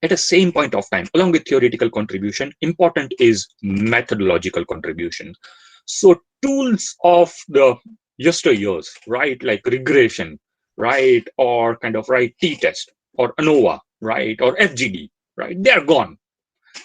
at the same point of time, along with theoretical contribution, important is methodological contribution. So tools of the yesteryears, right? Like regression, right? Or kind of right t-test or ANOVA, right? Or FGD, right? They're gone.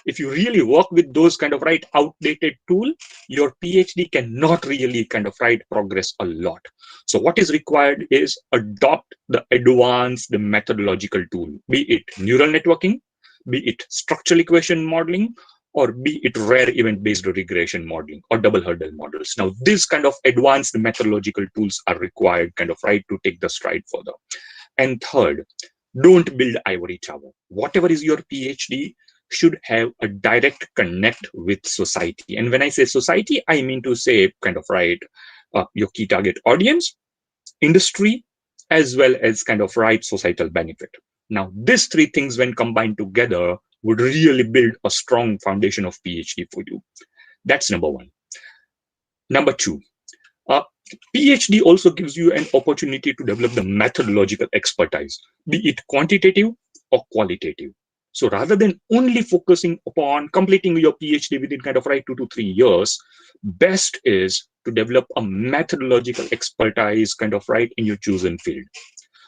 If you really work with those kind of right outdated tool, your PhD cannot really kind of right progress a lot. So what is required is adopt the advanced methodological tool, be it neural networking, be it structural equation modeling, or be it rare event-based regression modeling or double hurdle models. Now, these kind of advanced methodological tools are required kind of right to take the stride further. And third, don't build ivory tower. Whatever is your PhD should have a direct connect with society. And when I say society, I mean to say kind of right, your key target audience, industry, as well as kind of right societal benefit. Now, these three things when combined together would really build a strong foundation of PhD for you. That's number one. Number two, PhD also gives you an opportunity to develop the methodological expertise, be it quantitative or qualitative. So rather than only focusing upon completing your PhD within kind of right 2 to 3 years, best is to develop a methodological expertise kind of right in your chosen field.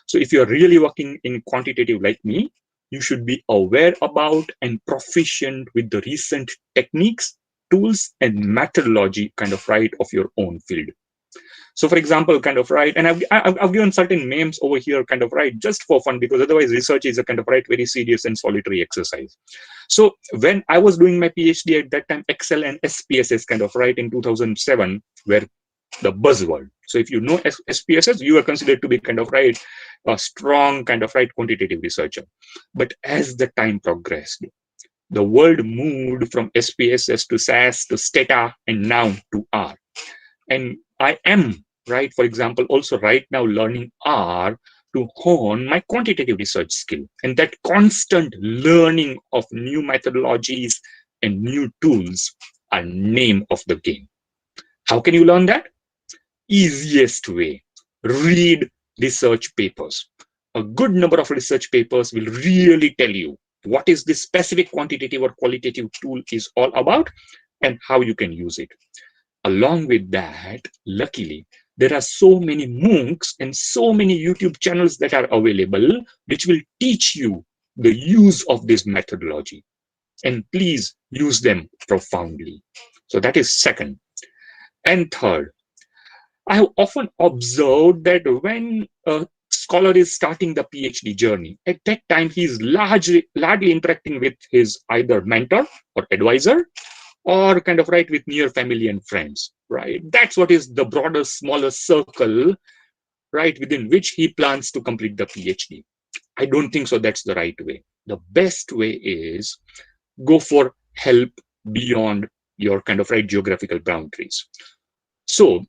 So if you're really working in quantitative like me, you should be aware about and proficient with the recent techniques, tools, and methodology kind of right of your own field. So for example, kind of right, and I've given certain names over here kind of right, just for fun, because otherwise research is a kind of right, very serious and solitary exercise. So when I was doing my PhD at that time, Excel and SPSS kind of right in 2007 were the buzzword. So if you know SPSS, you are considered to be kind of right, a strong kind of right quantitative researcher. But as the time progressed, the world moved from SPSS to SAS to Stata and now to R. And I am, right, for example, also right now learning R to hone my quantitative research skill. And that constant learning of new methodologies and new tools are name of the game. How can you learn that? Easiest way, read research papers. A good number of research papers will really tell you what is this specific quantitative or qualitative tool is all about and how you can use it. Along with that, luckily, there are so many MOOCs and so many YouTube channels that are available, which will teach you the use of this methodology. And please use them profoundly. So that is second. And third, I have often observed that when a scholar is starting the PhD journey, at that time, he is largely interacting with his either mentor or advisor, or kind of right with near family and friends, right? That's what is the broader, smaller circle, right, within which he plans to complete the PhD. I don't think so that's the right way. The best way is go for help beyond your kind of right geographical boundaries. So,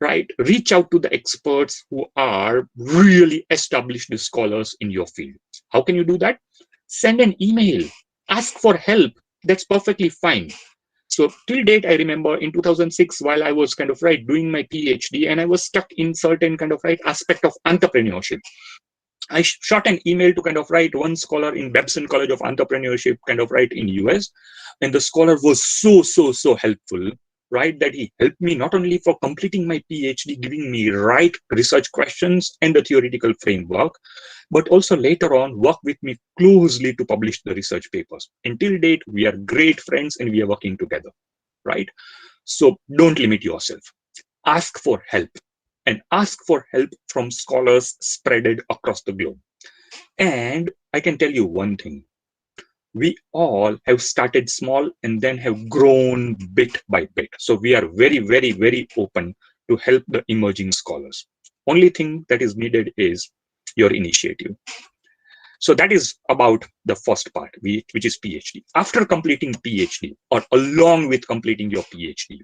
right, reach out to the experts who are really established scholars in your field. How can you do that? Send an email, ask for help. That's perfectly fine. So till date, I remember in 2006, while I was kind of right doing my PhD and I was stuck in certain kind of right aspect of entrepreneurship, I shot an email to kind of right one scholar in Babson College of Entrepreneurship kind of right in US. And the scholar was so helpful, right, that he helped me not only for completing my PhD, giving me right research questions and the theoretical framework, but also later on work with me closely to publish the research papers. Until date, we are great friends and we are working together, right? So don't limit yourself. Ask for help, and ask for help from scholars spread across the globe. And I can tell you one thing. We all have started small and then have grown bit by bit. So we are very open to help the emerging scholars. Only thing that is needed is your initiative. So that is about the first part, which is PhD. After completing PhD, or along with completing your PhD,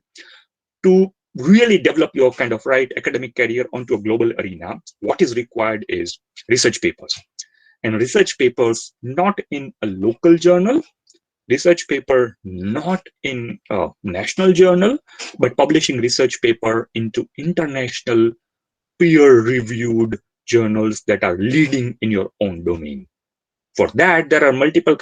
to really develop your kind of right academic career onto a global arena, what is required is research papers. And research papers not in a local journal, research paper not in a national journal, but publishing research paper into international peer-reviewed journals that are leading in your own domain. For that, there are multiple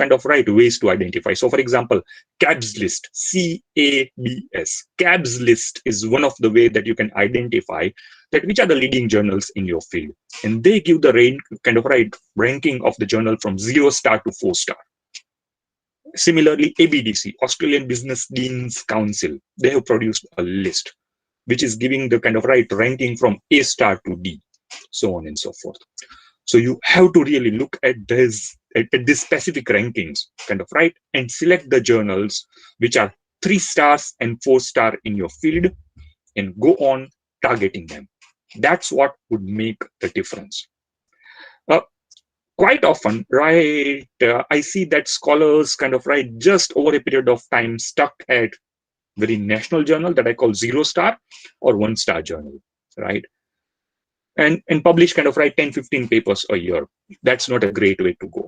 ways to identify. So for example, CABS list, C-A-B-S. CABS list is one of the way that you can identify that which are the leading journals in your field. And they give the ranking of the journal from 0-star to 4-star. Similarly, ABDC, Australian Business Deans Council, they have produced a list which is giving the ranking from A-star to D, so on and so forth. So you have to really look at these specific rankings, and select the journals which are 3 stars and 4-star in your field and go on targeting them. That's what would make the difference. Quite often, I see that scholars just over a period of time stuck at very national journal that I call 0-star or 1-star journal, right? And publish 10-15 papers a year. That's not a great way to go,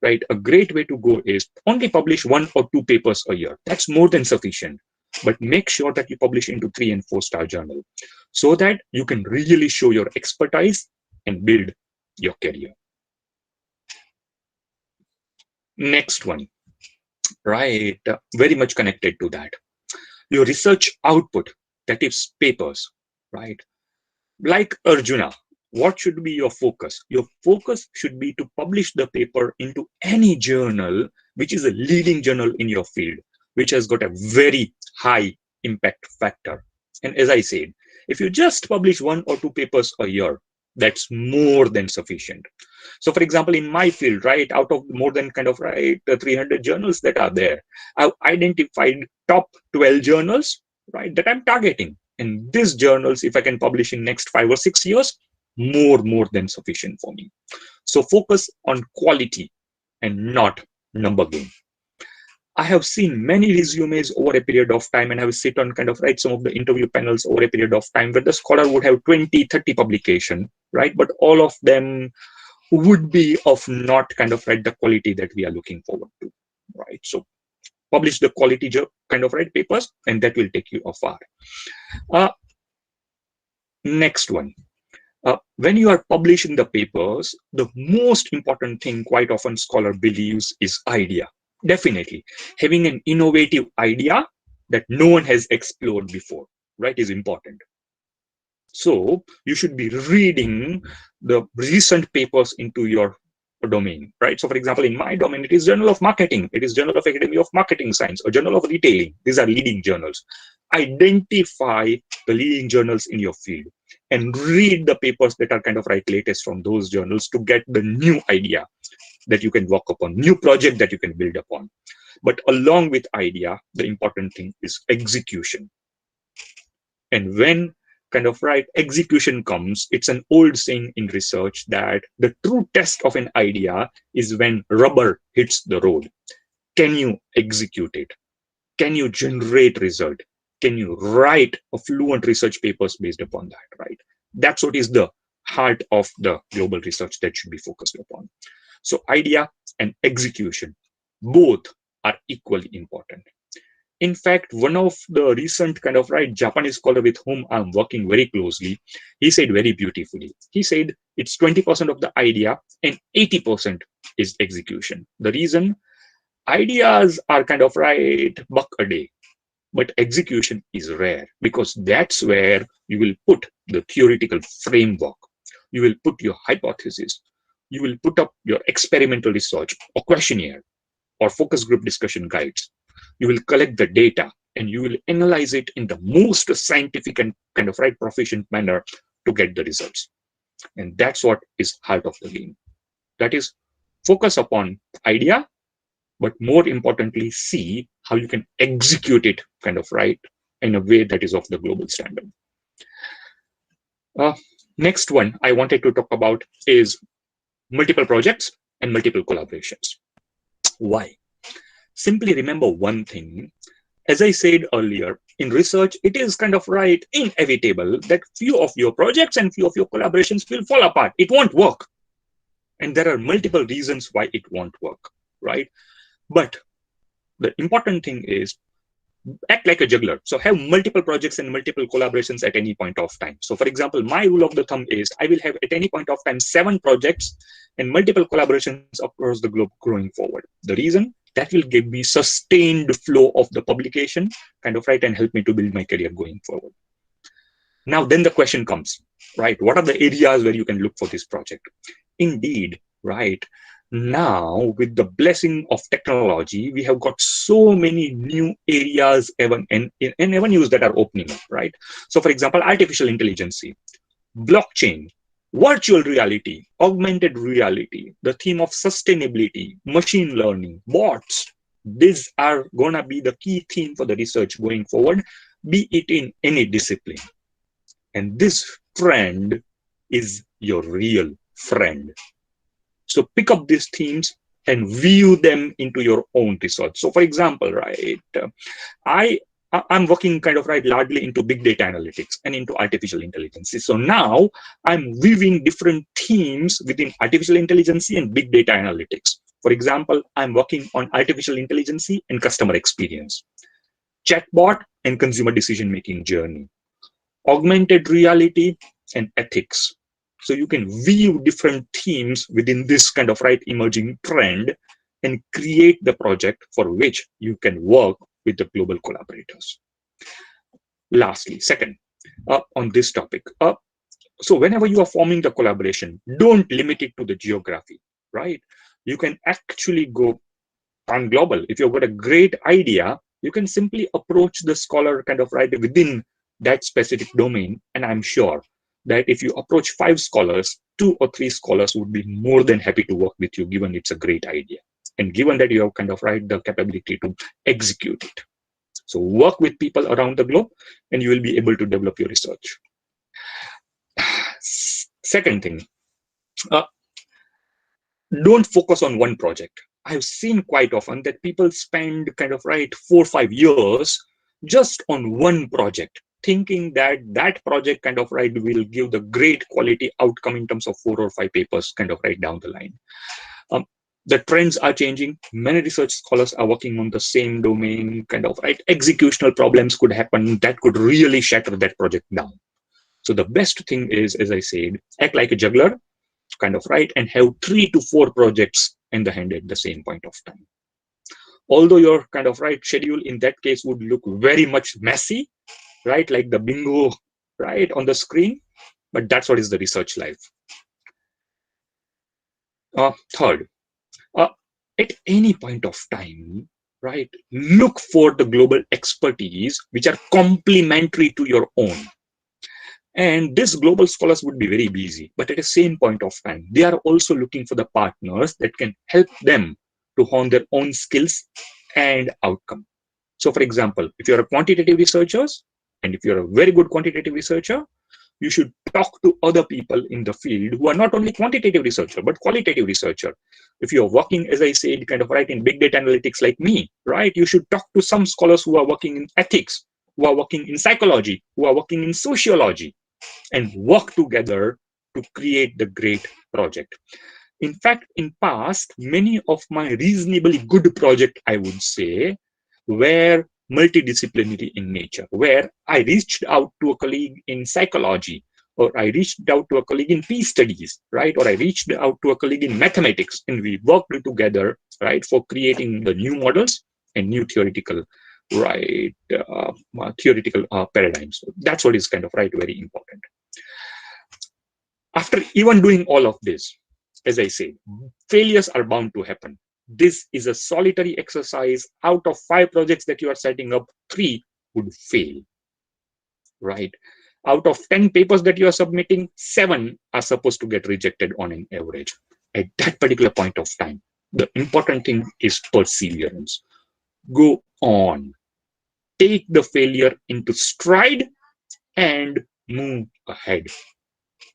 right? A great way to go is only publish 1 or 2 papers a year. That's more than sufficient. But make sure that you publish into 3- and 4-star journal so that you can really show your expertise and build your career. Next one, right? Very much connected to that. Your research output, that is papers, right? Like Arjuna, what should be your focus? Your focus should be to publish the paper into any journal which is a leading journal in your field, which has got a very high impact factor. And as I said, if you just publish 1 or 2 papers a year, that's more than sufficient. So for example, in my field, right, out of more than 300 journals that are there, I've identified top 12 journals, right, that I'm targeting. And these journals, if I can publish in next 5 or 6 years, more than sufficient for me. So focus on quality and not number game. I have seen many resumes over a period of time, and I will sit on some of the interview panels over a period of time where the scholar would have 20, 30 publication, right? But all of them would be of not the quality that we are looking forward to, right? So publish the quality papers, and that will take you afar. Next one. When you are publishing the papers, the most important thing quite often scholar believes is idea. Definitely, having an innovative idea that no one has explored before, right, is important. So you should be reading the recent papers into your domain, right? So for example, in my domain, it is Journal of Marketing, it is Journal of Academy of Marketing Science, or Journal of Retailing. These are leading journals. Identify the leading journals in your field and read the papers that are latest from those journals to get the new idea that you can work upon, new project that you can build upon. But along with idea, the important thing is execution. And when execution comes, it's an old saying in research that the true test of an idea is when rubber hits the road. Can you execute it? Can you generate result? Can you write a fluent research papers based upon that, right? That's what is the heart of the global research that should be focused upon. So idea and execution, both are equally important. In fact, one of the recent Japanese scholar with whom I'm working very closely, he said very beautifully. He said it's 20% of the idea and 80% is execution. The reason, ideas are buck a day, but execution is rare because that's where you will put the theoretical framework. You will put your hypothesis. You will put up your experimental research or questionnaire or focus group discussion guides. You will collect the data and you will analyze it in the most scientific and proficient manner to get the results. And that's what is heart of the game. That is, focus upon idea, but more importantly, see how you can execute it in a way that is of the global standard. Next one I wanted to talk about is multiple projects and multiple collaborations. Why? Simply remember one thing. As I said earlier, in research, it is inevitable that few of your projects and few of your collaborations will fall apart. It won't work. And there are multiple reasons why it won't work, right? But the important thing is act like a juggler. So have multiple projects and multiple collaborations at any point of time. So for example, my rule of the thumb is I will have at any point of time 7 projects and multiple collaborations across the globe growing forward. The reason? That will give me sustained flow of the publication and help me to build my career going forward. Now, then the question comes, right? What are the areas where you can look for this project? Indeed, right? Now, with the blessing of technology, we have got so many new areas and avenues that are opening up, right? So, for example, artificial intelligence, blockchain, virtual reality, augmented reality, the theme of sustainability, machine learning, bots. These are going to be the key theme for the research going forward, be it in any discipline. And this trend is your real friend. So pick up these themes and view them into your own research. So for example, right, I'm working largely into big data analytics and into artificial intelligence. So now I'm weaving different themes within artificial intelligence and big data analytics. For example, I'm working on artificial intelligence and customer experience, chatbot and consumer decision-making journey, augmented reality and ethics. So you can view different themes within this emerging trend and create the project for which you can work with the global collaborators. Lastly, second, on this topic, so whenever you are forming the collaboration, don't limit it to the geography, right? You can actually go on global. If you've got a great idea, you can simply approach the scholar within that specific domain. And I'm sure that if you approach 5 scholars, 2 or 3 scholars would be more than happy to work with you, given it's a great idea. And given that you have the capability to execute it. So work with people around the globe and you will be able to develop your research. Second thing, don't focus on one project. I've seen quite often that people spend 4 or 5 years just on one project, thinking that that project will give the great quality outcome in terms of 4 or 5 papers down the line. The trends are changing. Many research scholars are working on the same domain, executional problems could happen that could really shatter that project down. So the best thing is, as I said, act like a juggler, and have 3 to 4 projects in the hand at the same point of time. Although your schedule in that case would look very much messy, right, like the bingo, right, on the screen, but that's what is the research life. Third, at any point of time, right, look for the global expertise which are complementary to your own. And these global scholars would be very busy, but at the same point of time, they are also looking for the partners that can help them to hone their own skills and outcome. So for example, if you're a quantitative researcher, and if you're a very good quantitative researcher, you should talk to other people in the field who are not only quantitative researcher, but qualitative researcher. If you're working, as I said, in big data analytics like me, right, you should talk to some scholars who are working in ethics, who are working in psychology, who are working in sociology, and work together to create the great project. In fact, in past, many of my reasonably good projects, I would say, were multidisciplinary in nature, where I reached out to a colleague in psychology, or I reached out to a colleague in peace studies, right, or I reached out to a colleague in mathematics, and we worked together, right, for creating the new models and new theoretical, right, paradigms. So that's what is very important. After even doing all of this, as I say, failures are bound to happen. This is a solitary exercise. Out of 5 projects that you are setting up, 3 would fail, right? Out of 10 papers that you are submitting, 7 are supposed to get rejected on an average. At that particular point of time, the important thing is perseverance. Go on. Take the failure into stride and move ahead.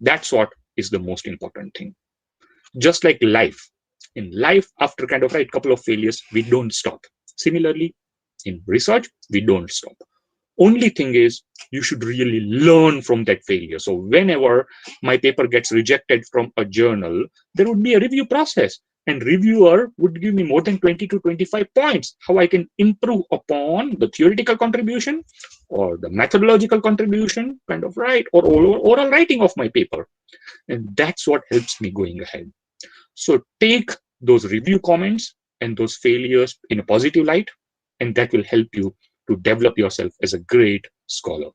That's what is the most important thing. Just like life. In life, after couple of failures, we don't stop. Similarly, in research, we don't stop. Only thing is, you should really learn from that failure. So whenever my paper gets rejected from a journal, there would be a review process. and reviewer would give me more than 20 to 25 points how I can improve upon the theoretical contribution or the methodological contribution, kind of right, or oral writing of my paper. And that's what helps me going ahead. So take those review comments and those failures in a positive light, and that will help you to develop yourself as a great scholar.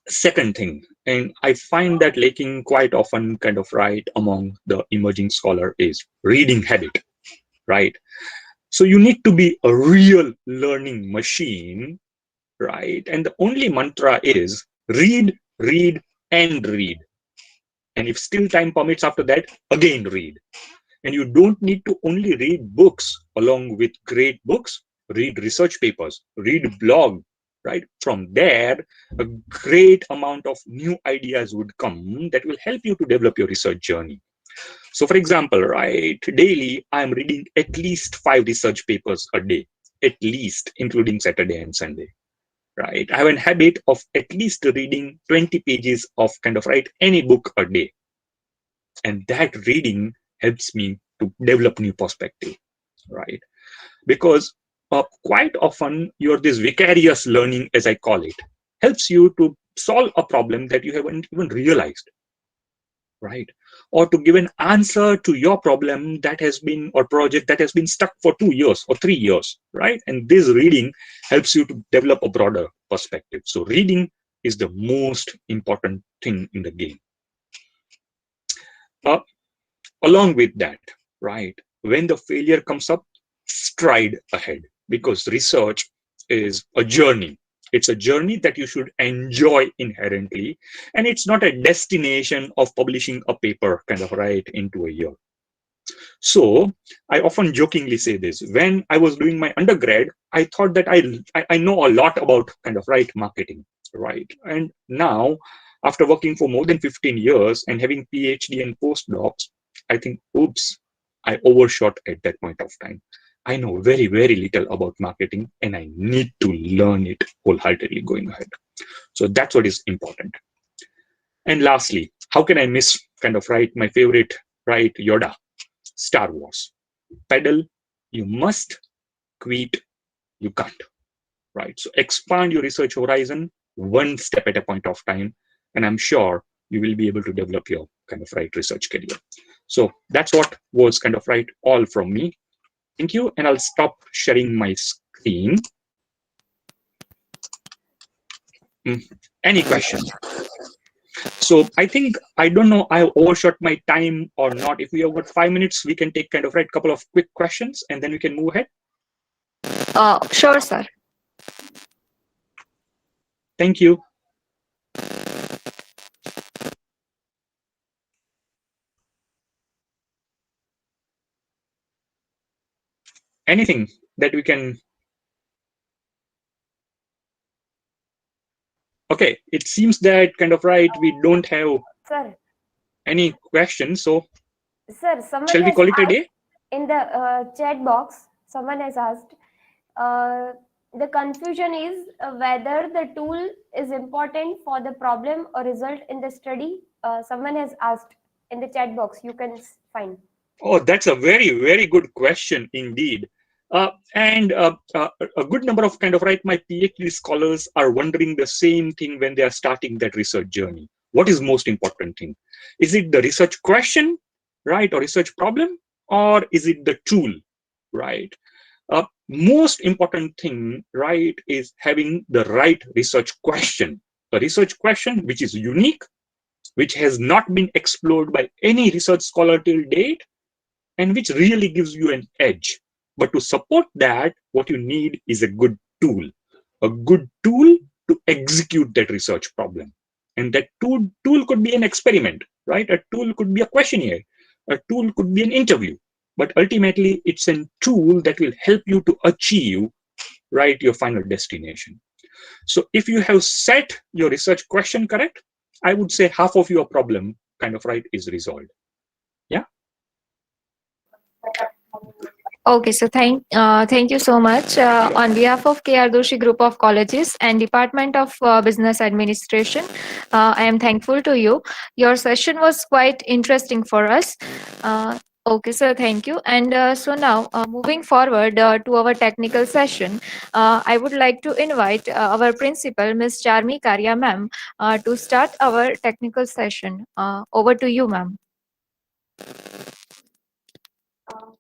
Second thing, and I find that lacking quite often, kind of right, among the emerging scholar, is reading habit, right? So you need to be a real learning machine, right? And the only mantra is read, read, and read. And if still time permits after that, again read. And you don't need to only read books along with great books. Read research papers, read blog, right? From there, a great amount of new ideas would come that will help you to develop your research journey. So for example, right, daily I'm reading at least 5 research papers a day, at least, including Saturday and Sunday, right? I have a habit of at least reading 20 pages of kind of right any book a day. And that reading helps me to develop new perspective, right? Because quite often this vicarious learning, as I call it, helps you to solve a problem that you haven't even realized, right? Or to give an answer to your problem that has been, or project that has been stuck for 2 years or 3 years, right? And this reading helps you to develop a broader perspective. So reading is the most important thing in the game. Along with that, right, when the failure comes up, stride ahead, because research is a journey. It's a journey that you should enjoy inherently, and it's not a destination of publishing a paper kind of right into a year. So I often jokingly say this: when I was doing my undergrad, I thought that I know a lot about kind of right marketing, right? And now, after working for more than 15 years and having PhD and postdocs, I think, oops, I overshot at that point of time. I know very, very little about marketing, and I need to learn it wholeheartedly going ahead. So that's what is important. And lastly, how can I miss kind of right my favorite, right, Yoda, Star Wars? Pedal, you must. Quit, you can't, right? So expand your research horizon one step at a point of time, and I'm sure you will be able to develop your kind of right research career. So that's what was kind of right all from me. Thank you, and I'll stop sharing my screen. Any questions? So I think, I don't know, I overshot my time or not. If we have got 5 minutes, we can take kind of right couple of quick questions, and then we can move ahead. Sure, sir. Thank you. Anything that we can. Okay, it seems that kind of right, we don't have any questions. So Sir, someone shall we has call it a asked day? in the chat box, someone has asked, the confusion is whether the tool is important for the problem or result in the study. Someone has asked in the chat box, you can find. Oh, that's a very, very good question indeed. And a good number of kind of right, my PhD scholars are wondering the same thing when they are starting that research journey. What is most important thing? Is it the research question, right, or research problem, or is it the tool, right? Most important thing, right, is having the right research question. A research question which is unique, which has not been explored by any research scholar till date, and which really gives you an edge. But to support that, what you need is a good tool to execute that research problem. And that tool could be an experiment, right? A tool could be a questionnaire. A tool could be an interview. But ultimately, it's a tool that will help you to achieve, right, your final destination. So if you have set your research question correct, I would say half of your problem kind of right is resolved. Yeah. Okay, so thank you so much. On behalf of K.R.Doshi Group of Colleges and Department of Business Administration, I am thankful to you. Your session was quite interesting for us. Okay, sir, thank you. And so now, moving forward to our technical session, I would like to invite our principal, Ms. Charmi Karya ma'am, to start our technical session. Over to you, ma'am. Thank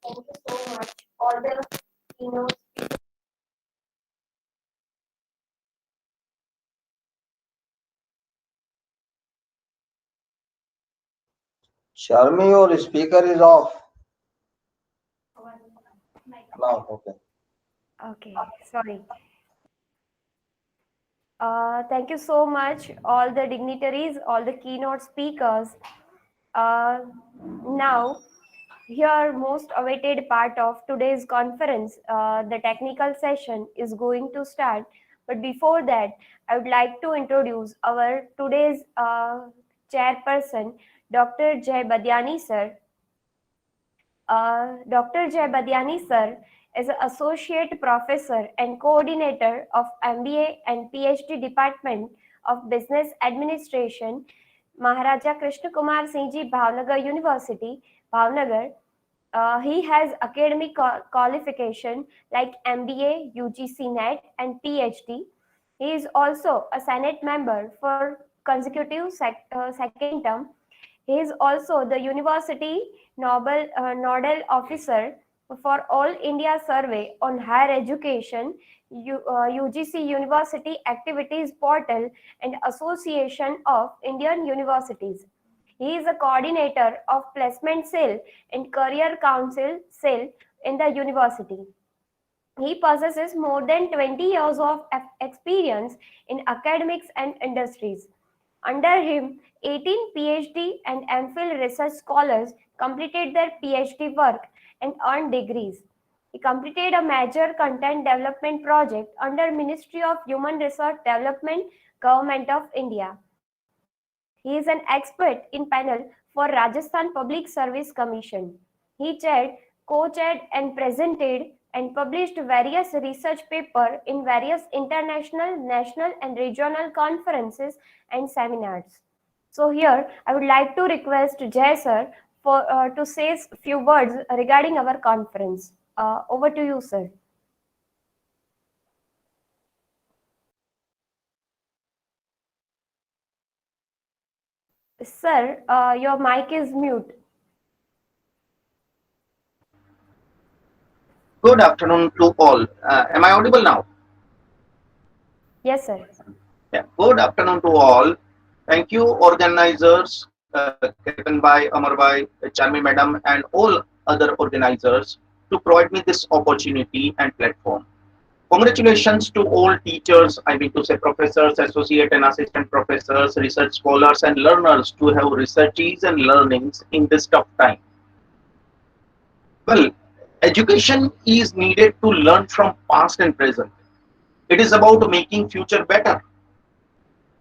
you so much. All the keynote Sharmi, your speaker is off. Now, okay. Okay, sorry. Thank you so much, all the dignitaries, all the keynote speakers. Now, here, most awaited part of today's conference, the technical session is going to start. But before that, I would like to introduce our today's chairperson, Dr. Jay Badiani sir. Dr. Jay Badiani sir is an associate professor and coordinator of MBA and PhD Department of Business Administration, Maharaja Krishnakumarsinhji Bhavnagar University, Bhavnagar. He has academic qualification like MBA, UGC NET, and PhD. He is also a Senate member for consecutive second term. He is also the University Nodal Officer for All India Survey on Higher Education, UGC University Activities Portal, and Association of Indian Universities. He is a coordinator of Placement Cell and Career Council Cell in the university. He possesses more than 20 years of experience in academics and industries. Under him, 18 PhD and MPhil research scholars completed their PhD work and earned degrees. He completed a major content development project under Ministry of Human Resource Development, Government of India. He is an expert in panel for Rajasthan Public Service Commission. He chaired, co-chaired and presented and published various research papers in various international, national and regional conferences and seminars. So here, I would like to request Jay sir for to say a few words regarding our conference. Over to you, sir. Sir, your mic is mute. Good afternoon to all. Am I audible now? Yes, sir. Yeah. Good afternoon to all. Thank you, organizers, Kevin Bhai, Amar Bhai, Charmi Madam, and all other organizers to provide me this opportunity and platform. Congratulations to all teachers, I mean to say professors, associate and assistant professors, research scholars, and learners to have researches and learnings in this tough time. Well, education is needed to learn from past and present. It is about making future better.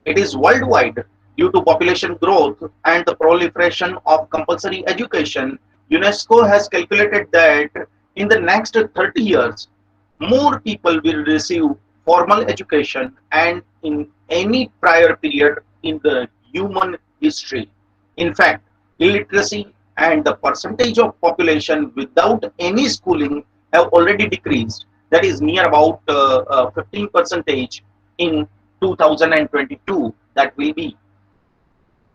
It is worldwide due to population growth and the proliferation of compulsory education. UNESCO has calculated that in the next 30 years, more people will receive formal education and in any prior period in the human history. In fact, illiteracy and the percentage of population without any schooling have already decreased. That is near about 15 percentage in 2022. That will be,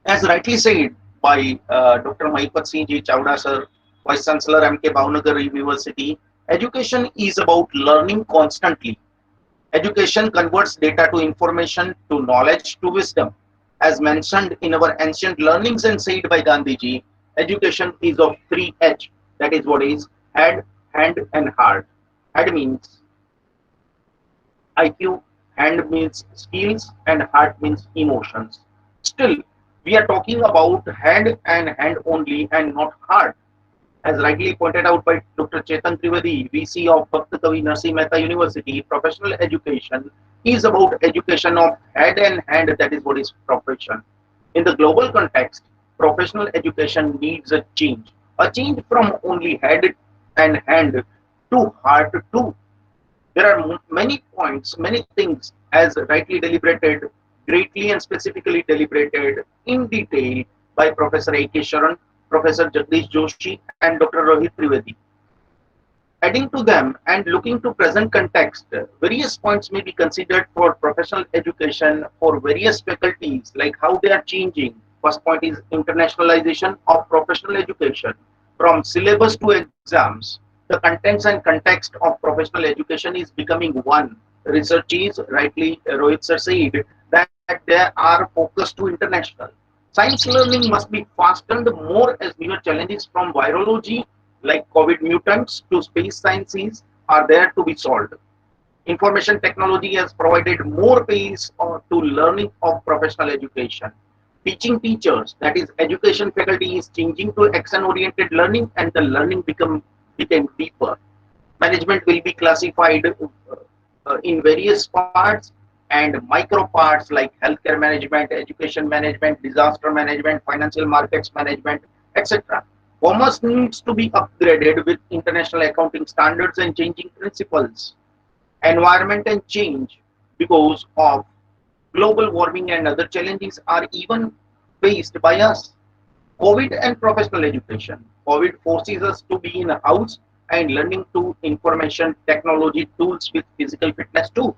as rightly said by Dr. Mahipatsinhji Chawda sir, Vice Chancellor MK Bhavnagar University, education is about learning constantly. Education converts data to information, to knowledge, to wisdom. As mentioned in our ancient learnings and said by Gandhiji, education is of three H. That is what is head, hand, and heart. Head means IQ, hand means skills, and heart means emotions. Still, we are talking about head and hand only and not heart. As rightly pointed out by Dr. Chetan Trivedi, VC of Bhakta Kavi Narsi Mehta University, professional education is about education of head and hand, that is what is profession. In the global context, professional education needs a change from only head and hand to heart too. There are many points, many things as rightly deliberated, greatly and specifically deliberated in detail by Professor A.K. Sharan, Professor Jagdish Joshi, and Dr. Rohit Trivedi. Adding to them and looking to present context, various points may be considered for professional education for various faculties, like how they are changing. First point is internationalization of professional education. From syllabus to exams, the contents and context of professional education is becoming one. Research is, rightly Rohit sir said, that they are focused to international. Science learning must be fastened more as newer challenges from virology like COVID mutants to space sciences are there to be solved. Information technology has provided more pace to learning of professional education. Teaching teachers, that is education faculty, is changing to action-oriented learning, and the learning became deeper. Management will be classified in various parts and micro parts like healthcare management, education management, disaster management, financial markets management, etc. Commerce needs to be upgraded with international accounting standards and changing principles. Environment and change, because of global warming and other challenges, are even faced by us. COVID and professional education. COVID forces us to be in a house and learning to information technology tools with physical fitness too.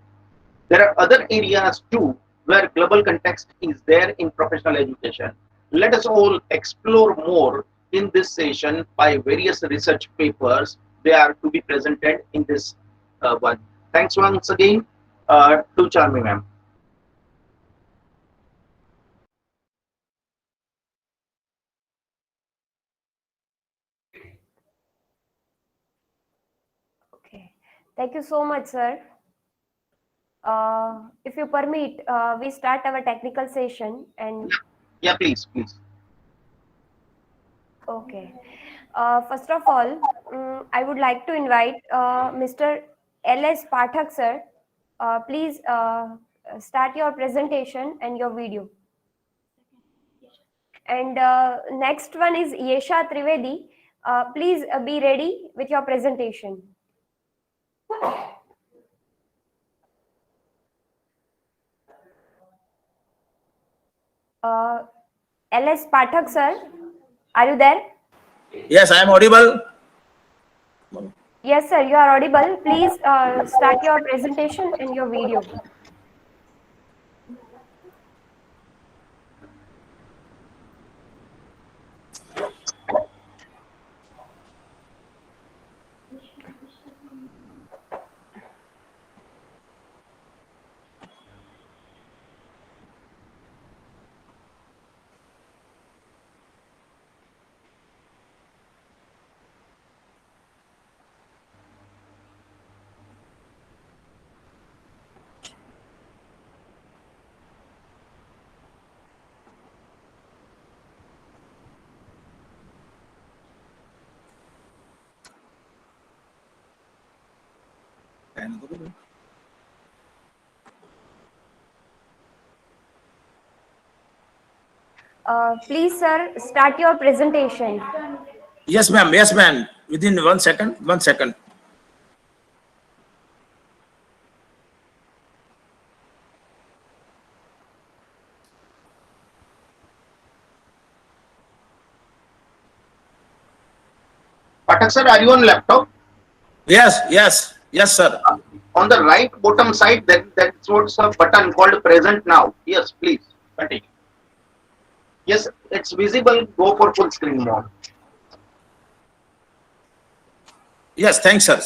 There are other areas too where global context is there in professional education. Let us all explore more in this session by various research papers. They are to be presented in this one. Thanks once again to Charmi ma'am. Okay. Thank you so much, sir. If you permit, we start our technical session and. Yeah, please. Okay. First of all, I would like to invite Mr. L.S. Pathak, sir. Please start your presentation and your video. And next one is Yesha Trivedi. Please be ready with your presentation. L.S. Pathak, sir, are you there? Yes, I am audible. Yes, sir, you are audible. Please start your presentation and your video. Please, sir, start your presentation. Yes, ma'am. Yes, ma'am. Within 1 second. 1 second. Pathak sir, are you on laptop? Yes, sir. On the right bottom side, that's what's a button called present now. Yes, please continue. Yes, it's visible. Go for full screen mode. Yes, thanks, sir.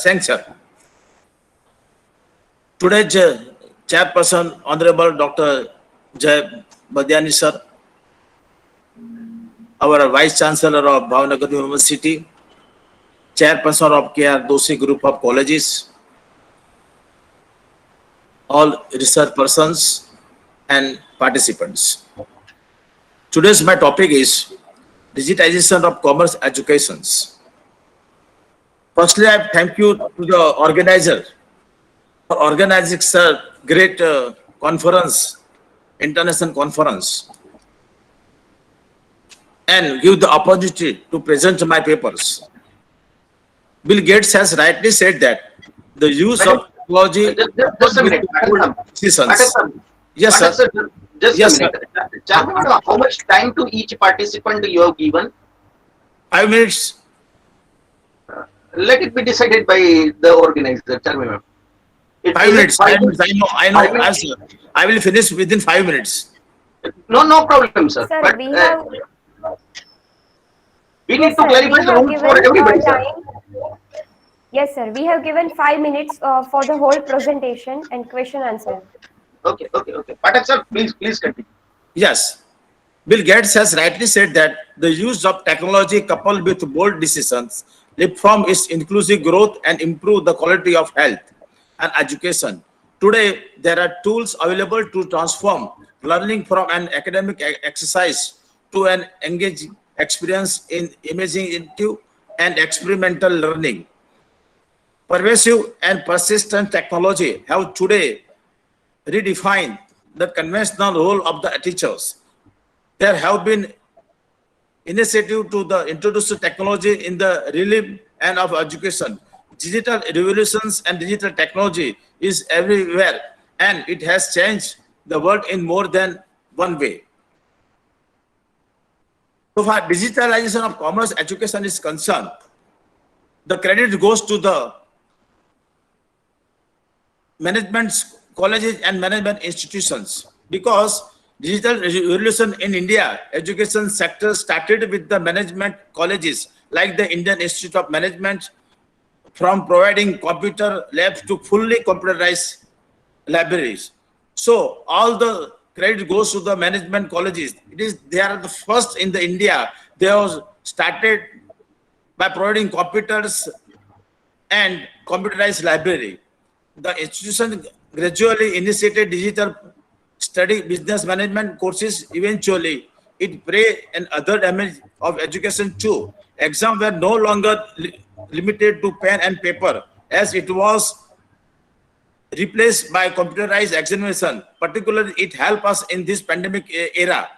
Today's chairperson, Honorable Dr. Jay Badiani, sir, our Vice Chancellor of Bhavnagr University, Chairperson of K.R.Doshi Group of Colleges, all research persons and participants. Today's my topic is digitization of commerce educations. Firstly, I thank you to the organizer for organizing sir great conference, international conference, and give the opportunity to present my papers. Bill Gates has rightly said that the use of technology just a minute. Yes, sir. Just a minute. How much time to each participant you have given? 5 minutes. Let it be decided by the organizer. Tell me, ma'am. 5 Is it minutes. 5 minutes. I know. 5 minutes? I will finish within 5 minutes. No problem, sir. Sir, But we have, we yes, need to sir, clarify we the have rules for given everybody, sir. time. Yes, sir, we have given 5 minutes for the whole presentation and question answer. Okay. Patak sir, please continue. Yes. Bill Gates has rightly said that the use of technology coupled with bold decisions reform its inclusive growth and improve the quality of health and education. Today, there are tools available to transform learning from an academic exercise to an engaging experience in imaginative and experimental learning. Pervasive and persistent technology have today redefined the conventional role of the teachers. There have been initiative to the introduce technology in the realm and of education. Digital revolutions and digital technology is everywhere, and it has changed the world in more than one way. So far, digitalization of commerce education is concerned, the credit goes to the management colleges and management institutions, because digital revolution in India education sector started with the management colleges like the Indian Institute of Management, from providing computer labs to fully computerized libraries. So all the credit goes to the management colleges. They are the first in the India. They was started by providing computers and computerized library. The institution gradually initiated digital study business management courses. Eventually, it prey and other damage of education too. Exams were no longer limited to pen and paper, as it was replaced by computerized examination. Particularly, it helped us in this pandemic era.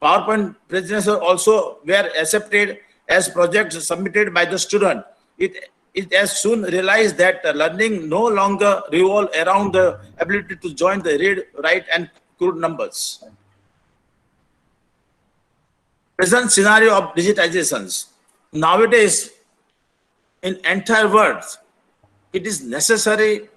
PowerPoint presentations also were accepted as projects submitted by the student. It has soon realized that learning no longer revolves around the ability to join the read, write, and code numbers. Present scenario of digitizations. Nowadays, in entire world, it is necessary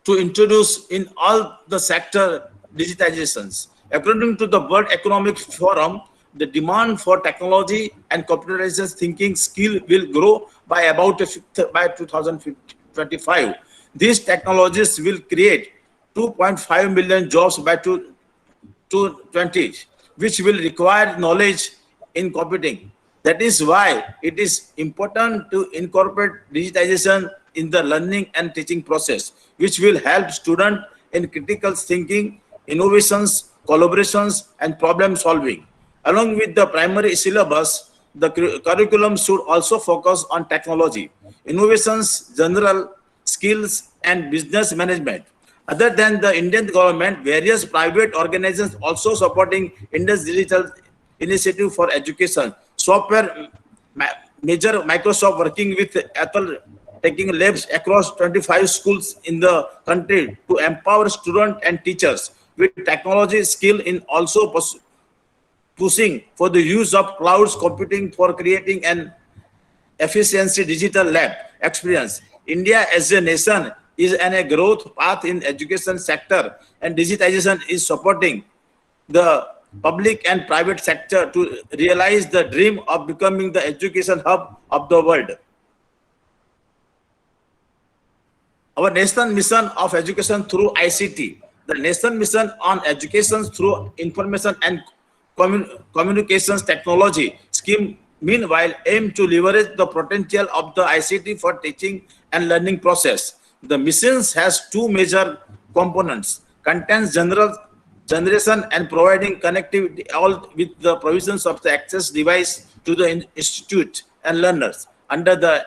to introduce in all the sector digitizations. According to the World Economic Forum, the demand for technology and computerized thinking skill will grow by about a fifth by 2025. These technologies will create 2.5 million jobs by 2020, which will require knowledge in computing. That is why it is important to incorporate digitization in the learning and teaching process, which will help students in critical thinking, innovations, collaborations, and problem solving. Along with the primary syllabus, the curriculum should also focus on technology, innovations, general skills, and business management. Other than the Indian government, various private organizations also supporting India's digital initiative for education. Software major Microsoft working with Apple, taking labs across 25 schools in the country to empower students and teachers with technology skill in also pushing for the use of clouds computing for creating an efficiency digital lab experience. India as a nation is on a growth path in education sector, and digitization is supporting the public and private sector to realize the dream of becoming the education hub of the world. Our national mission of education through ICT, the national mission on education through information and communications technology scheme, meanwhile, aim to leverage the potential of the ICT for teaching and learning process. The missions has two major components: contains generation and providing connectivity, all with the provisions of the access device to the institute and learners. Under the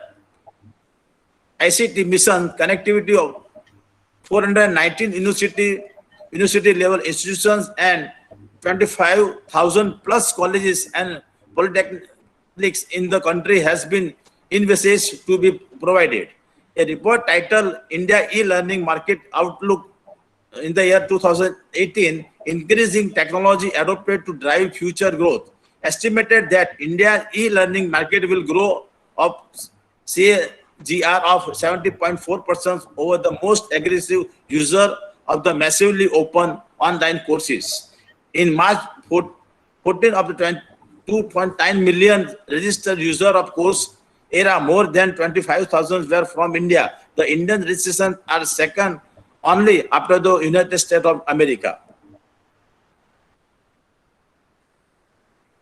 ICT mission, connectivity of 419 university level institutions and 25,000 plus colleges and polytechnics in the country has been envisaged to be provided. A report titled India e-learning market outlook in the year 2018, increasing technology adopted to drive future growth, estimated that India e-learning market will grow up CAGR of 70.4% over the most aggressive user of the massively open online courses. In March 14 of the 2.9 million registered user of course era, more than 25,000 were from India. The Indian registrations are second only after the United States of America.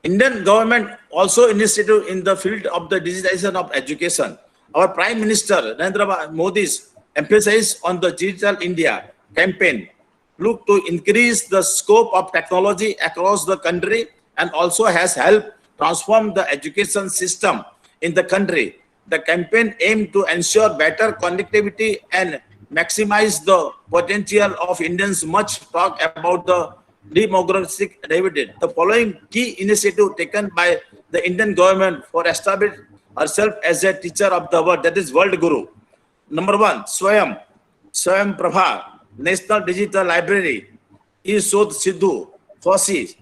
Indian government also initiative in the field of the digitization of education. Our Prime Minister Narendra Modi's emphasis on the Digital India campaign look to increase the scope of technology across the country and also has helped transform the education system in the country. The campaign aimed to ensure better connectivity and maximize the potential of Indians. Much talk about the demographic dividend. The following key initiative taken by the Indian government for establishing herself as a teacher of the world, that is World Guru. Number one, Swayam Prabha, National Digital Library, eSodh Sidhu, FOSSI,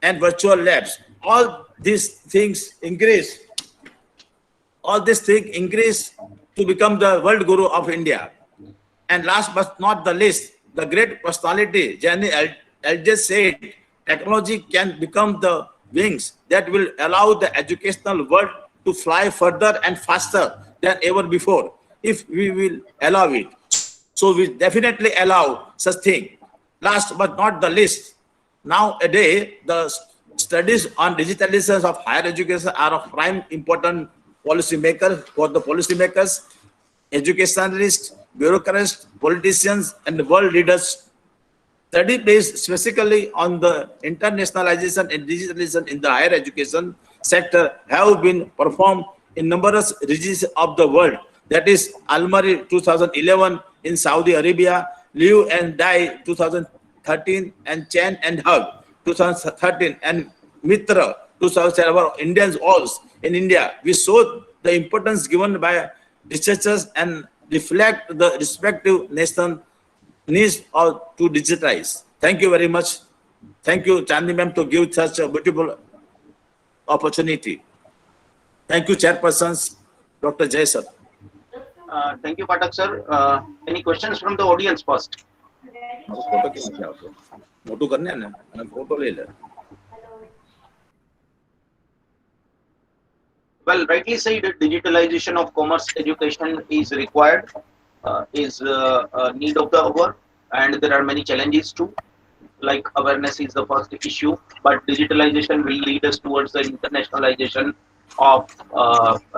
and virtual labs. All these things increase. To become the World Guru of India. And last but not the least, the great personality, Jani just said, technology can become the wings that will allow the educational world to fly further and faster than ever before, if we will allow it. So we definitely allow such thing. Last but not the least, nowadays, the studies on digitalization of higher education are of prime important policymakers, educationalists, bureaucrats, politicians, and world leaders. Study based specifically on the internationalization and digitalization in the higher education sector have been performed in numerous regions of the world. That is Almari 2011 in Saudi Arabia, Liu and Dai 2013, and Chen and Hug 2013, and Mitra 2007, Indians all in India. We saw the importance given by researchers and reflect the respective nation needs to digitize. Thank you very much. Thank you, Chandni ma'am, to give such a beautiful opportunity. Thank you, chairpersons, Dr. Jay sir. Thank you, Patak sir. Any questions from the audience first? Well, rightly said, digitalization of commerce education is required, is a need of the hour, and there are many challenges too. Like awareness is the first issue, but digitalization will lead us towards the internationalization of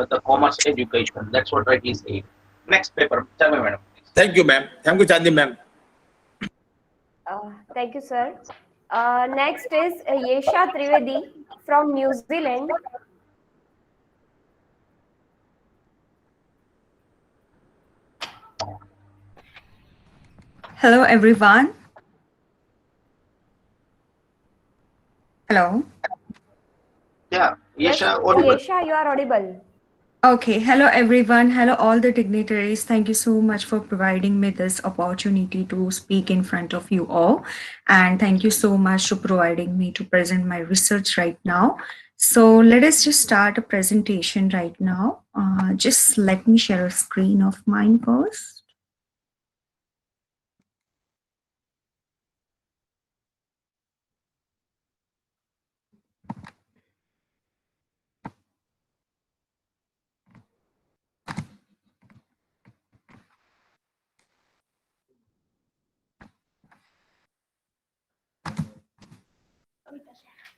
the commerce education. That's what rightly said. Next paper, tell me, madam. Thank you, ma'am. Thank you, Chandni ma'am. Thank you, sir. Next is Yesha Trivedi from New Zealand. Hello, everyone. Hello. Yeah, Yes, Yesha, audible. Yesha, you are audible. Okay. Hello, everyone. Hello, all the dignitaries. Thank you so much for providing me this opportunity to speak in front of you all. And thank you so much for providing me to present my research right now. So let us just start a presentation right now. Just let me share a screen of mine first.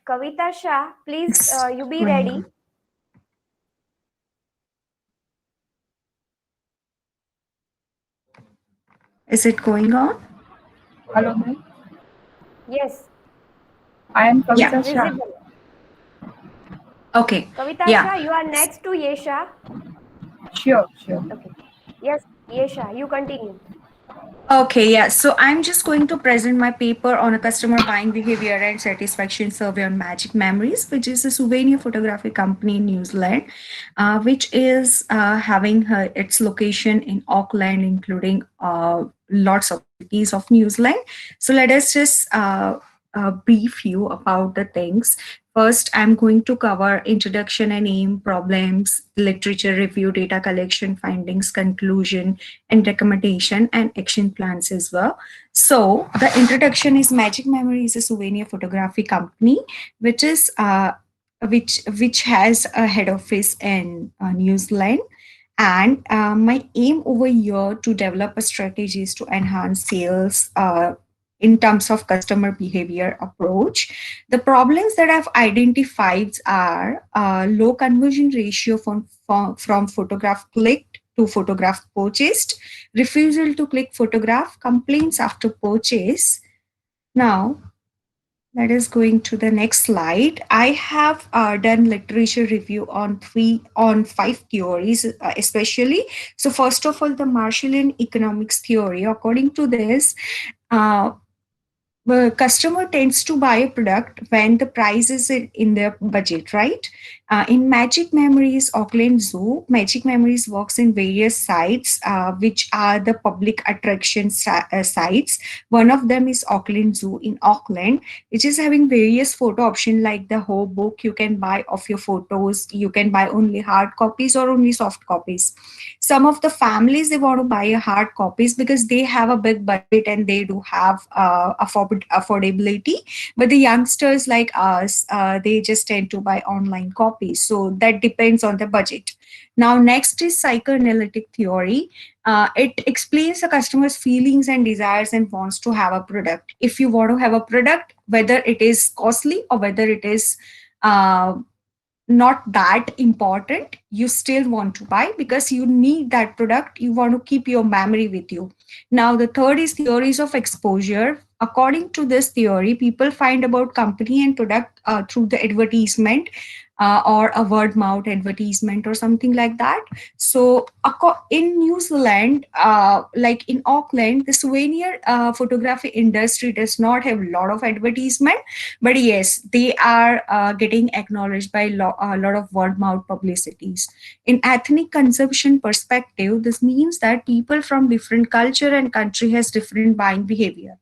Kavita Shah, please, you be Going ready. on. Is it going on? Hello, ma'am. Yes. I am Kavita Yeah. Shah. Visible. Okay. Kavita Yeah. Shah, you are next to Yesha. Sure. Okay. Yes, Yesha, you continue. Okay, yeah. So I'm just going to present my paper on a customer buying behavior and satisfaction survey on Magic Memories, which is a souvenir photography company in New Zealand, which is having its location in Auckland, including lots of cities of New Zealand. So let us just brief you about the things. First, I'm going to cover introduction and aim, problems, literature review, data collection, findings, conclusion, and recommendation, and action plans as well. So the introduction is Magic Memory is a souvenir photography company, which is which has a head office in New Zealand. And my aim over here to develop a strategies to enhance sales in terms of customer behavior approach. The problems that I've identified are low conversion ratio from photograph clicked to photograph purchased, refusal to click photograph, complaints after purchase. Now, let us going to the next slide. I have done literature review on 5 theories, especially. So first of all, the Marshallian economics theory. According to this, the customer tends to buy a product when the price is in their budget, right? In Magic Memories Auckland Zoo, Magic Memories works in various sites, which are the public attraction sites. One of them is Auckland Zoo in Auckland, which is having various photo options like the whole book you can buy of your photos. You can buy only hard copies or only soft copies. Some of the families, they want to buy a hard copies because they have a big budget and they do have affordability. But the youngsters like us, they just tend to buy online copies. So that depends on the budget. Now, next is psychoanalytic theory. It explains the customer's feelings and desires and wants to have a product. If you want to have a product, whether it is costly or whether it is not that important, you still want to buy because you need that product. You want to keep your memory with you. Now, the third is theories of exposure. According to this theory, people find about company and product through the advertisement or a word mouth advertisement or something like that. So in New Zealand, like in Auckland, the souvenir photography industry does not have a lot of advertisement, but yes, they are getting acknowledged by a lot of word mouth publicities. In ethnic consumption perspective, this means that people from different culture and country has different buying behavior.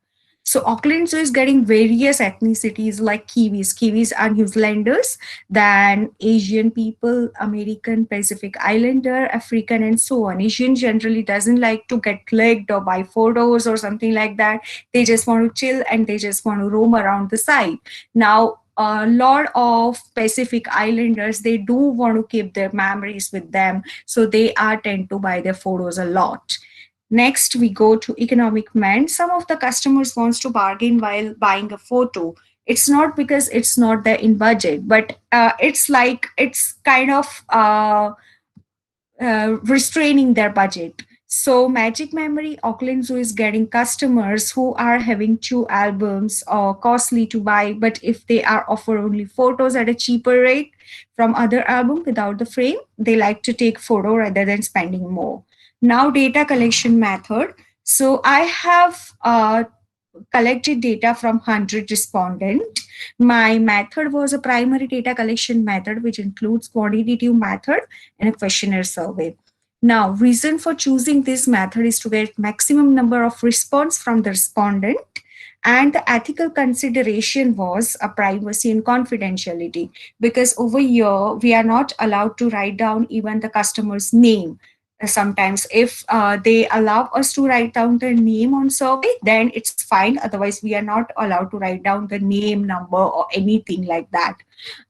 So Auckland Zoo is getting various ethnicities like Kiwis. Kiwis are New Zealanders, then Asian people, American, Pacific Islander, African, and so on. Asian generally doesn't like to get clicked or buy photos or something like that. They just want to chill and they just want to roam around the site. Now, a lot of Pacific Islanders, they do want to keep their memories with them. So they are tend to buy their photos a lot. Next, we go to economic men. Some of the customers wants to bargain while buying a photo. It's not because it's not there in budget, but it's kind of restraining their budget. So Magic Memory Auckland Zoo is getting customers who are having 2 albums or costly to buy, but if they are offer only photos at a cheaper rate from other album without the frame, they like to take photo rather than spending more. Now, data collection method. So I have collected data from 100 respondents. My method was a primary data collection method, which includes quantitative method and a questionnaire survey. Now, reason for choosing this method is to get maximum number of response from the respondent. And the ethical consideration was a privacy and confidentiality, because over here, we are not allowed to write down even the customer's name. Sometimes if they allow us to write down the name on survey, then it's fine. Otherwise, we are not allowed to write down the name, number, or anything like that.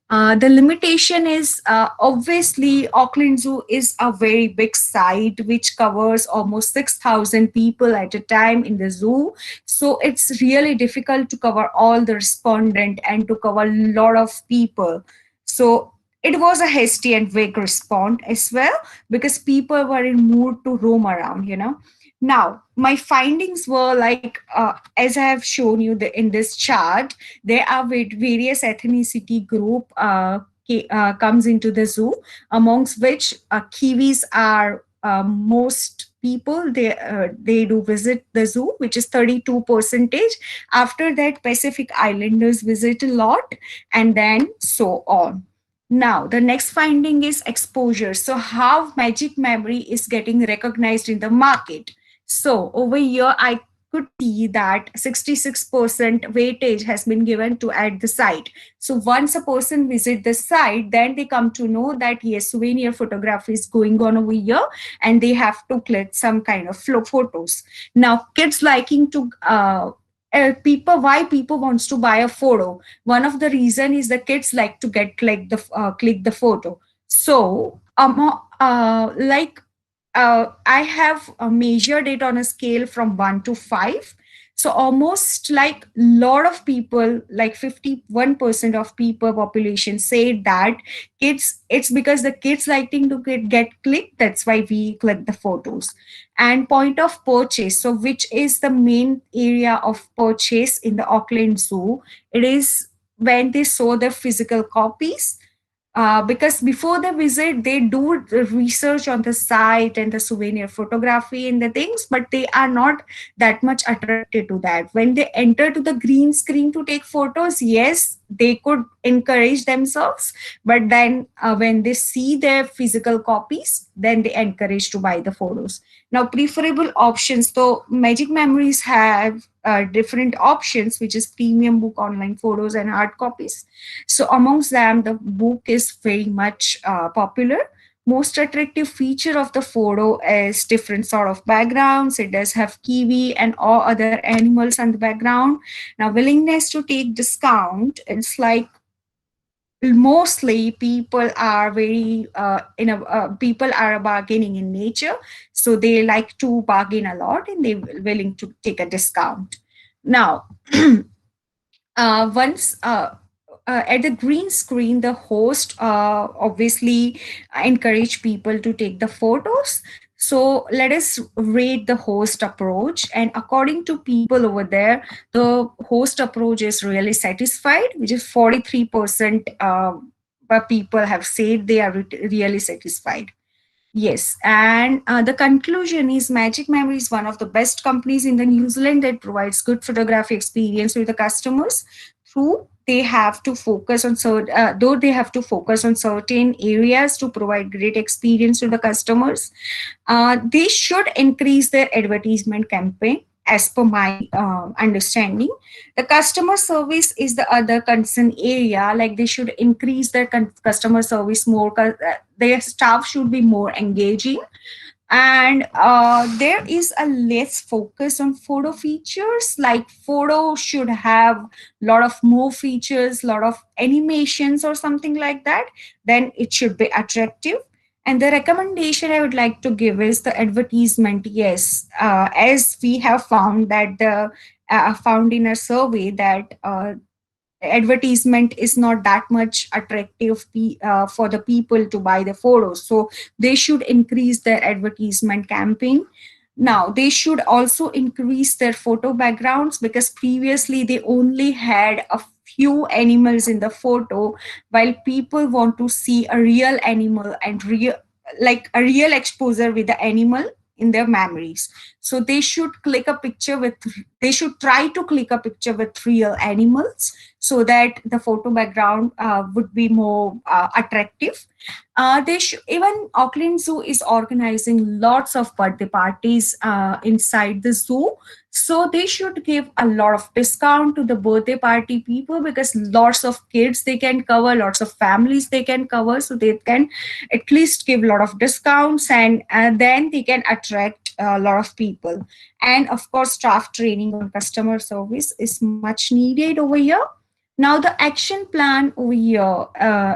The limitation is obviously Auckland Zoo is a very big site which covers almost 6,000 people at a time in the zoo. So it's really difficult to cover all the respondent and to cover a lot of people. So it was a hasty and vague response as well because people were in mood to roam around, Now, my findings were like, as I have shown you in this chart, there are various ethnicity group comes into the zoo, amongst which Kiwis are most people. They do visit the zoo, which is 32%. After that, Pacific Islanders visit a lot, and then so on. Now, the next finding is exposure. So how Magic Memory is getting recognized in the market. So over here, I could see that 66% weightage has been given to at the site. So once a person visit the site, then they come to know that yes, souvenir photography is going on over here, and they have to click some kind of photos. Now, kids liking to why people wants to buy a photo. One of the reason is the kids like to get click the photo. So I have measured it on a scale from 1 to 5. So almost like lot of people, like 51% of people population say that it's because the kids liking to get clicked. That's why we click the photos. And point of purchase. So which is the main area of purchase in the Auckland Zoo? It is when they saw the physical copies. Because before the visit, they do the research on the site and the souvenir photography and the things, but they are not that much attracted to that. When they enter to the green screen to take photos, yes, they could encourage themselves, but then when they see their physical copies, then they encourage to buy the photos. Now, preferable options. So Magic Memories have different options, which is premium book, online photos, and hard copies. So amongst them, the book is very much popular. Most attractive feature of the photo is different sort of backgrounds. It does have kiwi and all other animals on the background. Now, willingness to take discount, it's like mostly people are very people are bargaining in nature, so they like to bargain a lot and they're willing to take a discount. Now, once at the green screen, the host obviously encourage people to take the photos. So let us rate the host approach. And according to people over there, the host approach is really satisfied, which is 43% people have said they are really satisfied. Yes, and the conclusion is Magic Memory is one of the best companies in the New Zealand that provides good photography experience with the customers. Through they have to focus on though they have to focus on certain areas to provide great experience to the customers. They should increase their advertisement campaign. As per my understanding, the customer service is the other concern area. Like they should increase their customer service more. Their staff should be more engaging, and there is a less focus on photo features. Like photo should have a lot of more features, lot of animations or something like that. Then it should be attractive. And the recommendation I would like to give is the advertisement. Yes, as we have found that the found in a survey that advertisement is not that much attractive for the people to buy the photos. So they should increase their advertisement campaign. Now, they should also increase their photo backgrounds, because previously they only had a few animals in the photo, while people want to see a real animal and like a real exposure with the animal in their memories. So they should they should try to click a picture with real animals, so that the photo background would be more attractive. Even Auckland Zoo is organizing lots of birthday parties inside the zoo. So they should give a lot of discount to the birthday party people, because lots of kids they can cover, lots of families they can cover. So they can at least give a lot of discounts, and then they can attract a lot of people. And of course, staff training on customer service is much needed over here. Now, the action plan over here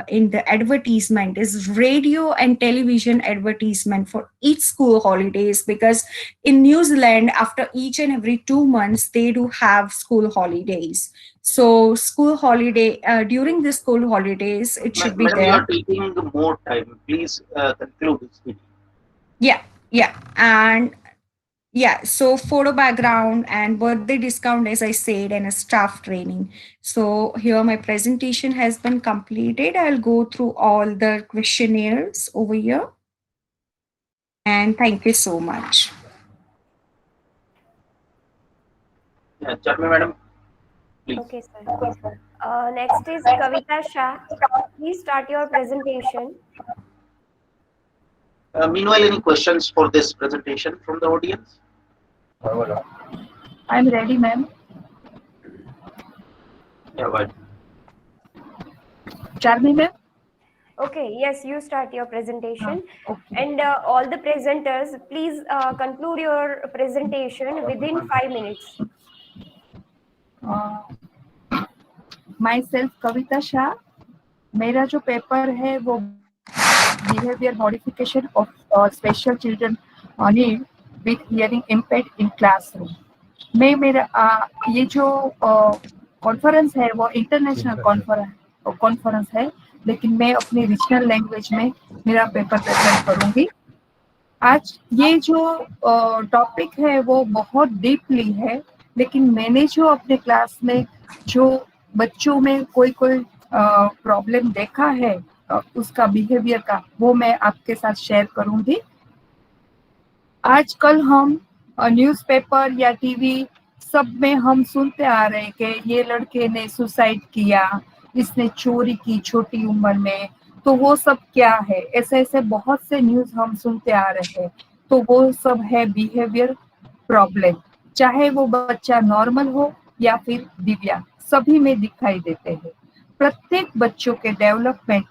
in the advertisement is radio and television advertisement for each school holidays, because in New Zealand, after each and every 2 months, they do have school holidays. So school holiday, during the school holidays, it should be Madam, you there. are taking more time. Please conclude this video. Yeah. And yeah, so photo background and birthday discount, as I said, and a staff training. So here my presentation has been completed. I'll go through all the questionnaires over here. And thank you so much. Yeah, Charmi madam, please. Okay, sir. Next is Kavita Shah. Please start your presentation. Meanwhile, any questions for this presentation from the audience? I'm ready, ma'am. Yeah, well, Charmi, ma'am. Okay, yes, you start your presentation. Okay. And all the presenters, please conclude your presentation within 5 minutes. Myself, Kavita Shah. मेरा जो paper है वो behaviour modification of special children need with hearing impaired in classroom. मैं मेरा ये जो conference है वो इंटरनेशनल कॉन्फ्रेंस है, लेकिन मैं अपनी रीजनल लैंग्वेज में मेरा पेपर प्रेजेंट करूंगी। आज ये जो टॉपिक है वो बहुत डीपली है, लेकिन मैंने जो अपने क्लास में जो बच्चों में कोई प्रॉब्लम देखा है उसका बिहेवियर का, वो मैं आपके साथ शेयर करूंगी। आजकल हम न्यूज़पेपर या टीवी सब में हम सुनते आ रहे हैं कि ये लड़के ने सुसाइड किया, इसने चोरी की छोटी उम्र में, तो वो सब क्या है, ऐसे ऐसे बहुत से न्यूज़ हम सुनते आ रहे हैं। तो वो सब है बिहेवियर प्रॉब्लम, चाहे वो बच्चा नॉर्मल हो या फिर दिव्यांग, सभी में दिखाई देते हैं। प्रत्येक बच्चों के डेवलपमेंट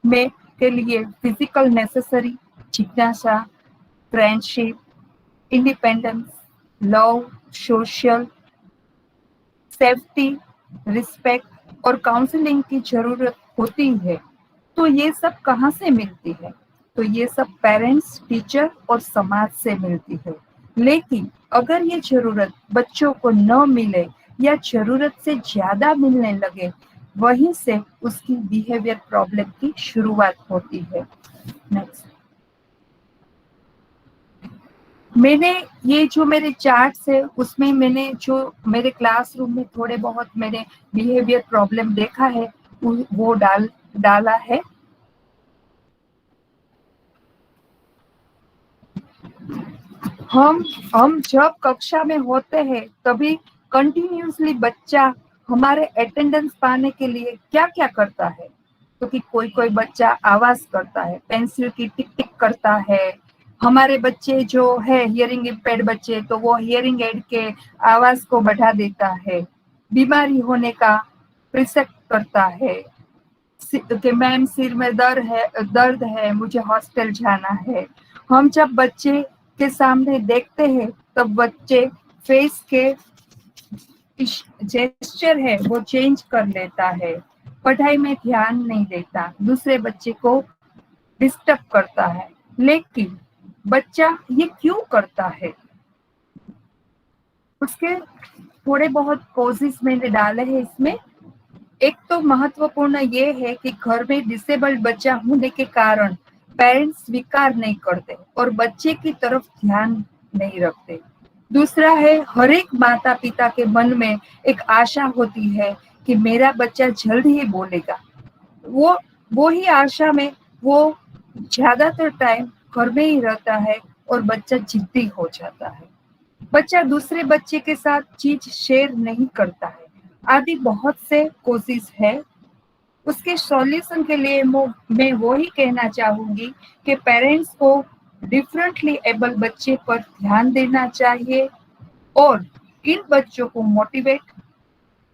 में के लिए फिजिकल नेसेसरी जिज्ञासा, friendship, independence, love, social, safety, respect और काउंसलिंग की जरूरत होती है। तो ये सब कहाँ से मिलती है? तो ये सब पेरेंट्स, टीचर और समाज से मिलती है। लेकिन अगर ये जरूरत बच्चों को न मिले या जरूरत से ज्यादा मिलने लगे, वहीं से उसकी बिहेवियर प्रॉब्लम की शुरुआत होती है। नेक्स्ट। मैंने ये जो मेरे चार्ट्स है उसमें मैंने जो मेरे क्लासरूम में थोड़े बहुत मैंने बिहेवियर प्रॉब्लम देखा है वो डाला है। हम जब कक्षा में होते हैं तभी कंटिन्यूसली बच्चा हमारे अटेंडेंस पाने के लिए क्या क्या करता है, क्योंकि कोई बच्चा आवाज करता है, पेंसिल की टिक टिक करता है। हमारे बच्चे जो है हियरिंग इम्पेयर्ड बच्चे, तो वो हियरिंग एड के आवाज को बढ़ा देता है, बीमारी होने का प्रिसेप्ट करता है कि मैम सिर में दर्द है, मुझे हॉस्टल जाना है। हम जब बच्चे के सामने देखते हैं तब बच्चे फेस के जेस्चर है वो चेंज कर लेता है, पढ़ाई में ध्यान नहीं देता, दूसरे बच्चे को डिस्टर्ब करता है। लेकिन बच्चा ये क्यों करता है? उसके थोड़े बहुत कॉजेस मैंने डाले हैं इसमें। एक तो महत्वपूर्ण ये है कि घर में डिसेबल्ड बच्चा होने के कारण पेरेंट्स स्वीकार नहीं करते और बच्चे की तरफ ध्यान नहीं रखते। दूसरा है, हर एक माता पिता के मन में एक आशा होती है कि मेरा बच्चा जल्द ही बोलेगा। वो ही आशा में वो ज्यादातर टाइम घर में ही रहता है और बच्चा जिद्दी हो जाता है। बच्चा दूसरे बच्चे के साथ चीज शेयर नहीं करता है। आदि बहुत से कोशिश है। उसके सॉल्यूशन के लिए मैं वो ही कहना चाहूंगी कि पेरेंट्स को डिफरेंटली एबल बच्चे पर ध्यान देना चाहिए और इन बच्चों को मोटिवेट,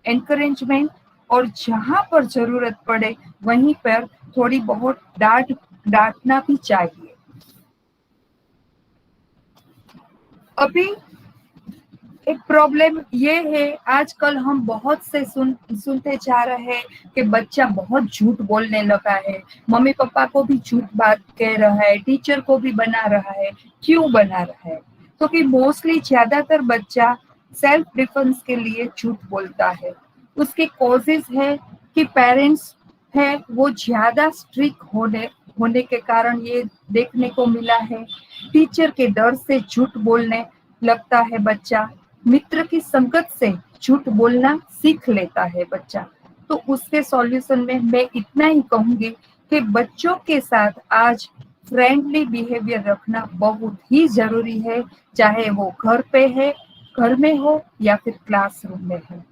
एनकरेजमेंट और जहां पर जरूरत पड़े वहीं पर थोड़ी बहुत डांटना भी चाहिए। अभी एक प्रॉब्लम ये है, आजकल हम बहुत से सुनते जा रहे हैं कि बच्चा बहुत झूठ बोलने लगा है, मम्मी पापा को भी झूठ बात कह रहा है, टीचर को भी बना रहा है। क्यों बना रहा है? क्योंकि मोस्टली ज्यादातर बच्चा सेल्फ डिफेंस के लिए झूठ बोलता है। उसके कॉजेज है कि पेरेंट्स है वो ज्यादा स्ट्रिक्ट होने के कारण ये देखने को मिला है। टीचर के डर से झूठ बोलने लगता है बच्चा। मित्र की संगत से झूठ बोलना सीख लेता है बच्चा। तो उसके सॉल्यूशन में मैं इतना ही कहूंगी कि बच्चों के साथ आज फ्रेंडली बिहेवियर रखना बहुत ही जरूरी है, चाहे वो घर में हो या फिर क्लासरूम में है।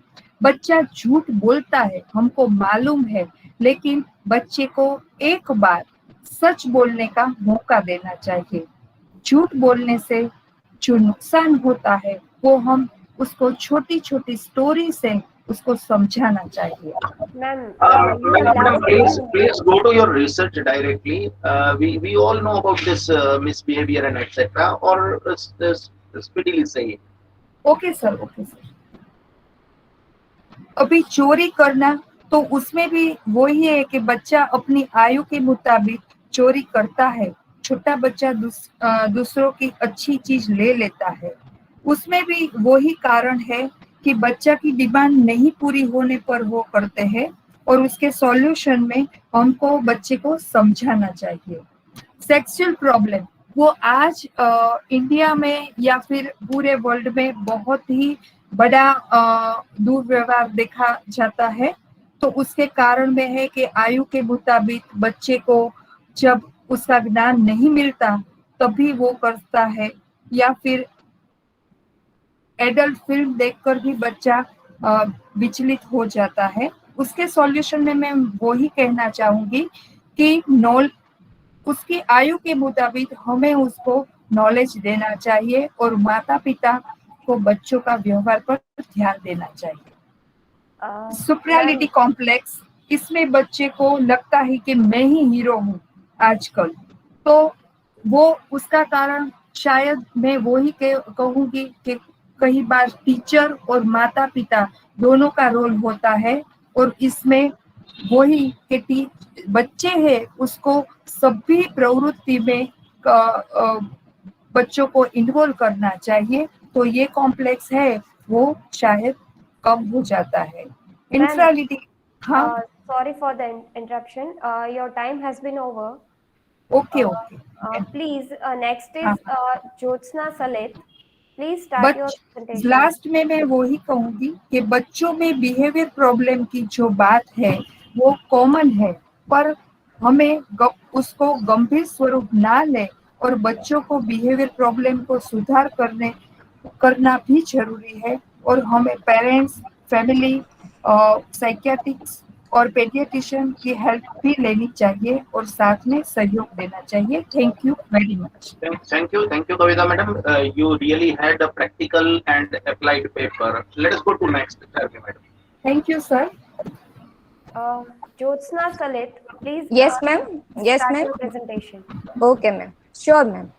बच्चा झूठ बोलता है, हमको मालूम है, लेकिन बच्चे को एक बार सच बोलने का मौका देना चाहिए। झूठ बोलने से जो नुकसान होता है वो हम उसको छोटी छोटी स्टोरी से उसको समझाना चाहिए। Ma'am, you are Madam, last please go to your research directly. We all know about this misbehavior and etc. Or speedily say it. Okay sir, okay sir. अभी चोरी करना तो उसमें भी वही है कि बच्चा अपनी आयु के मुताबिक चोरी करता है। छोटा बच्चा दूसरों की अच्छी चीज ले लेता है। उसमें भी वही कारण है कि बच्चा की डिमांड नहीं पूरी होने पर वो करते हैं, और उसके सॉल्यूशन में हमको बच्चे को समझाना चाहिए। सेक्सुअल प्रॉब्लम वो आज इंडिया में या फिर पूरे वर्ल्ड में बहुत ही बड़ा दुर्व्यवहार देखा जाता है। तो उसके कारण में है कि आयु के मुताबिक बच्चे को जब उसका ज्ञान नहीं मिलता तभी वो करता है, या फिर एडल्ट फिल्म देखकर भी बच्चा विचलित हो जाता है। उसके सॉल्यूशन में मैं वही कहना चाहूंगी कि उसकी आयु के मुताबिक हमें उसको नॉलेज देना चाहिए, और माता पिता को बच्चों का व्यवहार पर ध्यान देना चाहिए। सुपरियरिटी कॉम्प्लेक्स, इसमें बच्चे को लगता है कि मैं ही हीरो हूँ आजकल, तो वो उसका कारण शायद मैं वही कहूंगी कि कई बार टीचर और माता पिता दोनों का रोल होता है, और इसमें वही कि बच्चे हैं उसको सभी प्रवृत्ति में बच्चों को इन्वॉल्व करना चाहिए, तो ये कॉम्प्लेक्स है वो शायद कम हो जाता है। इंफ्रालिटी, हाँ, sorry for the interruption. Your time has been over. Okay, okay. Please, next is Jyotsna Salit. Please start your presentation. Last में मैं वही कहूंगी कि बच्चों में बिहेवियर प्रॉब्लम की जो बात है वो कॉमन है, पर हमें उसको गंभीर स्वरूप ना ले, और बच्चों को बिहेवियर प्रॉब्लम को सुधार करना भी जरूरी है। और हमें पेरेंट्स, फैमिली, साइकियाट्रिस्ट और पेडियाट्रिशियन की हेल्प भी लेनी चाहिए, और साथ में सहयोग देना चाहिए। Thank you very much. Thank you, Kavita madam. You really had a practical and applied paper. Let us go to next, madam. Thank you, sir. Jyotsna Salit, please. Yes, ma'am. Yes, start ma'am. your presentation. Okay, ma'am. Sure, ma'am.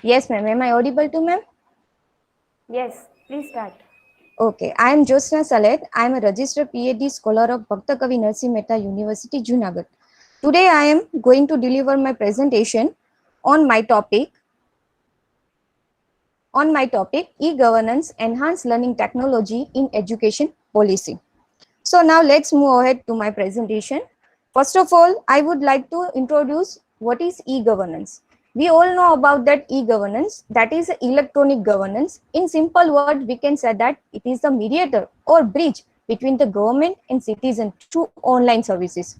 Yes, ma'am. Am I audible to ma'am? Yes, please start. Okay. I am Jyotsna Salet. I am a registered PhD scholar of Bhavnagr Mehta University, Junagadh. Today, I am going to deliver my presentation on my topic, e-governance, enhanced learning technology in education policy. So now let's move ahead to my presentation. First of all, I would like to introduce what is e-governance. We all know about that e-governance, that is electronic governance. In simple words, we can say that it is the mediator or bridge between the government and citizen through online services.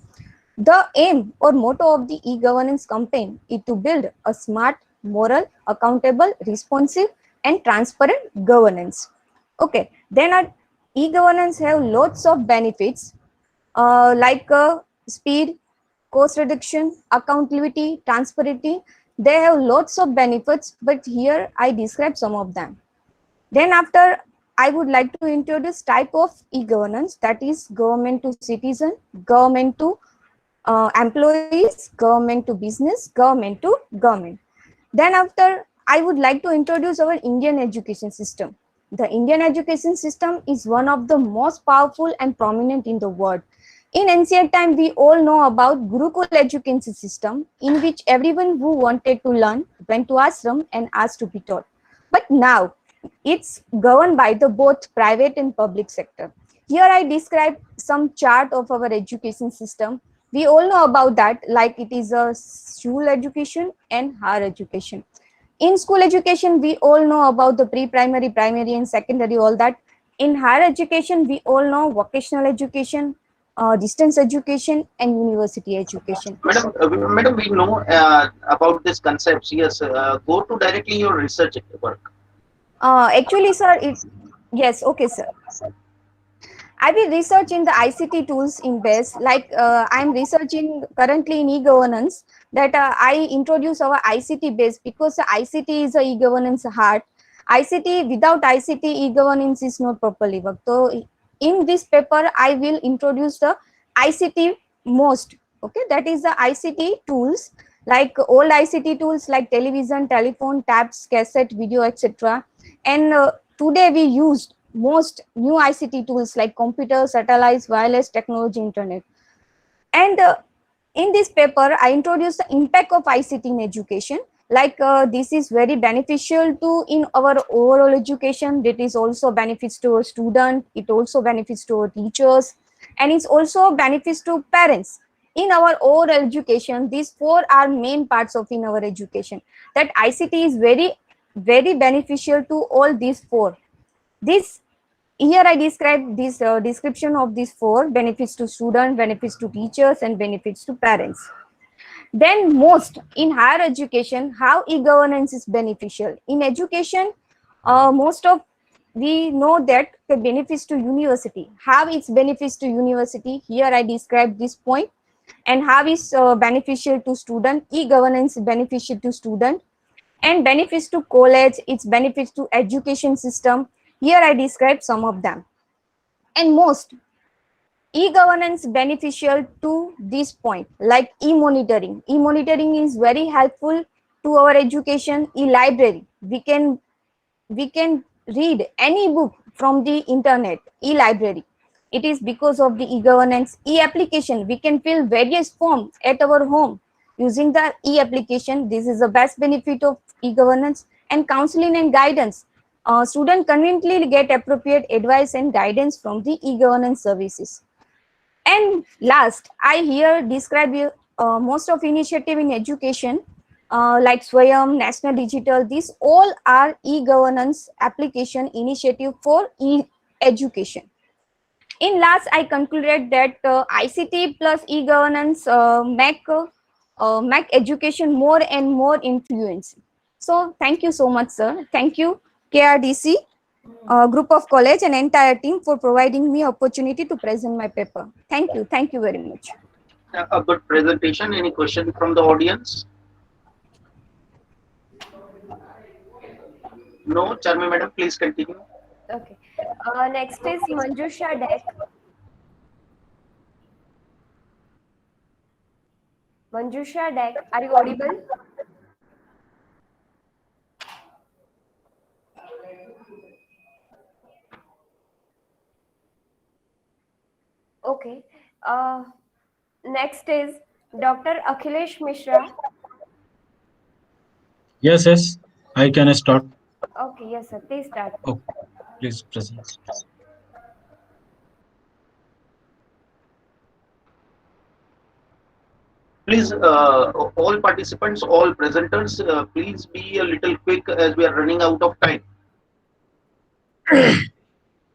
The aim or motto of the e-governance campaign is to build a smart, moral, accountable, responsive, and transparent governance. Okay, then e-governance have lots of benefits like speed, cost reduction, accountability, transparency. They have lots of benefits, but here I describe some of them. Then after, I would like to introduce type of e-governance, that is government to citizen, government to employees, government to business, government to government. Then after, I would like to introduce our Indian education system. The Indian education system is one of the most powerful and prominent in the world. In ancient time, we all know about Gurukul education system, in which everyone who wanted to learn went to ashram and asked to be taught. But now, it's governed by the both private and public sector. Here I describe some chart of our education system. We all know about that, like it is a school education and higher education. In school education, we all know about the pre-primary, primary and secondary, all that. In higher education, we all know vocational education, distance education and university education. Madam, we know about these concepts. Yes, go to directly your research work. Actually, sir, yes, okay, sir. I will research in the ICT tools in BEST, like I am researching currently in e-governance, that I introduce our ICT base, because ICT is a e-governance heart. ICT, without ICT, e-governance is not properly work. So in this paper, I will introduce the ICT most, okay, that is the ICT tools, like old ICT tools like television, telephone, tabs, cassette, video, etc. And today we used most new ICT tools like computers, satellites, wireless technology, internet. And in this paper, I introduced the impact of ICT in education. Like this is very beneficial to in our overall education. It is also benefits to a student. It also benefits to our teachers, and it's also benefits to parents. In our overall education, these four are main parts of in our education. That ICT is very beneficial to all these four. This here I describe this description of these four: benefits to student, benefits to teachers, and benefits to parents. Then most in higher education, how e-governance is beneficial. In education, most of we know that the benefits to university. How it's benefits to university, here I describe this point. And how is beneficial to student, e-governance beneficial to student. And benefits to college, its benefits to education system. Here I describe some of them. And most e-governance beneficial to this point, like e-monitoring. E-monitoring is very helpful to our education. E-library, we can read any book from the internet. E-library, it is because of the e-governance. E-application, we can fill various forms at our home using the e-application. This is the best benefit of e-governance. And counseling and guidance, students conveniently get appropriate advice and guidance from the e-governance services. And last, I here describe you most of initiative in education, like Swayam, National Digital. These all are e-governance application initiative for e-education. In last, I concluded that ICT plus e-governance make education more and more influential. So thank you so much, sir. Thank you, K.R.Doshi Group of College and entire team for providing me opportunity to present my paper. Thank you. Thank you very much. A good presentation. Any question from the audience? No, Charmi madam, please continue. Okay. Next is Manjusha Dek. Manjusha Dek, are you audible? Okay. Next is Dr. Akhilesh Mishra. Yes, I can start. Okay, yes, sir. Please start. Oh, please present. Please, all participants, all presenters, please be a little quick as we are running out of time.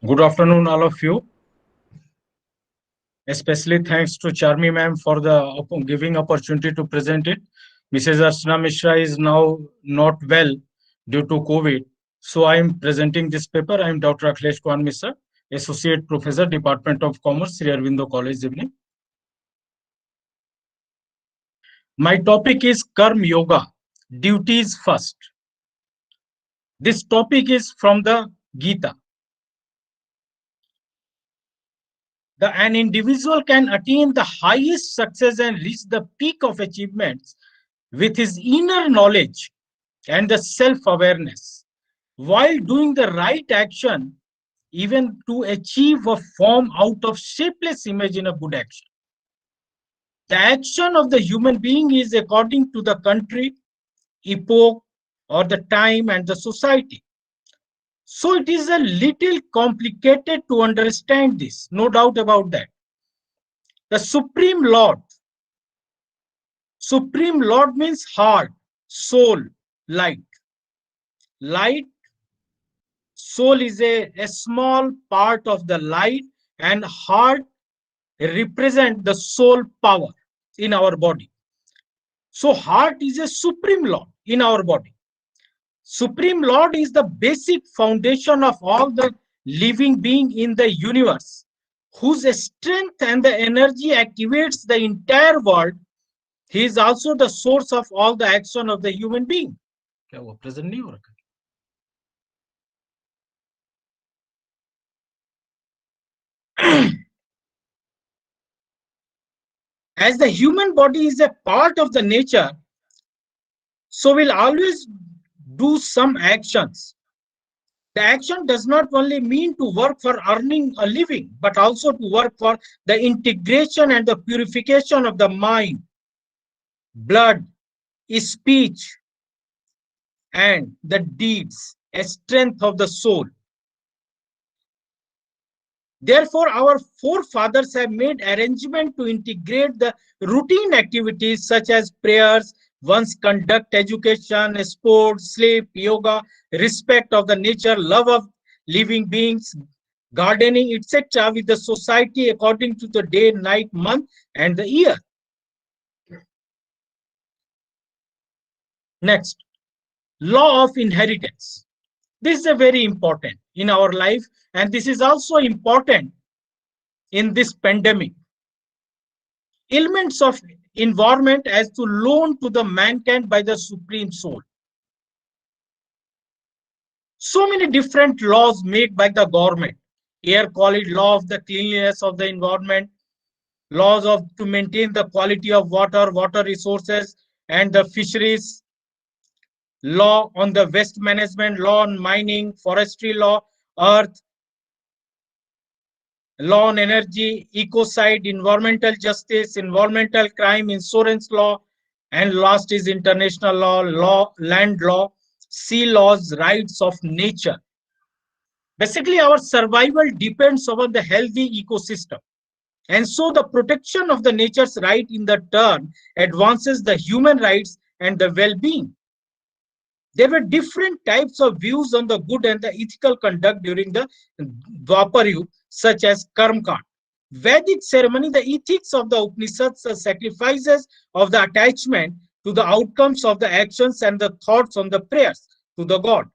Good afternoon, all of you. Especially thanks to Charmi ma'am for the giving opportunity to present it. Mrs. Archana Mishra is now not well due to COVID. So I am presenting this paper. I am Dr. Akhilesh Kumar Mishra, Associate Professor, Department of Commerce, Sri Aurobindo College, Evening. My topic is Karma Yoga, duties first. This topic is from the Gita. An individual can attain the highest success and reach the peak of achievements with his inner knowledge and the self-awareness, while doing the right action, even to achieve a form out of shapeless image in a good action. The action of the human being is according to the country, epoch, or the time and the society. So it is a little complicated to understand this, no doubt about that. The Supreme Lord means heart, soul, light. Light, soul is a small part of the light, and heart represent the soul power in our body. So heart is a Supreme Lord in our body. Supreme Lord is the basic foundation of all the living being in the universe. whose strength and the energy activates the entire world. He is also the source of all the action of the human being. क्या हुआ? Present नहीं हो रखा? As the human body is a part of the nature, so will always do some actions. The action does not only mean to work for earning a living, but also to work for the integration and the purification of the mind, blood, speech, and the deeds, a strength of the soul. Therefore, our forefathers have made arrangement to integrate the routine activities such as prayers, one's conduct, education, sports, sleep, yoga, respect of the nature, love of living beings, gardening, etc. with the society according to the day, night, month, and the year. Next, law of inheritance. This is a very important in our life, and this is also important in this pandemic. Elements of environment as to loan to the mankind by the supreme soul. So many different laws made by the government. Air quality, law of the cleanliness of the environment, laws of to maintain the quality of water, water resources, and the fisheries, law on the waste management, law on mining, forestry law, earth, law on energy, ecocide, environmental justice, environmental crime, insurance law, and last is international law, land law, sea laws, rights of nature. Basically, our survival depends on the healthy ecosystem. And so the protection of the nature's right in the turn advances the human rights and the well-being. There were different types of views on the good and the ethical conduct during the Dwapar Yuga, such as Karmkand. Vedic ceremony, the ethics of the Upanishads, the sacrifices of the attachment to the outcomes of the actions and the thoughts on the prayers to the God.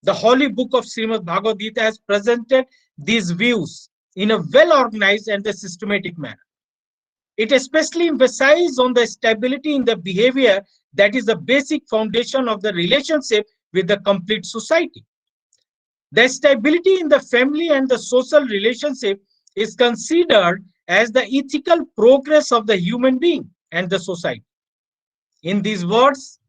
The holy book of Srimad Bhagavad Gita has presented these views in a well-organized and a systematic manner. It especially emphasizes on the stability in the behavior that is the basic foundation of the relationship with the complete society. The stability in the family and the social relationship is considered as the ethical progress of the human being and the society. In these words,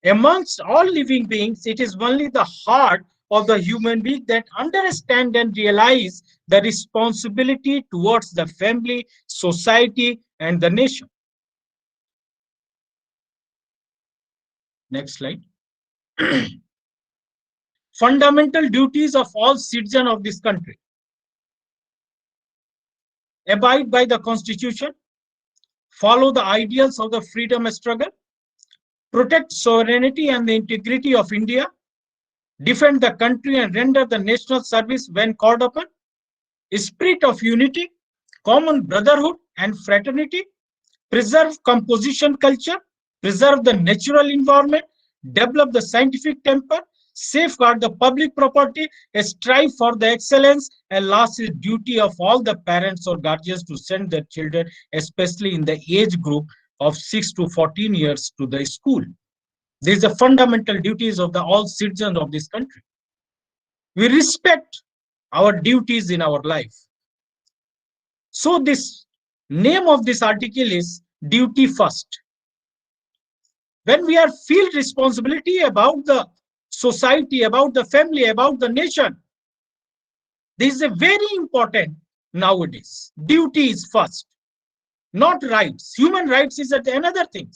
amongst all living beings, it is only the heart of the human being that understand and realize the responsibility towards the family, society, and the nation. Next slide. Fundamental duties of all citizens of this country. Abide by the Constitution, follow the ideals of the freedom struggle, protect sovereignty and the integrity of India, defend the country and render the national service when called upon, spirit of unity, common brotherhood and fraternity, preserve composition culture, preserve the natural environment, develop the scientific temper, safeguard the public property, strive for the excellence, and last is duty of all the parents or guardians to send their children, especially in the age group of 6 to 14 years, to the school. These are fundamental duties of the all citizens of this country. We respect our duties in our life. So this name of this article is duty first. When we are feel responsibility about the society, about the family, about the nation, this is a very important nowadays. Duty is first, not rights. Human rights is another thing.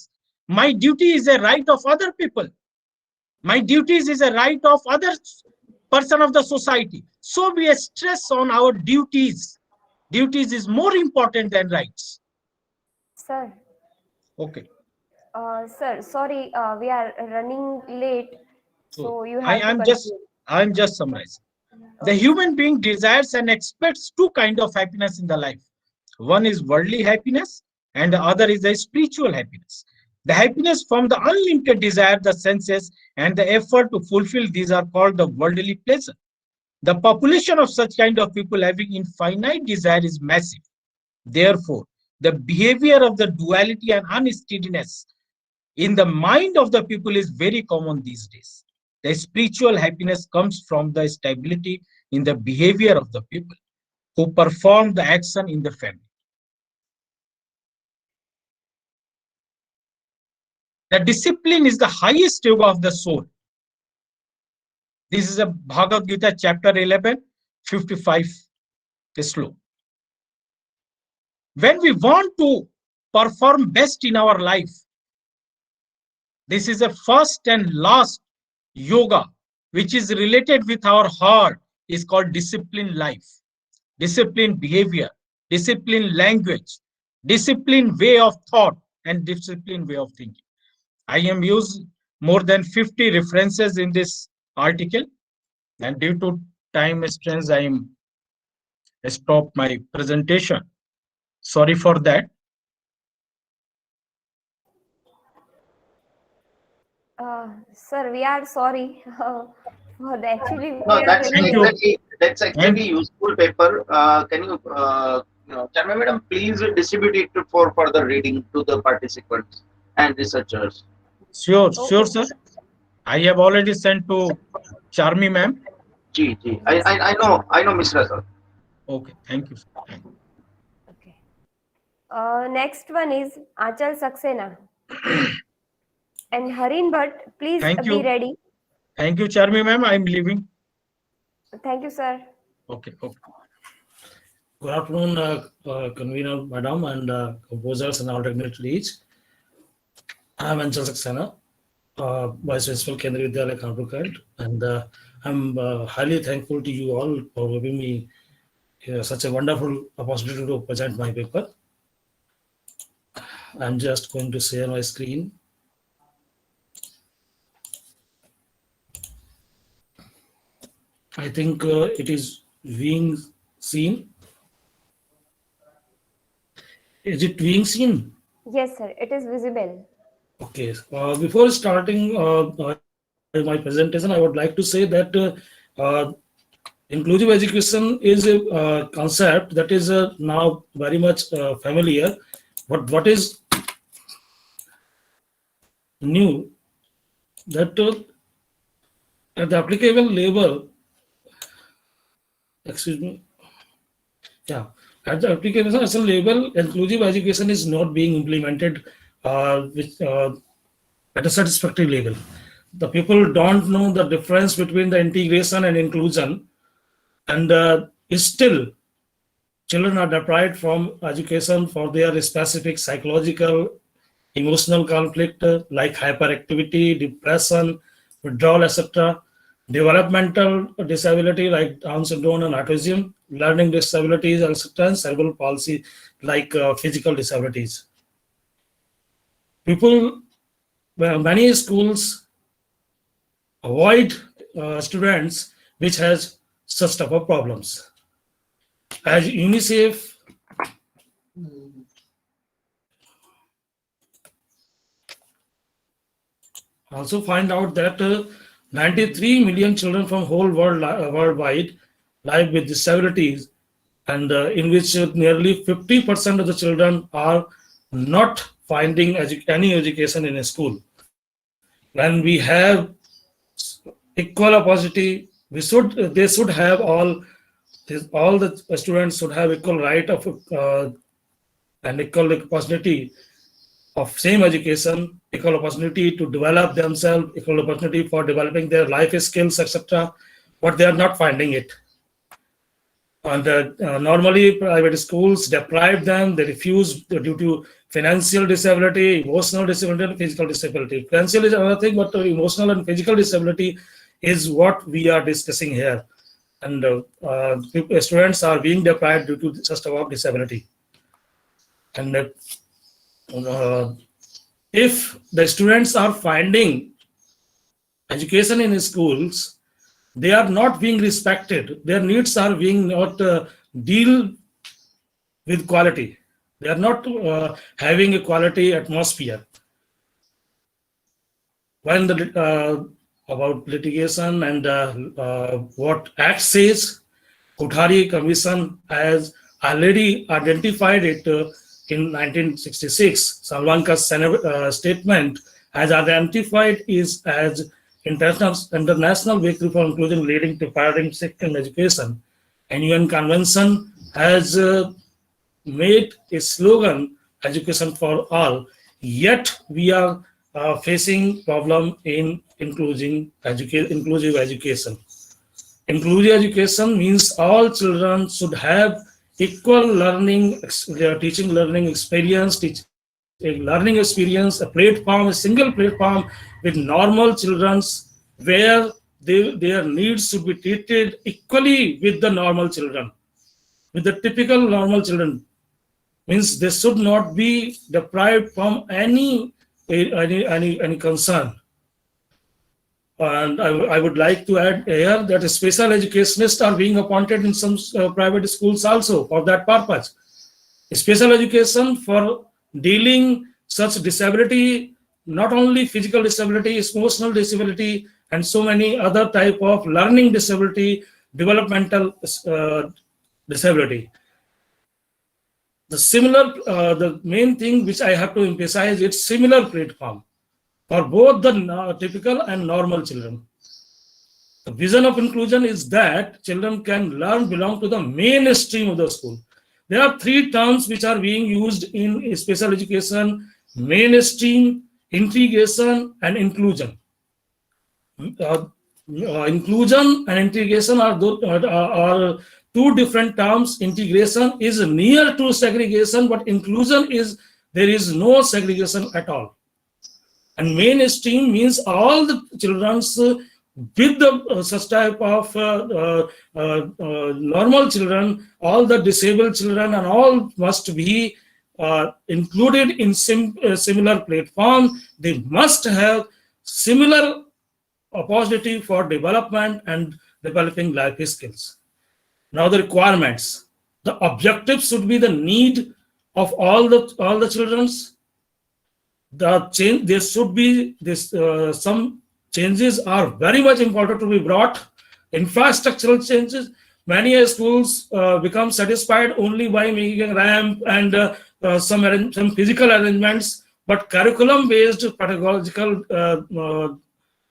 My duty is a right of other people. My duties is a right of other person of the society. So we stress on our duties. Duties is more important than rights. Sir. Okay. Sir, sorry, we are running late, so you have I'm just summarizing. The human being desires and expects two kinds of happiness in the life. One is worldly happiness, and the other is a spiritual happiness. The happiness from the unlimited desire, the senses, and the effort to fulfill these are called the worldly pleasure. The population of such kind of people having infinite desire is massive. Therefore, the behavior of the duality and unsteadiness in the mind of the people is very common these days. The spiritual happiness comes from the stability in the behavior of the people who perform the action in the family. The discipline is the highest yoga of the soul. This is a Bhagavad Gita chapter 11, 55 sloka. When we want to perform best in our life, this is the first and last yoga which is related with our heart is called disciplined life, disciplined behavior, disciplined language, disciplined way of thought, and disciplined way of thinking. I am used more than 50 references in this article, and due to time constraints, I am stop my presentation. Sorry for that. Sir, we are sorry for the actually we No, are very that's actually useful paper. Can you, Chairman Madam, please distribute it for further reading to the participants and researchers. Sure, sure, sir. I have already sent to Charmi ma'am. I know, Mr. Sir. Okay, thank you. Next one is Achal Saxena. And Harin Bhatt, please Thank be you. ready. Thank you, Charmi ma'am. I am leaving. Thank you, sir. Okay, okay. Good afternoon, convener, madam, and composers and alternate leads. I am Anchal Saxena, Vice Principal Kendriya Vidyalaya Kanpur, and I'm highly thankful to you all for giving me such a wonderful opportunity to present my paper. I'm just going to share my screen. I think it is being seen. Is it being seen? Yes, sir. It is visible. Okay. Before starting my presentation, I would like to say that inclusive education is a concept that is now very much familiar. But what is new that at the applicable level, excuse me, yeah, at the application level, inclusive education is not being implemented at a satisfactory level. The people don't know the difference between the integration and inclusion, and still children are deprived from education for their specific psychological, emotional conflict like hyperactivity, depression, withdrawal, etc. Developmental disability like Down syndrome and autism, learning disabilities, etc., and cerebral palsy like physical disabilities. Many schools avoid students which has such type of problems. As UNICEF also find out that 93 million children from whole world worldwide live with disabilities, and in which nearly 50% of the children are not finding any education in a school. When we have equal opportunity, they should have all the students should have equal right of and equal opportunity of same education, equal opportunity to develop themselves, equal opportunity for developing their life skills, etc. But they are not finding it. And normally private schools deprive them, they refuse due to financial disability, emotional disability, and physical disability. Financial is another thing, but emotional and physical disability is what we are discussing here. And students are being deprived due to such type of disability. And if the students are finding education in schools, they are not being respected. Their needs are being not deal with quality. They are not having a quality atmosphere. When the about litigation and what Act says. Kothari Commission has already identified it in 1966. Salwanka's statement has identified it as international breakthrough for inclusion leading to paradigm shift in education. And UN Convention has made a slogan, education for all. Yet we are facing problem in inclusive education. Inclusive education means all children should have equal learning, teaching learning experience, a platform, a single platform with normal children where their needs should be treated equally with the normal children, with the typical normal children. Means they should not be deprived from any concern. And I would like to add here that special educationists are being appointed in some private schools also for that purpose. Special education for dealing such disability, not only physical disability, emotional disability, and so many other type of learning disability, developmental disability. The main thing which I have to emphasize is similar platform for both the typical and normal children. The vision of inclusion is that children can belong to the mainstream of the school. There are three terms which are being used in special education: mainstream, integration, and inclusion. Inclusion and integration are two different terms. Integration is near to segregation, but inclusion is there is no segregation at all. And mainstream means all the children with the such type of normal children, all the disabled children, and all must be included in similar platform. They must have similar opportunity for development and developing life skills. Now the requirements. The objective should be the need of all the children's. There should be this some changes are very much important to be brought. Infrastructural changes. Many schools become satisfied only by making a ramp and some physical arrangements, but curriculum-based pedagogical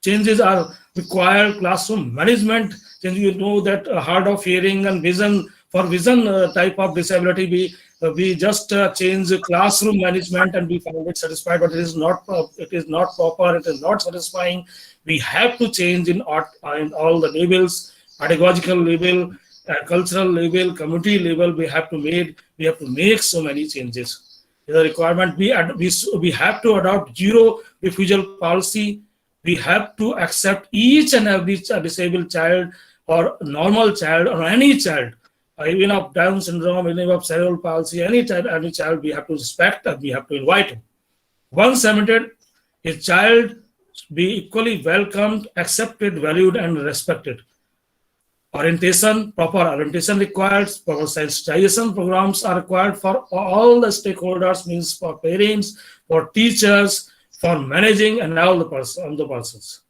changes are required. Classroom management change. You know that hard of hearing and vision, for vision type of disability, we just change classroom management and we find it satisfied, but it is not proper, it is not satisfying. We have to change in all the levels: pedagogical level, cultural level, community level. We have to make so many changes. The requirement, we have to adopt zero refusal policy. We have to accept each and every disabled child or normal child or any child, even of Down syndrome, even of cerebral palsy, any child we have to respect and we have to invite him. Once admitted, a child be equally welcomed, accepted, valued, and respected. Orientation, proper orientation required, proper sensitization programs are required for all the stakeholders, means for parents, for teachers, for managing and all the persons.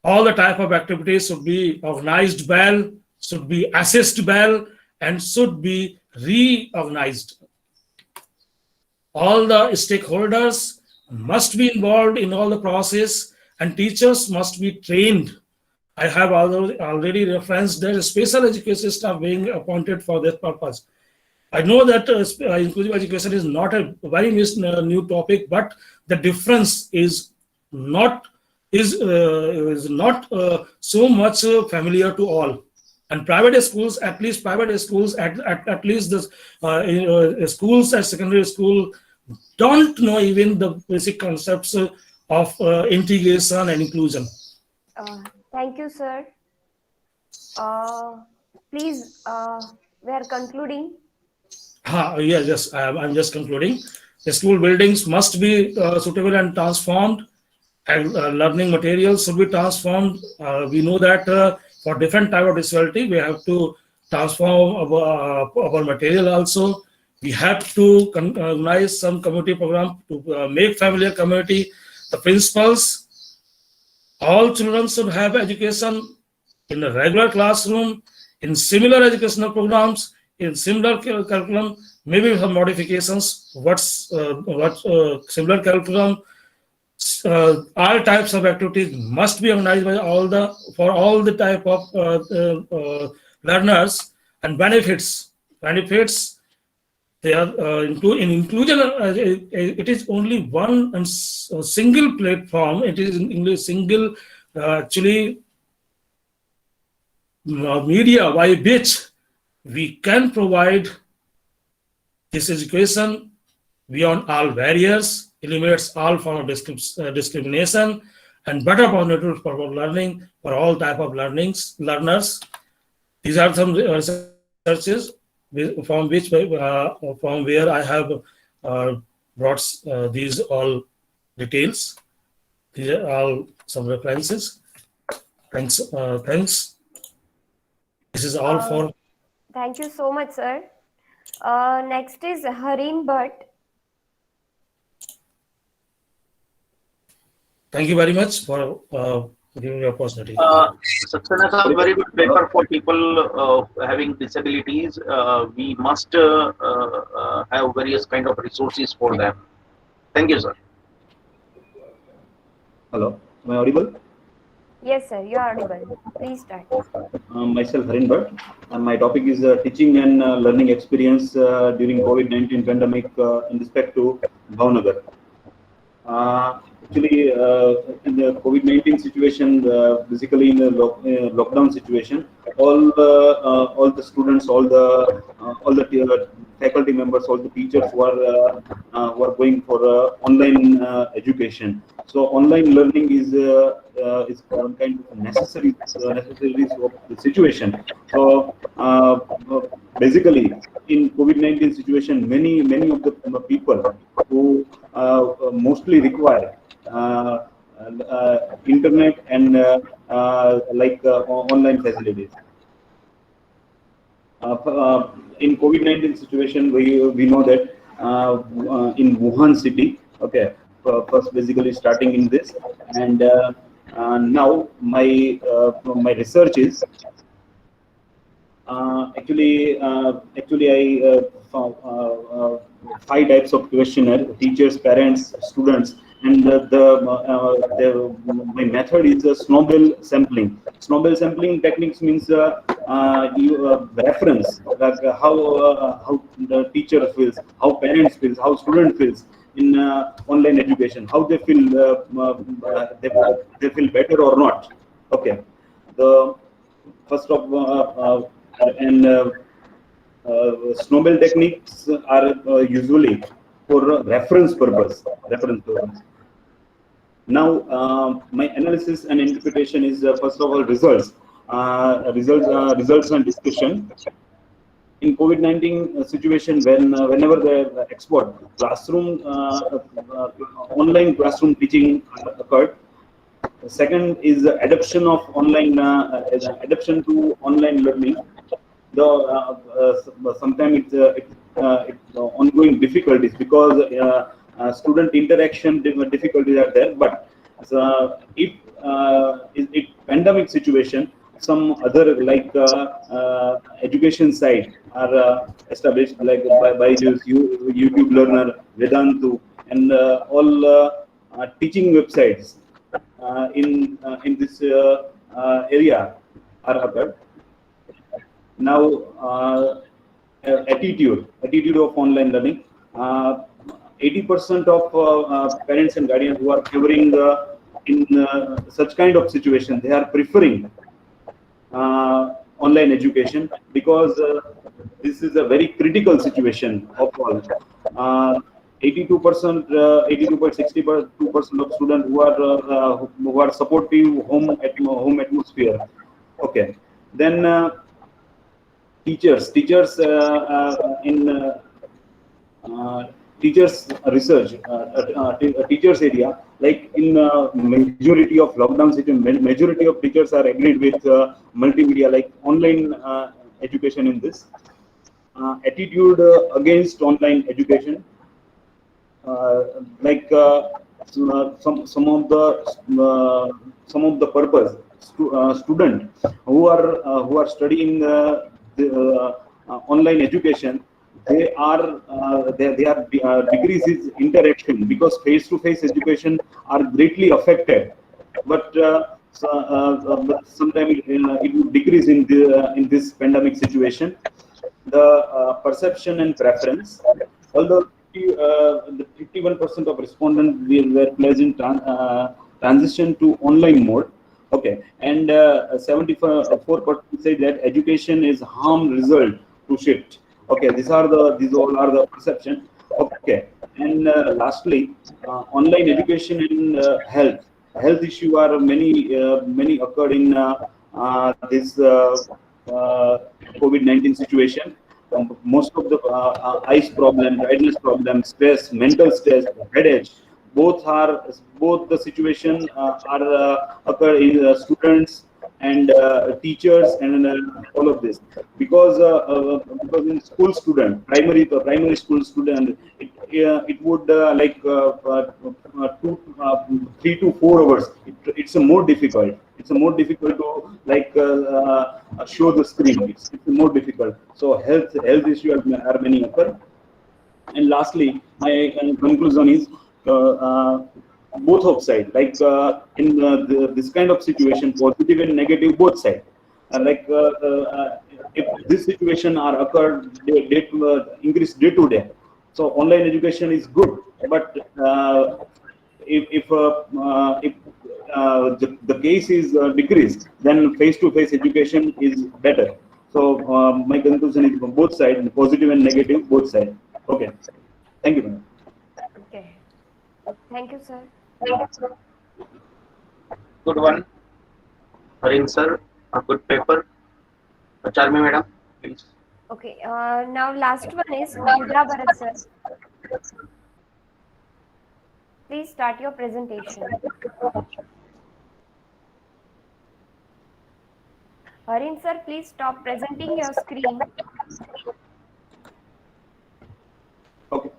All the type of activities should be organized well, should be assessed well, and should be reorganized. All the stakeholders must be involved in all the process, and teachers must be trained. I have already referenced that special educationists are being appointed for this purpose. I know that inclusive education is not a very new topic, but the difference is not so much familiar to all. And private schools, at least the schools at secondary school don't know even the basic concepts of integration and inclusion. Thank you, sir. Please, we are concluding. Yes, I'm just concluding. The school buildings must be suitable and transformed, and learning materials should be transformed. We know that for different type of disability, we have to transform our material also. We have to organize some community program to make familiar community. The principals All children should have education in a regular classroom, in similar educational programs, in similar curriculum, maybe with some modifications. What similar curriculum? All types of activities must be organized by all the type of learners, and benefits. They are in inclusion. It is only one and single platform. It is in single actually media by which we can provide this education beyond all barriers, eliminates all form of discrimination, and better opportunities for learning for all type of learners. These are some researches from where I have brought these all details. These are all some references. Thanks. This is all for. Thank you so much, sir. Next is Harin Bhatt. Thank you very much for giving me the opportunity. Saxena is a very good paper for people having disabilities. We must have various kind of resources for them. Thank you, sir. Hello, am I audible? Yes, sir, you are audible. Please start. Myself, Harin Bhatt, and my topic is teaching and learning experience during COVID-19 pandemic in respect to Bhavnagar. Actually, in the COVID-19 situation, basically in the lockdown situation, all the students, all the faculty members, all the teachers were going for online education. So online learning is one kind of necessary of the situation. So basically, in COVID-19 situation, many of the people who mostly require internet and online facilities. In COVID-19 situation, we know that in Wuhan city, okay, first basically starting in this, and now my research is actually I found 5 types of questionnaire: teachers, parents, students, and my method is snowball sampling. Snowball sampling techniques means reference, like how the teacher feels, how parents feels, how student feels in online education, how they feel they feel better or not. Okay, the first of snowball techniques are usually for reference purpose. Now, my analysis and interpretation is first of all results and discussion. In COVID-19 situation, whenever the export classroom online classroom teaching occurred. Second is the adoption of online adoption to online learning. Though sometimes it's ongoing difficulties because student interaction difficulties are there. But if pandemic situation, some other like education site are established, like by YouTube Learner, Vedantu, and all teaching websites in this area are occurred. Now, attitude of online learning. 80% of parents and guardians who are favoring in such kind of situation, they are preferring online education because this is a very critical situation of all. 82.62% of students who are supportive home atmosphere. Okay, then teachers in teachers research teachers area, like in majority of lockdown situation, majority of teachers are agreed with multimedia, like online education in this. Attitude against online education, like some of the purpose student who are studying online education, their decrease is interaction, because face-to-face education are greatly affected, but but sometimes it will decrease in this pandemic situation. The perception and preference, although the 51% of respondents were pleasant transition to online mode. Okay, and 74% say that education is harm result to shift. Okay, these all are the perception. Okay, and lastly, online education in health issue are many occurred in this COVID-19 situation. Most of the eyes problem, tiredness problem, stress, mental stress, headache, both the situation are occur in students and teachers and all of this, because in school student, primary school student, it would 3 to 4 hours. It's a more difficult. It's a more difficult to show the screen. It's more difficult. So health issues are many occur. And lastly, my conclusion is both of sides. In this kind of situation, positive and negative, both sides. If this situation are occurred, increase day to day. So online education is good, but if the case is decreased, then face-to-face education is better. So my conclusion is from both sides, positive and negative, both sides. Okay, thank you, madam. Okay, thank you, sir. Good one. Harin sir, a good paper. Charmi madam, please. Okay, now last one is Buddha Bharat sir. Please start your presentation. Harin sir, please stop presenting your screen. Okay.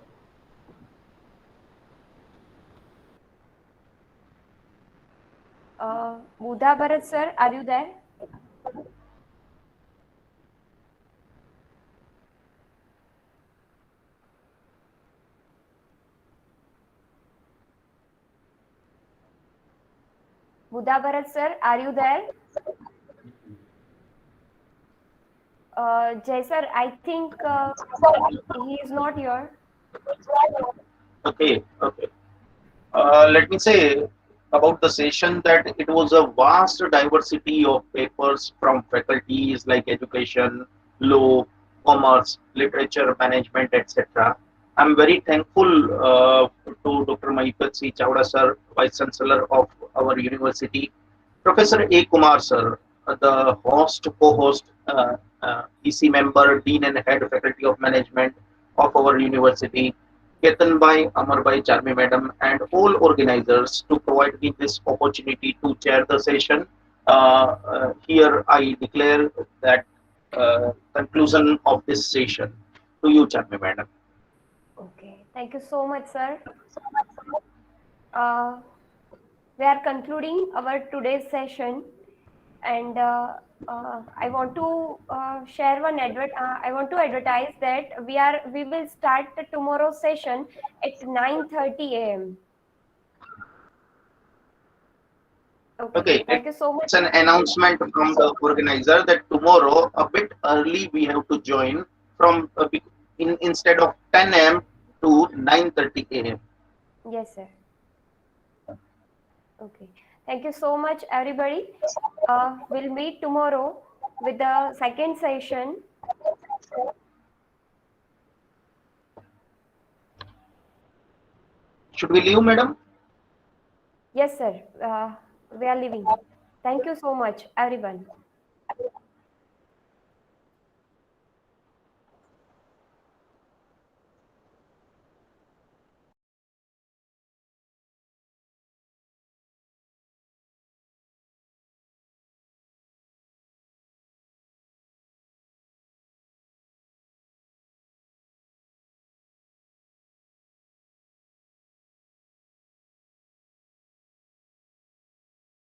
Buddha Bharat sir, are you there? Buddha Bharat sir, are you there? Jay sir, I think he is not here. Okay, okay. Let me say about the session that it was a vast diversity of papers from faculties like education, law, commerce, literature, management, etc. I'm very thankful to Dr. Mahipatsi Chawda sir, Vice Chancellor of our university, Professor A. Kumar sir, the host, co-host, EC member, Dean and Head Faculty of Management of our university, Ketan Bhai, Amar Bhai, Charmi Madam, and all organizers to provide me this opportunity to chair the session. Here I declare that conclusion of this session. To you, Charmi Madam. Okay, thank you so much, sir. We are concluding our today's session, and I want to share one I want to advertise that we will start the tomorrow's session at 9:30 a.m. Okay, thank you so much. it's an announcement from the organizer that tomorrow a bit early we have to join from instead of 10 a.m. to 9:30 a.m. Yes, sir. Okay, thank you so much, everybody. We'll meet tomorrow with the second session. Should we leave, madam? Yes, sir. We are leaving. Thank you so much, everyone.